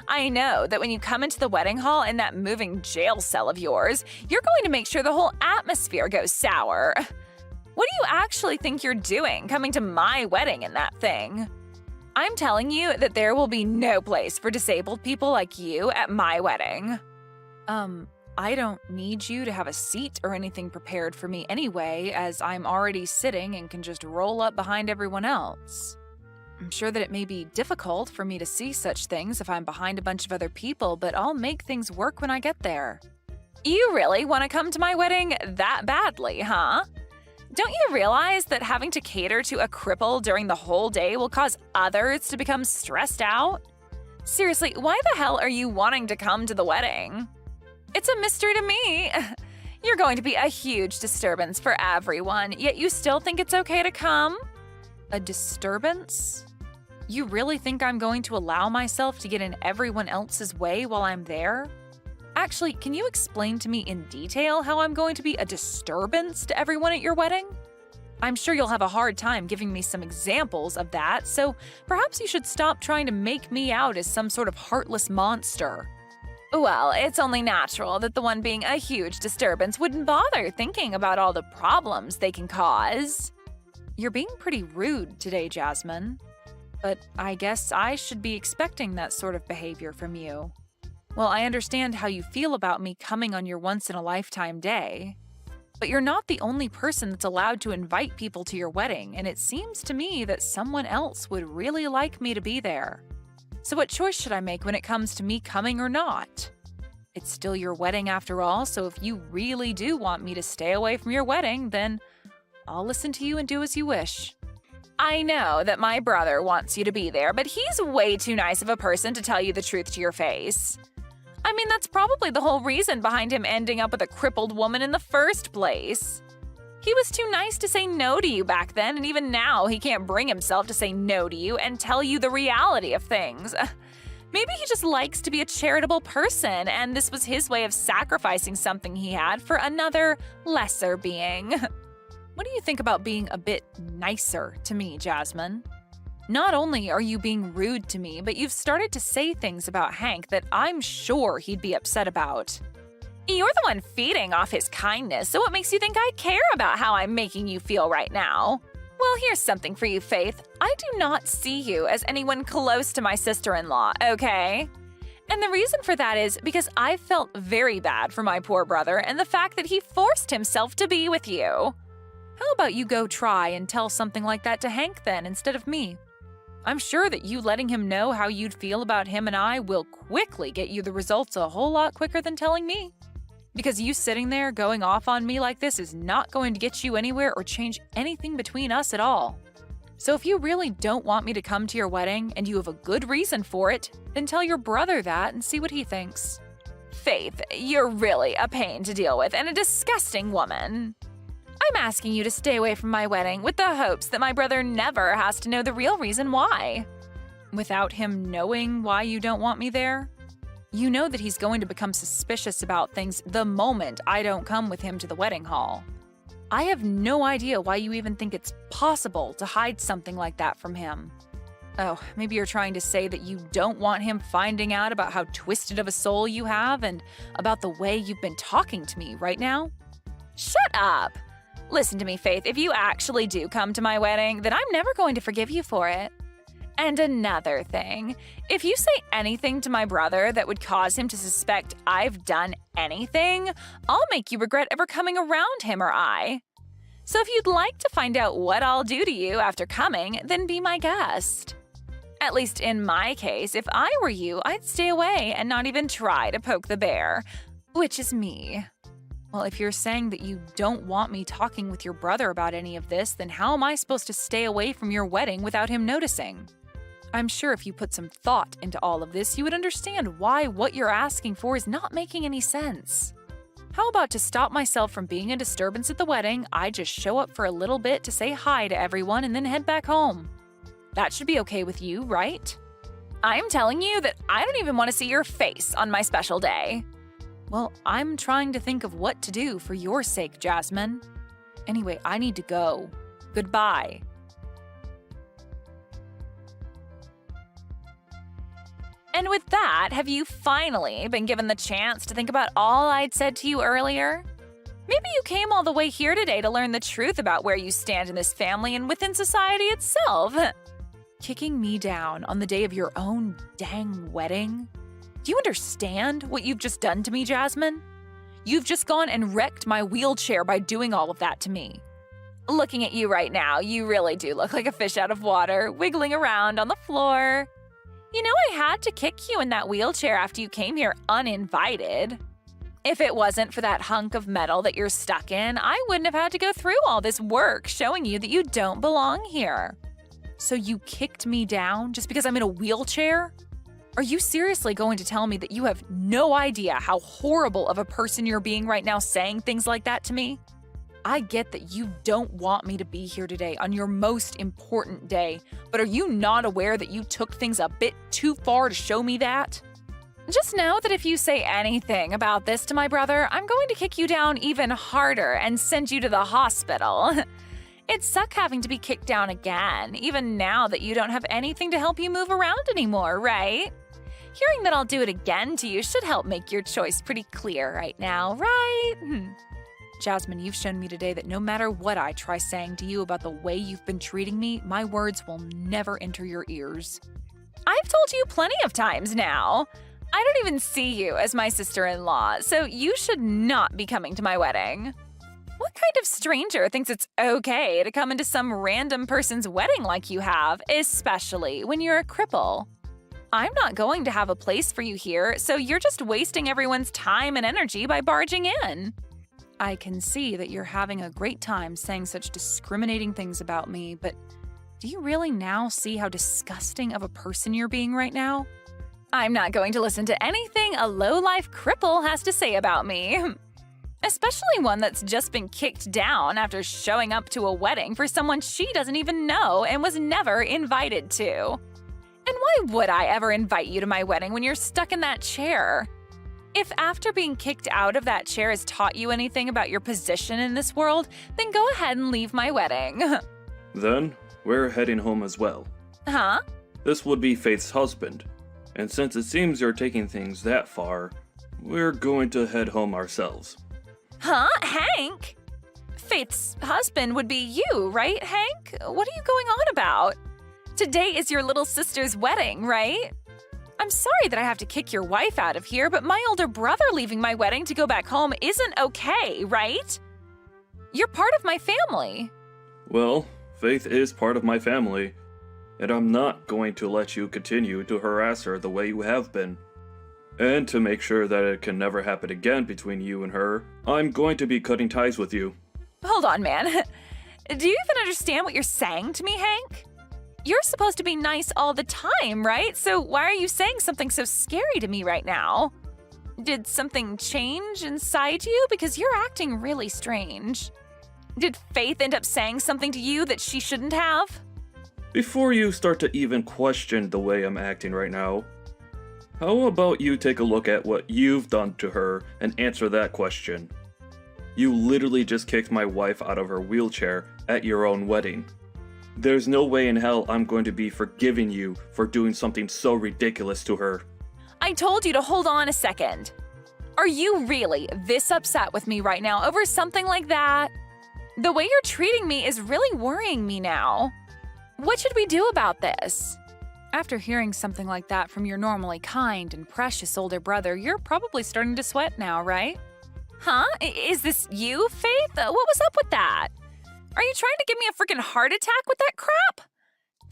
I know that when you come into the wedding hall in that moving jail cell of yours, you're going to make sure the whole atmosphere goes sour. What do you actually think you're doing coming to my wedding in that thing? I'm telling you that there will be no place for disabled people like you at my wedding. I don't need you to have a seat or anything prepared for me anyway, as I'm already sitting and can just roll up behind everyone else. I'm sure that it may be difficult for me to see such things if I'm behind a bunch of other people, but I'll make things work when I get there. You really want to come to my wedding that badly, huh? Don't you realize that having to cater to a cripple during the whole day will cause others to become stressed out? Seriously, why the hell are you wanting to come to the wedding? It's a mystery to me. You're going to be a huge disturbance for everyone, yet you still think it's okay to come? A disturbance? You really think I'm going to allow myself to get in everyone else's way while I'm there? Actually, can you explain to me in detail how I'm going to be a disturbance to everyone at your wedding? I'm sure you'll have a hard time giving me some examples of that, so perhaps you should stop trying to make me out as some sort of heartless monster. Well, it's only natural that the one being a huge disturbance wouldn't bother thinking about all the problems they can cause. You're being pretty rude today, Jasmine. But I guess I should be expecting that sort of behavior from you. Well, I understand how you feel about me coming on your once-in-a-lifetime day. But you're not the only person that's allowed to invite people to your wedding, and it seems to me that someone else would really like me to be there. So what choice should I make when it comes to me coming or not? It's still your wedding after all, so if you really do want me to stay away from your wedding, then I'll listen to you and do as you wish. I know that my brother wants you to be there, but he's way too nice of a person to tell you the truth to your face. I mean, that's probably the whole reason behind him ending up with a crippled woman in the first place. He was too nice to say no to you back then, and even now he can't bring himself to say no to you and tell you the reality of things. Maybe he just likes to be a charitable person, and this was his way of sacrificing something he had for another, lesser being. What do you think about being a bit nicer to me, Jasmine? Not only are you being rude to me, but you've started to say things about Hank that I'm sure he'd be upset about. You're the one feeding off his kindness, so what makes you think I care about how I'm making you feel right now? Well, here's something for you, Faith. I do not see you as anyone close to my sister-in-law, okay? And the reason for that is because I felt very bad for my poor brother and the fact that he forced himself to be with you. How about you go try and tell something like that to Hank then, instead of me? I'm sure that you letting him know how you'd feel about him and I will quickly get you the results a whole lot quicker than telling me. Because you sitting there going off on me like this is not going to get you anywhere or change anything between us at all. So if you really don't want me to come to your wedding and you have a good reason for it, then tell your brother that and see what he thinks. Faith, you're really a pain to deal with and a disgusting woman. I'm asking you to stay away from my wedding with the hopes that my brother never has to know the real reason why. Without him knowing why you don't want me there? You know that he's going to become suspicious about things the moment I don't come with him to the wedding hall. I have no idea why you even think it's possible to hide something like that from him. Oh, maybe you're trying to say that you don't want him finding out about how twisted of a soul you have and about the way you've been talking to me right now? Shut up! Listen to me, Faith, if you actually do come to my wedding, then I'm never going to forgive you for it. And another thing, if you say anything to my brother that would cause him to suspect I've done anything, I'll make you regret ever coming around him or I. So if you'd like to find out what I'll do to you after coming, then be my guest. At least in my case, if I were you, I'd stay away and not even try to poke the bear, which is me. Well, if you're saying that you don't want me talking with your brother about any of this, then how am I supposed to stay away from your wedding without him noticing? I'm sure if you put some thought into all of this, you would understand why what you're asking for is not making any sense. How about to stop myself from being a disturbance at the wedding, I just show up for a little bit to say hi to everyone and then head back home? That should be okay with you, right? I'm telling you that I don't even want to see your face on my special day. Well, I'm trying to think of what to do for your sake, Jasmine. Anyway, I need to go. Goodbye. And with that, have you finally been given the chance to think about all I'd said to you earlier? Maybe you came all the way here today to learn the truth about where you stand in this family and within society itself. Kicking me down on the day of your own dang wedding? Do you understand what you've just done to me, Jasmine? You've just gone and wrecked my wheelchair by doing all of that to me. Looking at you right now, you really do look like a fish out of water, wiggling around on the floor. You know, I had to kick you in that wheelchair after you came here uninvited. If it wasn't for that hunk of metal that you're stuck in, I wouldn't have had to go through all this work showing you that you don't belong here. So you kicked me down just because I'm in a wheelchair? Are you seriously going to tell me that you have no idea how horrible of a person you're being right now saying things like that to me? I get that you don't want me to be here today on your most important day, but are you not aware that you took things a bit too far to show me that? Just know that if you say anything about this to my brother, I'm going to kick you down even harder and send you to the hospital. It'd suck having to be kicked down again, even now that you don't have anything to help you move around anymore, right? Hearing that I'll do it again to you should help make your choice pretty clear right now, right? Jasmine, you've shown me today that no matter what I try saying to you about the way you've been treating me, my words will never enter your ears. I've told you plenty of times now. I don't even see you as my sister-in-law, so you should not be coming to my wedding. What kind of stranger thinks it's okay to come into some random person's wedding like you have, especially when you're a cripple? I'm not going to have a place for you here, so you're just wasting everyone's time and energy by barging in. I can see that you're having a great time saying such discriminating things about me, but do you really now see how disgusting of a person you're being right now? I'm not going to listen to anything a low-life cripple has to say about me. Especially one that's just been kicked down after showing up to a wedding for someone she doesn't even know and was never invited to. And why would I ever invite you to my wedding when you're stuck in that chair? If after being kicked out of that chair has taught you anything about your position in this world, then go ahead and leave my wedding. Then, we're heading home as well. Huh? This would be Faith's husband, and since it seems you're taking things that far, we're going to head home ourselves. Huh? Hank? Faith's husband would be you, right, Hank? What are you going on about? Today is your little sister's wedding, right? I'm sorry that I have to kick your wife out of here, but my older brother leaving my wedding to go back home isn't okay, right? You're part of my family. Well, Faith is part of my family, and I'm not going to let you continue to harass her the way you have been. And to make sure that it can never happen again between you and her, I'm going to be cutting ties with you. Hold on, man. Do you even understand what you're saying to me, Hank? You're supposed to be nice all the time, right? So why are you saying something so scary to me right now? Did something change inside you? Because you're acting really strange. Did Faith end up saying something to you that she shouldn't have? Before you start to even question the way I'm acting right now, how about you take a look at what you've done to her and answer that question? You literally just kicked my wife out of her wheelchair at your own wedding. There's no way in hell I'm going to be forgiving you for doing something so ridiculous to her. I told you to hold on a second. Are you really this upset with me right now over something like that? The way you're treating me is really worrying me now. What should we do about this? After hearing something like that from your normally kind and precious older brother, you're probably starting to sweat now, right? Huh? Is this you, Faith? What was up with that? Are you trying to give me a freaking heart attack with that crap?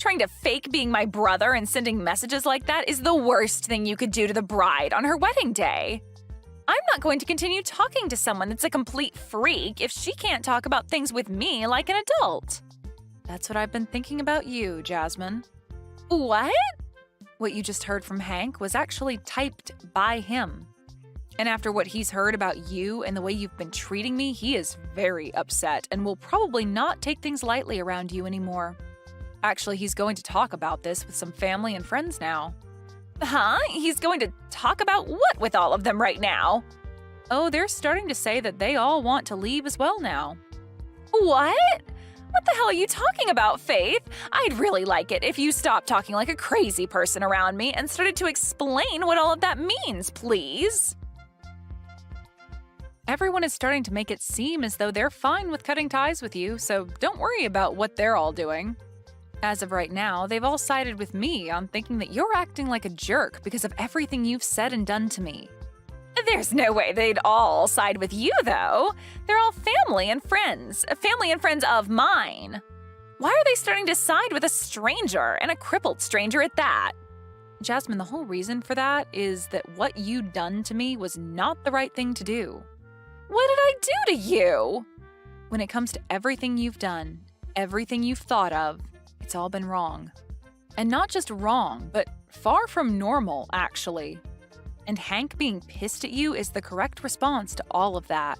Trying to fake being my brother and sending messages like that is the worst thing you could do to the bride on her wedding day. I'm not going to continue talking to someone that's a complete freak if she can't talk about things with me like an adult. That's what I've been thinking about you, Jasmine. What? What you just heard from Hank was actually typed by him. And after what he's heard about you and the way you've been treating me, he is very upset and will probably not take things lightly around you anymore. Actually, he's going to talk about this with some family and friends now. Huh? He's going to talk about what with all of them right now? Oh, they're starting to say that they all want to leave as well now. What? What the hell are you talking about, Faith? I'd really like it if you stopped talking like a crazy person around me and started to explain what all of that means, please. Everyone is starting to make it seem as though they're fine with cutting ties with you, so don't worry about what they're all doing. As of right now, they've all sided with me on thinking that you're acting like a jerk because of everything you've said and done to me. There's no way they'd all side with you, though. They're all family and friends of mine. Why are they starting to side with a stranger, and a crippled stranger at that? Jasmine, the whole reason for that is that what you'd done to me was not the right thing to do. What did I do to you? When it comes to everything you've done, everything you've thought of, it's all been wrong. And not just wrong, but far from normal, actually. And Hank being pissed at you is the correct response to all of that.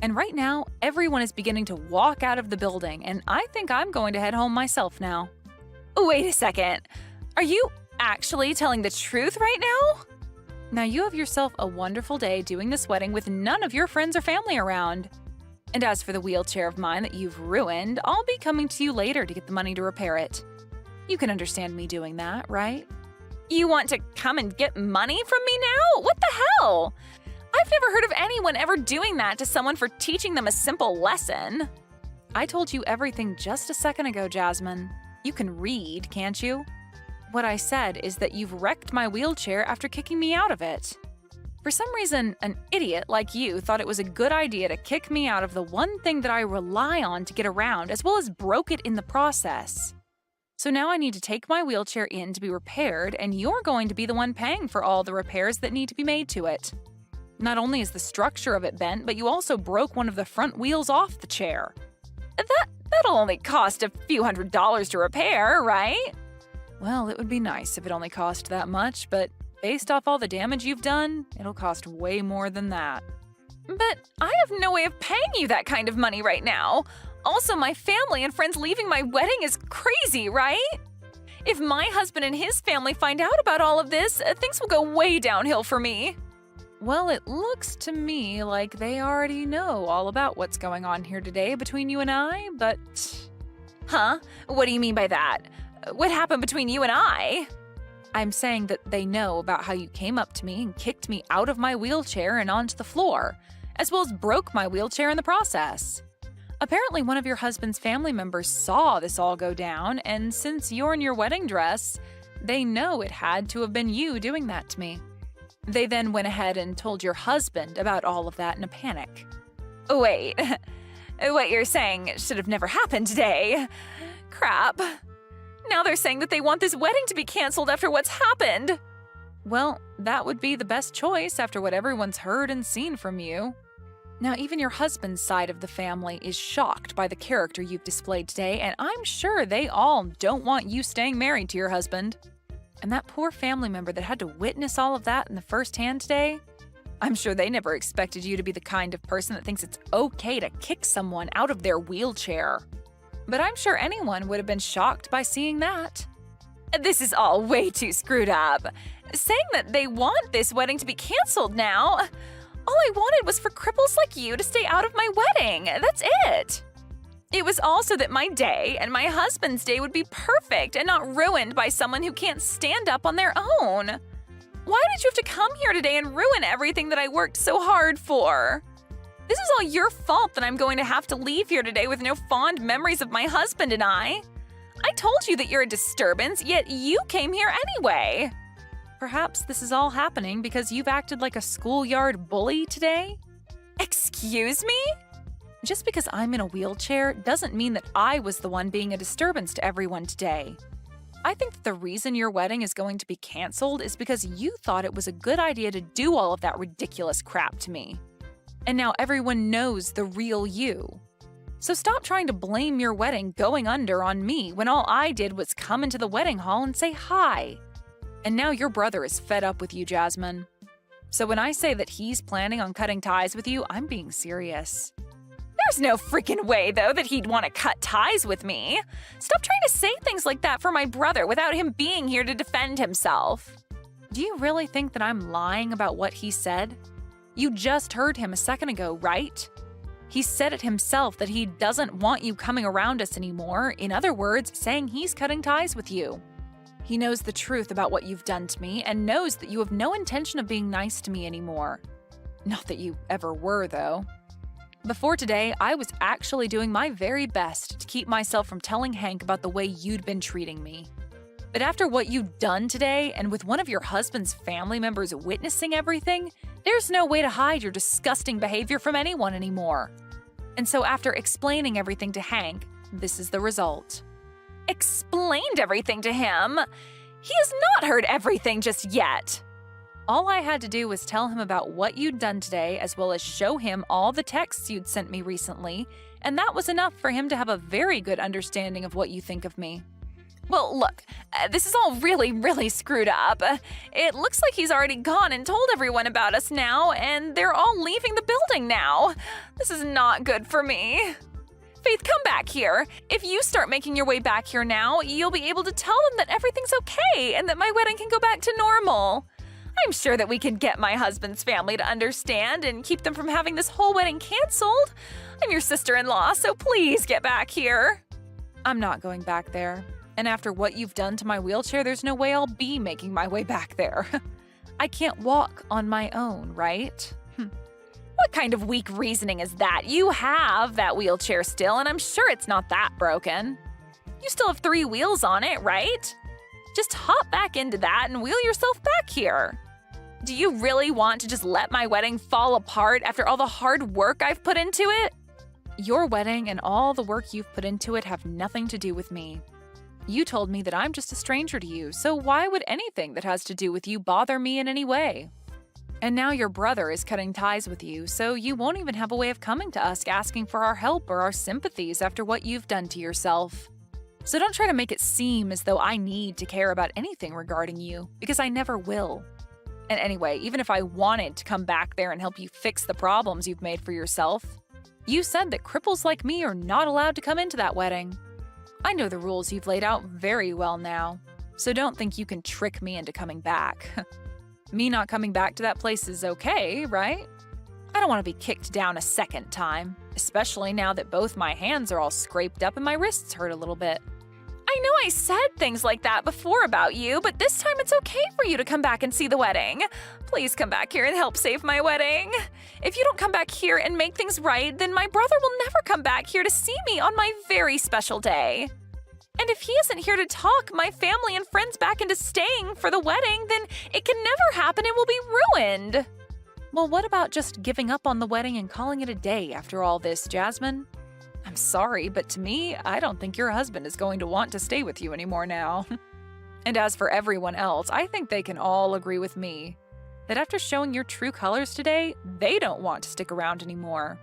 And right now, everyone is beginning to walk out of the building, and I think I'm going to head home myself now. Wait a second. Are you actually telling the truth right now? Now you have yourself a wonderful day doing this wedding with none of your friends or family around. And as for the wheelchair of mine that you've ruined, I'll be coming to you later to get the money to repair it. You can understand me doing that, right? You want to come and get money from me now? What the hell? I've never heard of anyone ever doing that to someone for teaching them a simple lesson. I told you everything just a second ago, Jasmine. You can read, can't you? What I said is that you've wrecked my wheelchair after kicking me out of it. For some reason, an idiot like you thought it was a good idea to kick me out of the one thing that I rely on to get around, as well as broke it in the process. So now I need to take my wheelchair in to be repaired, and you're going to be the one paying for all the repairs that need to be made to it. Not only is the structure of it bent, but you also broke one of the front wheels off the chair. That'll only cost a few $100s to repair, right? Well, it would be nice if it only cost that much, but based off all the damage you've done, it'll cost way more than that. But I have no way of paying you that kind of money right now. Also, my family and friends leaving my wedding is crazy, right? If my husband and his family find out about all of this, things will go way downhill for me. Well, it looks to me like they already know all about what's going on here today between you and I, but... Huh? What do you mean by that? What happened between you and I? I'm saying that they know about how you came up to me and kicked me out of my wheelchair and onto the floor, as well as broke my wheelchair in the process. Apparently, one of your husband's family members saw this all go down, and since you're in your wedding dress, they know it had to have been you doing that to me. They then went ahead and told your husband about all of that in a panic. Wait, what you're saying should have never happened today. Crap. Now they're saying that they want this wedding to be canceled after what's happened. Well, that would be the best choice after what everyone's heard and seen from you. Now, even your husband's side of the family is shocked by the character you've displayed today, and I'm sure they all don't want you staying married to your husband. And that poor family member that had to witness all of that in the first hand today, I'm sure they never expected you to be the kind of person that thinks it's okay to kick someone out of their wheelchair. But I'm sure anyone would have been shocked by seeing that. This is all way too screwed up. Saying that they want this wedding to be canceled now. All I wanted was for cripples like you to stay out of my wedding. That's it. It was also that my day and my husband's day would be perfect and not ruined by someone who can't stand up on their own. Why did you have to come here today and ruin everything that I worked so hard for? This is all your fault that I'm going to have to leave here today with no fond memories of my husband and I. I told you that you're a disturbance, yet you came here anyway. Perhaps this is all happening because you've acted like a schoolyard bully today? Excuse me? Just because I'm in a wheelchair doesn't mean that I was the one being a disturbance to everyone today. I think that the reason your wedding is going to be canceled is because you thought it was a good idea to do all of that ridiculous crap to me. And now everyone knows the real you. So stop trying to blame your wedding going under on me when all I did was come into the wedding hall and say hi. And now your brother is fed up with you, Jasmine. So when I say that he's planning on cutting ties with you, I'm being serious. There's no freaking way, though, that he'd want to cut ties with me. Stop trying to say things like that for my brother without him being here to defend himself. Do you really think that I'm lying about what he said? You just heard him a second ago, right? He said it himself that he doesn't want you coming around us anymore. In other words, saying he's cutting ties with you. He knows the truth about what you've done to me and knows that you have no intention of being nice to me anymore. Not that you ever were, though. Before today, I was actually doing my very best to keep myself from telling Hank about the way you'd been treating me. But after what you'd done today, and with one of your husband's family members witnessing everything, there's no way to hide your disgusting behavior from anyone anymore. And so after explaining everything to Hank, this is the result. Explained everything to him? He has not heard everything just yet. All I had to do was tell him about what you'd done today, as well as show him all the texts you'd sent me recently, and that was enough for him to have a very good understanding of what you think of me. Well, look, this is all really screwed up. It looks like he's already gone and told everyone about us now, and they're all leaving the building now. This is not good for me. Faith, come back here. If you start making your way back here now, you'll be able to tell them that everything's okay and that my wedding can go back to normal. I'm sure that we can get my husband's family to understand and keep them from having this whole wedding canceled. I'm your sister-in-law, so please get back here. I'm not going back there. And after what you've done to my wheelchair, there's no way I'll be making my way back there. I can't walk on my own, right? What kind of weak reasoning is that? You have that wheelchair still, and I'm sure it's not that broken. You still have 3 wheels on it, right? Just hop back into that and wheel yourself back here. Do you really want to just let my wedding fall apart after all the hard work I've put into it? Your wedding and all the work you've put into it have nothing to do with me. You told me that I'm just a stranger to you, so why would anything that has to do with you bother me in any way? And now your brother is cutting ties with you, so you won't even have a way of coming to us asking for our help or our sympathies after what you've done to yourself. So don't try to make it seem as though I need to care about anything regarding you, because I never will. And anyway, even if I wanted to come back there and help you fix the problems you've made for yourself, you said that cripples like me are not allowed to come into that wedding. I know the rules you've laid out very well now, so don't think you can trick me into coming back. Me not coming back to that place is okay, right? I don't want to be kicked down a second time, especially now that both my hands are all scraped up and my wrists hurt a little bit. I know I said things like that before about you, but this time it's okay for you to come back and see the wedding. Please come back here and help save my wedding. If you don't come back here and make things right, then my brother will never come back here to see me on my very special day. And if he isn't here to talk my family and friends back into staying for the wedding, then it can never happen and will be ruined. Well, what about just giving up on the wedding and calling it a day after all this, Jasmine? I'm sorry, but to me, I don't think your husband is going to want to stay with you anymore now. And as for everyone else, I think they can all agree with me that after showing your true colors today, they don't want to stick around anymore.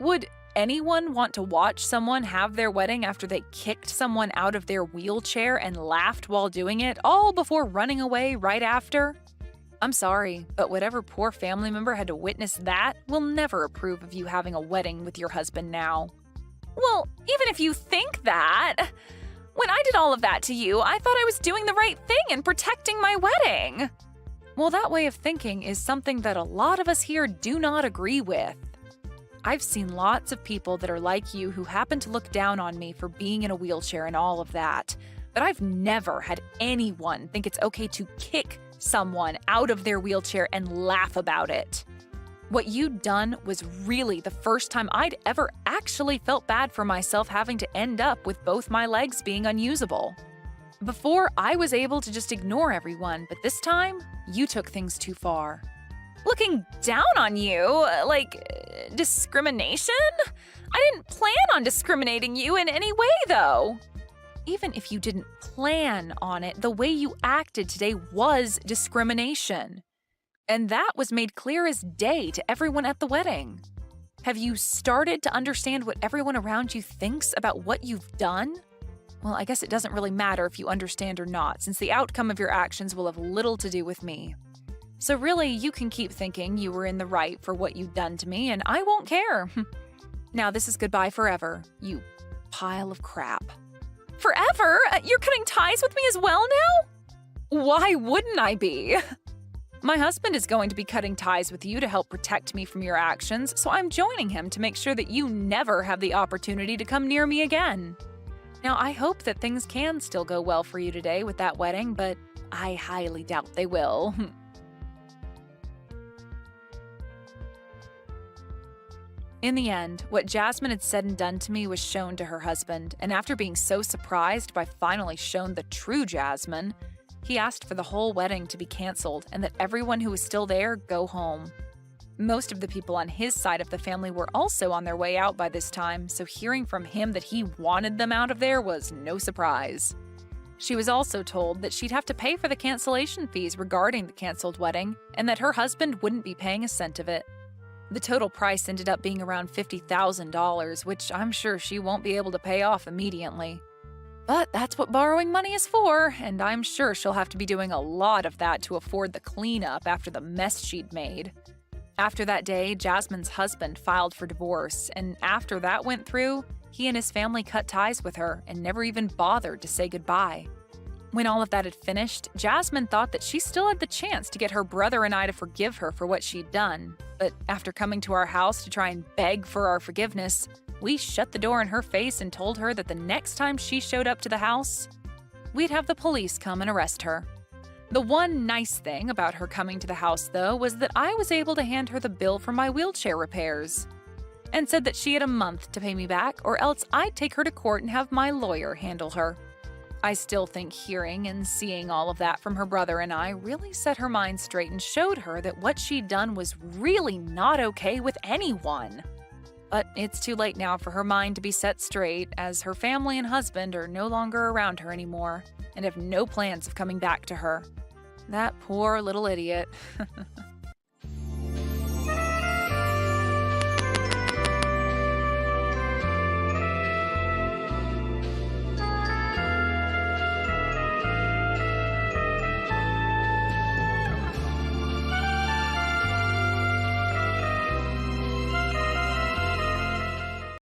Would anyone want to watch someone have their wedding after they kicked someone out of their wheelchair and laughed while doing it, all before running away right after? I'm sorry, but whatever poor family member had to witness that will never approve of you having a wedding with your husband now. Well, even if you think that, when I did all of that to you, I thought I was doing the right thing and protecting my wedding. Well, that way of thinking is something that a lot of us here do not agree with. I've seen lots of people that are like you who happen to look down on me for being in a wheelchair and all of that, but I've never had anyone think it's okay to kick someone out of their wheelchair and laugh about it. What you'd done was really the first time I'd ever actually felt bad for myself having to end up with both my legs being unusable. Before, I was able to just ignore everyone, but this time, you took things too far. Looking down on you? Discrimination? I didn't plan on discriminating you in any way, though. Even if you didn't plan on it, the way you acted today was discrimination. And that was made clear as day to everyone at the wedding. Have you started to understand what everyone around you thinks about what you've done? Well, I guess it doesn't really matter if you understand or not, since the outcome of your actions will have little to do with me. So really, you can keep thinking you were in the right for what you'd done to me, and I won't care. Now this is goodbye forever, you pile of crap. Forever? You're cutting ties with me as well now? Why wouldn't I be? My husband is going to be cutting ties with you to help protect me from your actions, so I'm joining him to make sure that you never have the opportunity to come near me again. Now, I hope that things can still go well for you today with that wedding, but I highly doubt they will. In the end, what Jasmine had said and done to me was shown to her husband, and after being so surprised by finally shown the true Jasmine, he asked for the whole wedding to be canceled and that everyone who was still there go home. Most of the people on his side of the family were also on their way out by this time, so hearing from him that he wanted them out of there was no surprise. She was also told that she'd have to pay for the cancellation fees regarding the canceled wedding and that her husband wouldn't be paying a cent of it. The total price ended up being around $50,000, which I'm sure she won't be able to pay off immediately. But that's what borrowing money is for, and I'm sure she'll have to be doing a lot of that to afford the cleanup after the mess she'd made. After that day, Jasmine's husband filed for divorce, and after that went through, he and his family cut ties with her and never even bothered to say goodbye. When all of that had finished, Jasmine thought that she still had the chance to get her brother and I to forgive her for what she'd done. But after coming to our house to try and beg for our forgiveness, we shut the door in her face and told her that the next time she showed up to the house, we'd have the police come and arrest her. The one nice thing about her coming to the house, though, was that I was able to hand her the bill for my wheelchair repairs and said that she had a month to pay me back, or else I'd take her to court and have my lawyer handle her. I still think hearing and seeing all of that from her brother and I really set her mind straight and showed her that what she'd done was really not okay with anyone. But it's too late now for her mind to be set straight, as her family and husband are no longer around her anymore and have no plans of coming back to her. That poor little idiot.